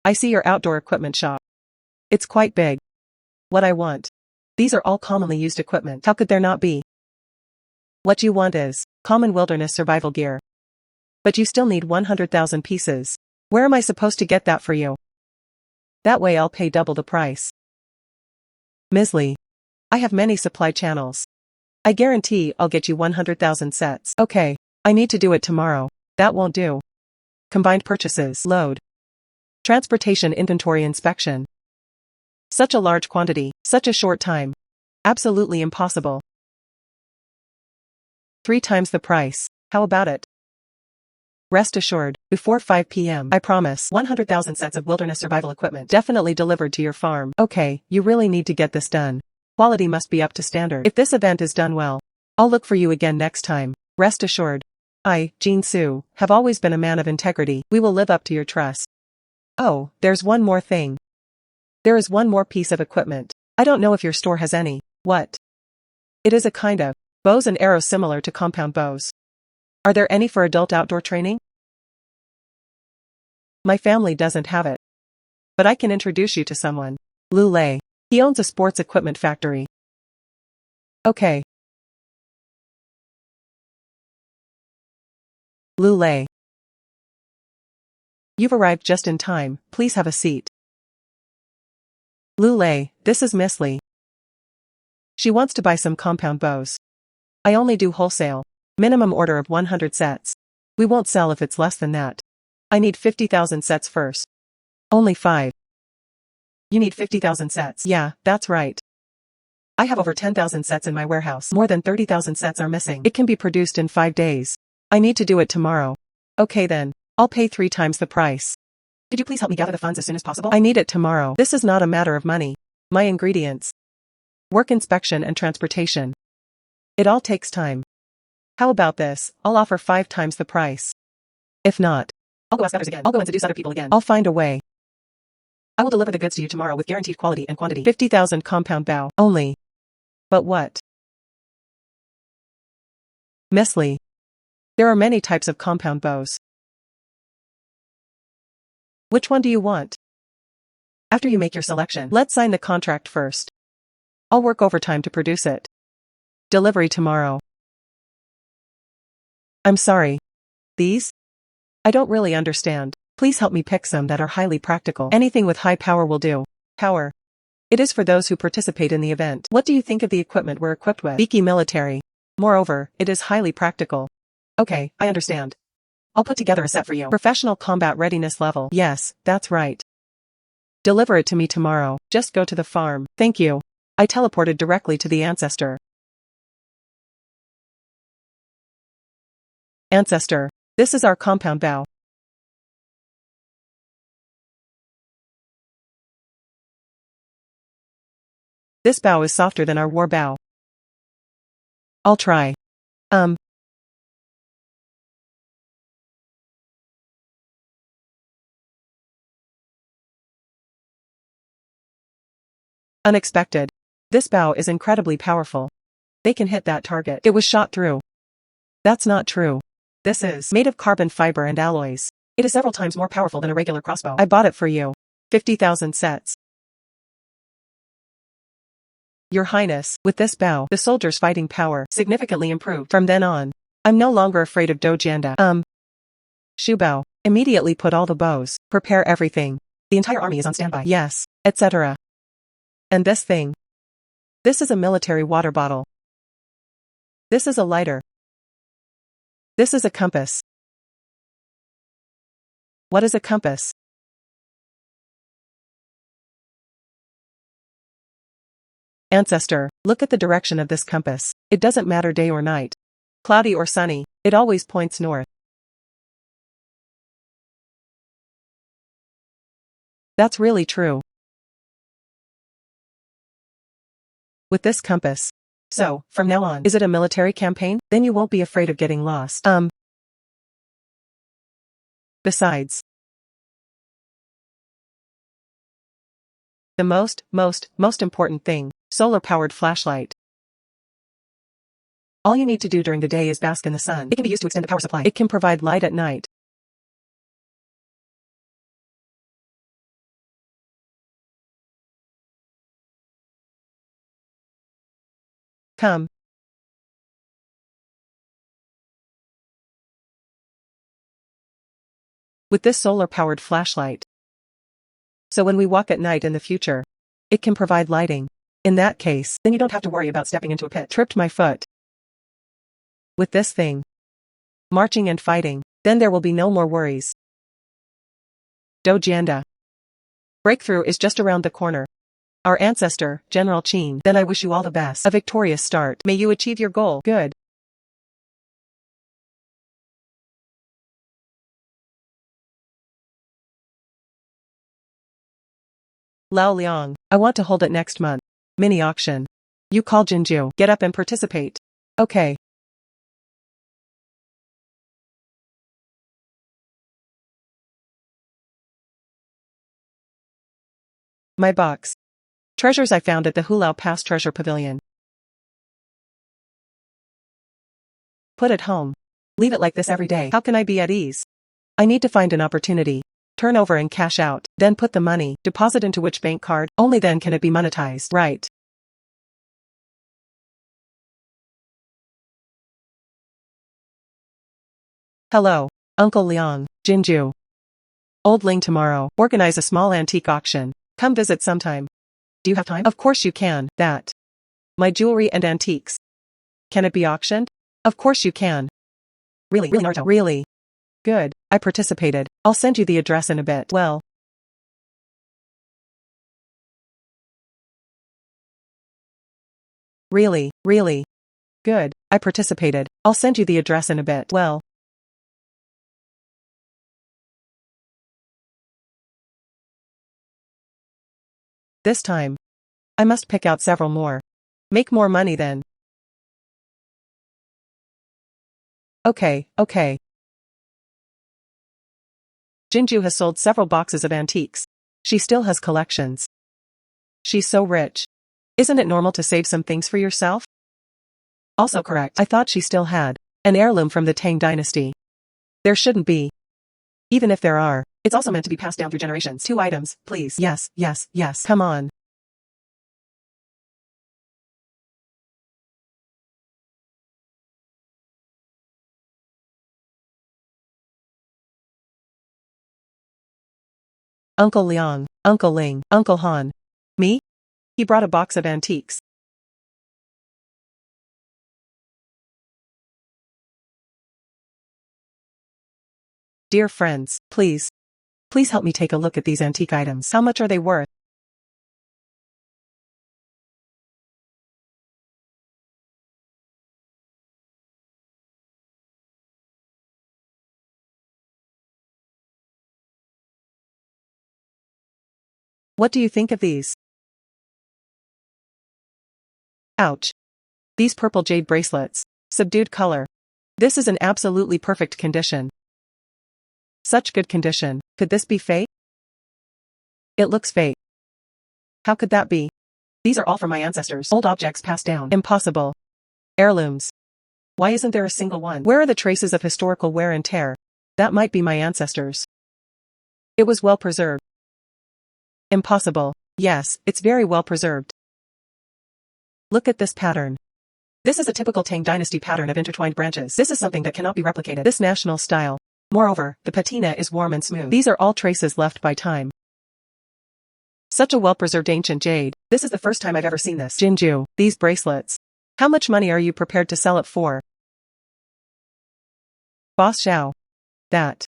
I see your outdoor equipment shop. It's quite big. What I want. These are all commonly used equipment. How could there not be? What you want is common wilderness survival gear. But you still need 100,000 pieces. Where am I supposed to get that for you? That way I'll pay double the price. Ms. Lee. I have many supply channels. I guarantee I'll get you 100,000 sets. Okay. I need to do it tomorrow. That won't do. Combined purchases. Load. Transportation inventory inspection. Such a large quantity, such a short time. Absolutely impossible. 3 times the price. How about it? Rest assured, before 5 p.m. I promise 100,000 sets of wilderness survival equipment definitely delivered to your farm. Okay, you really need to get this done. Quality must be up to standard. If this event is done well, I'll look for you again next time. Rest assured. I, Jinzhu, have always been a man of integrity. We will live up to your trust. Oh, there's one more thing. There is one more piece of equipment. I don't know if your store has any. What? It is a kind of bows and arrows similar to compound bows. Are there any for adult outdoor training? My family doesn't have it. But I can introduce you to someone. Lu Lei. He owns a sports equipment factory. Okay. Lu Lei. You've arrived just in time, please have a seat. Lu Lei, this is Miss Lee. She wants to buy some compound bows. I only do wholesale. Minimum order of 100 sets. We won't sell if it's less than that. I need 50,000 sets first. Only 5. You need 50,000 sets. Yeah, that's right. I have over 10,000 sets in my warehouse. More than 30,000 sets are missing. It can be produced in 5 days. I need to do it tomorrow. Okay then. I'll pay 3 times the price. Could you please help me gather the funds as soon as possible? I need it tomorrow. This is not a matter of money. My ingredients. Work inspection and transportation. It all takes time. How about this? I'll offer 5 times the price. If not, I'll go ask others again. I'll go and seduce other people again. I'll find a way. I will deliver the goods to you tomorrow with guaranteed quality and quantity. 50,000 compound bow. Only. But what? Miss Lee. There are many types of compound bows. Which one do you want? After you make your selection, let's sign the contract first. I'll work overtime to produce it. Delivery tomorrow. I'm sorry. These? I don't really understand. Please help me pick some that are highly practical. Anything with high power will do. Power. It is for those who participate in the event. What do you think of the equipment we're equipped with? Beaky military. Moreover, it is highly practical. Okay, I understand. I'll put together a set for you. Professional combat readiness level. Yes, that's right. Deliver it to me tomorrow. Just go to the farm. Thank you. I teleported directly to the ancestor. Ancestor. This is our compound bow. This bow is softer than our war bow. I'll try. Unexpected. This bow is incredibly powerful. They can hit that target. It was shot through. That's not true. This is made of carbon fiber and alloys. It is several times more powerful than a regular crossbow. I bought it for you. 50,000 sets. Your Highness, with this bow, the soldier's fighting power significantly improved. From then on, I'm no longer afraid of Dojanda. Shubao. Immediately put all the bows. Prepare everything. The entire army is on standby. Yes, etc. And this thing. This is a military water bottle. This is a lighter. This is a compass. What is a compass? Ancestor, look at the direction of this compass. It doesn't matter day or night. Cloudy or sunny, it always points north. That's really true. With this compass. So, from now on, is it a military campaign? Then you won't be afraid of getting lost. Besides, the most important thing, solar-powered flashlight. All you need to do during the day is bask in the sun. It can be used to extend the power supply. It can provide light at night. Come. With this solar-powered flashlight. So when we walk at night in the future, it can provide lighting. In that case, then you don't have to worry about stepping into a pit. Tripped my foot. With this thing. Marching and fighting, then there will be no more worries. Dojianda. Breakthrough is just around the corner. Our ancestor, General Qin. Then I wish you all the best. A victorious start. May you achieve your goal. Good. Lao Liang. I want to hold it next month. Mini auction. You call Jinzhu. Get up and participate. Okay. My box. Treasures I found at the Hulao Pass Treasure Pavilion. Put it home. Leave it like this every day. How can I be at ease? I need to find an opportunity. Turn over and cash out, then put the money, deposit into which bank card, only then can it be monetized. Right. Hello, Uncle Liang, Jinzhu. Old Ling tomorrow, organize a small antique auction. Come visit sometime. Do you have time? Of course you can, that. My jewelry and antiques. Can it be auctioned? Of course you can. Really, Naruto? Really? Good, I participated. I'll send you the address in a bit. Well. Really? Good, I participated. I'll send you the address in a bit. Well. This time. I must pick out several more. Make more money then. Okay. Jinzhu has sold several boxes of antiques. She still has collections. She's so rich. Isn't it normal to save some things for yourself? Also correct. I thought she still had an heirloom from the Tang Dynasty. There shouldn't be. Even if there are, it's also meant to be passed down through generations. 2 items, please. Yes. Come on. Uncle Liang, Uncle Ling, Uncle Han. Me? He brought a box of antiques. Dear friends, please help me take a look at these antique items. How much are they worth? What do you think of these? Ouch. These purple jade bracelets. Subdued color. This is an absolutely perfect condition. Such good condition. Could this be fake? It looks fake. How could that be? These are all from my ancestors. Old objects passed down. Impossible. Heirlooms. Why isn't there a single one? Where are the traces of historical wear and tear? That might be my ancestors. It was well preserved. Impossible. Yes, it's very well preserved. Look at this pattern. This is a typical Tang Dynasty pattern of intertwined branches. This is something that cannot be replicated. This national style. Moreover, the patina is warm and smooth. These are all traces left by time. Such a well-preserved ancient jade. This is the first time I've ever seen this. Jinzhu, these bracelets. How much money are you prepared to sell it for? Boss Xiao. That.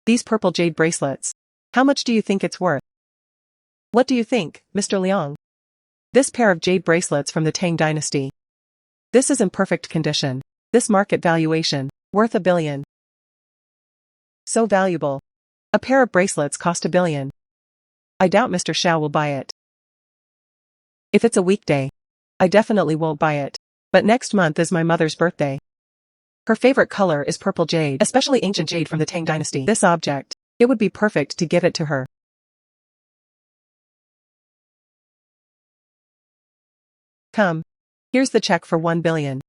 These purple jade bracelets. How much do you think it's worth? What do you think, Mr. Liang? This pair of jade bracelets from the Tang Dynasty. This is in perfect condition. This market valuation, worth $1 billion. So valuable. A pair of bracelets cost $1 billion. I doubt Mr. Xiao will buy it. If it's a weekday, I definitely won't buy it. But next month is my mother's birthday. Her favorite color is purple jade, especially ancient jade from the Tang Dynasty. This object, it would be perfect to give it to her. Come. Here's the check for $1 billion.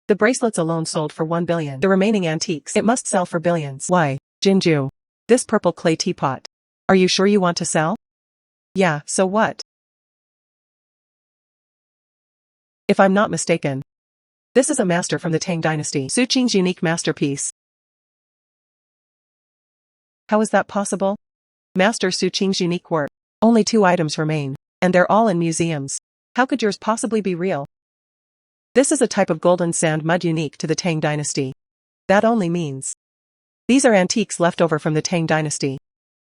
The bracelets alone sold for $1 billion. The remaining antiques, it must sell for billions. Why, Jinzhu? This purple clay teapot. Are you sure you want to sell? Yeah, so what? If I'm not mistaken, this is a master from the Tang Dynasty. Su Qing's unique masterpiece. How is that possible? Master Su Qing's unique work. Only 2 items remain. And they're all in museums. How could yours possibly be real? This is a type of golden sand mud unique to the Tang Dynasty. That only means these are antiques left over from the Tang Dynasty.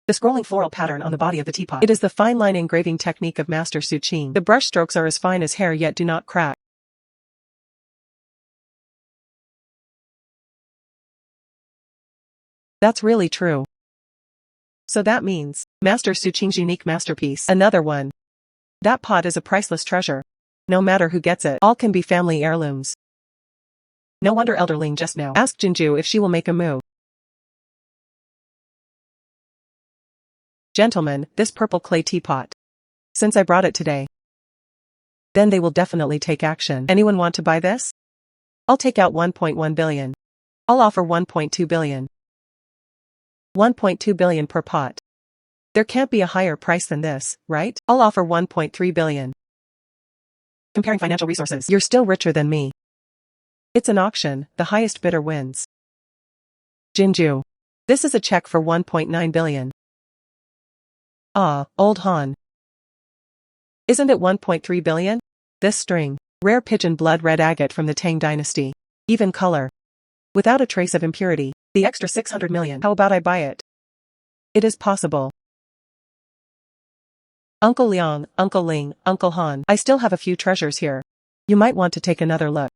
The scrolling floral pattern on the body of the teapot. It is the fine line engraving technique of Master Su Qing. The brush strokes are as fine as hair yet do not crack. That's really true. So that means Master Su Qing's unique masterpiece. Another one. That pot is a priceless treasure. No matter who gets it, all can be family heirlooms. No wonder Elderling just now asked Jinzhu if she will make a move. Gentlemen, this purple clay teapot. Since I brought it today. Then they will definitely take action. Anyone want to buy this? I'll take out 1.1 billion. I'll offer 1.2 billion. 1.2 billion per pot. There can't be a higher price than this, right? I'll offer 1.3 billion. Comparing financial resources, you're still richer than me. It's an auction, the highest bidder wins. Jinzhu. This is a check for 1.9 billion. Ah, old Han. Isn't it 1.3 billion? This string. Rare pigeon blood red agate from the Tang Dynasty. Even color. Without a trace of impurity. The extra 600 million. How about I buy it? It is possible. Uncle Liang, Uncle Ling, Uncle Han. I still have a few treasures here. You might want to take another look.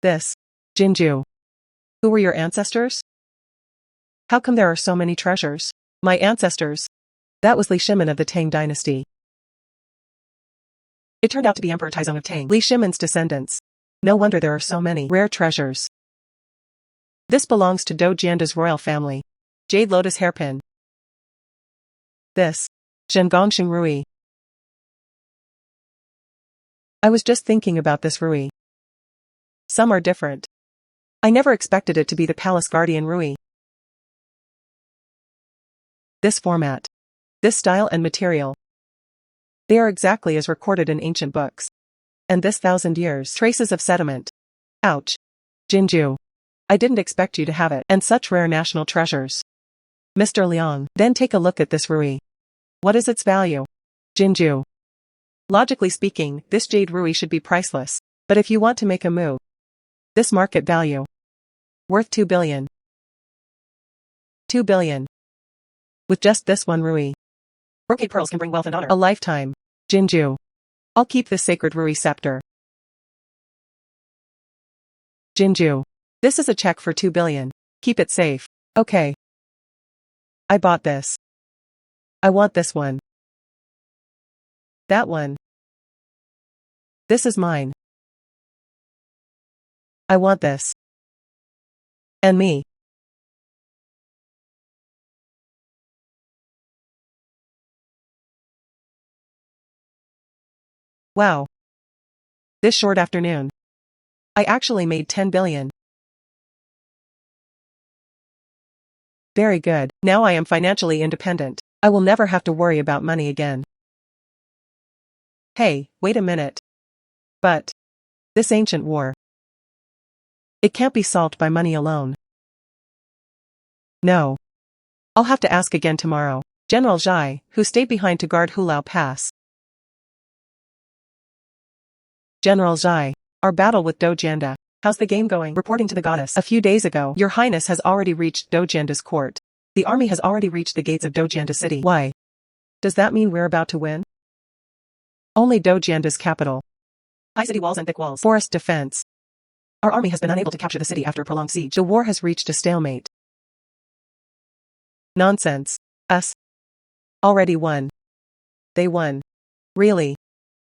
This. Jinzhu. Who were your ancestors? How come there are so many treasures? My ancestors. That was Li Shimin of the Tang Dynasty. It turned out to be Emperor Taizong of Tang, Li Shimin's descendants. No wonder there are so many rare treasures. This belongs to Do Jianda's royal family. Jade lotus hairpin. This. Zhengong Xing Rui. I was just thinking about this Rui. Some are different. I never expected it to be the Palace Guardian Rui. This format. This style and material. They are exactly as recorded in ancient books. And this 1,000 years. Traces of sediment. Ouch. Jinzhu. I didn't expect you to have it. And such rare national treasures. Mr. Liang. Then take a look at this Rui. What is its value? Jinzhu. Logically speaking, this jade Rui should be priceless. But if you want to make a move. This market value. Worth 2 billion. 2 billion. With just this one Rui. Brocade pearls can bring wealth and honor. A lifetime. Jinzhu. I'll keep this sacred Rui scepter. Jinzhu. This is a check for 2 billion. Keep it safe. Okay. I bought this. I want this one. That one. This is mine. I want this. And me. Wow. This short afternoon. I actually made 10 billion. Very good. Now I am financially independent. I will never have to worry about money again. Hey, wait a minute. But this ancient war. It can't be solved by money alone. No. I'll have to ask again tomorrow. General Zhai, who stayed behind to guard Hulao Pass. General Zhai, our battle with Do Jianda. How's the game going? Reporting to the goddess. A few days ago, Your Highness has already reached Do Jianda's court. The army has already reached the gates of Do Jianda city. Why? Does that mean we're about to win? Only Do Jianda's capital. High city walls and thick walls. Forest defense. Our army has been unable to capture the city after a prolonged siege. The war has reached a stalemate. Nonsense. Us. Already won. They won. Really?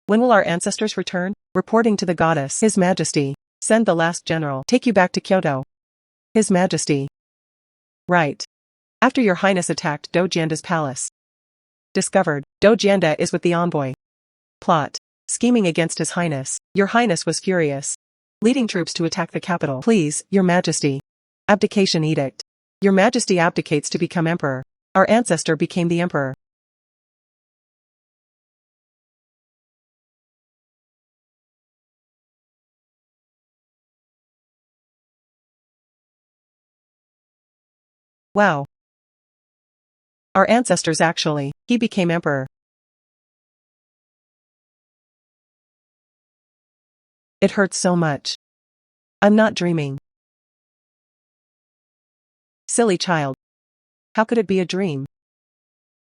When will our ancestors return? Reporting to the goddess. His Majesty. Send the last general. Take you back to Kyoto. His Majesty. Right. After Your Highness attacked Do Jianda's palace. Discovered. Do Jianda is with the envoy. Plot. Scheming against His Highness. Your Highness was furious. Leading troops to attack the capital. Please, Your Majesty. Abdication edict. Your Majesty abdicates to become emperor. Our ancestor became the emperor. Wow. Our ancestors actually. He became emperor. It hurts so much. I'm not dreaming. Silly child. How could it be a dream?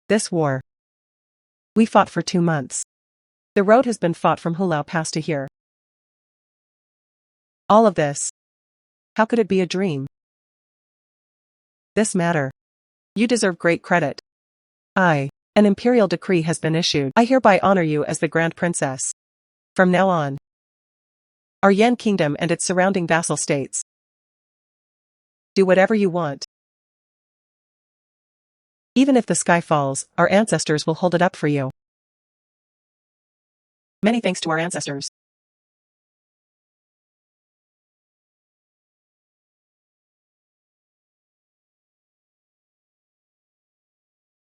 This war. We fought for 2 months. The road has been fought from Hulao Pass to here. All of this. How could it be a dream? This matter. You deserve great credit. An imperial decree has been issued. I hereby honor you as the Grand Princess. From now on, our Yan Kingdom and its surrounding vassal states. Do whatever you want. Even if the sky falls, our ancestors will hold it up for you. Many thanks to our ancestors.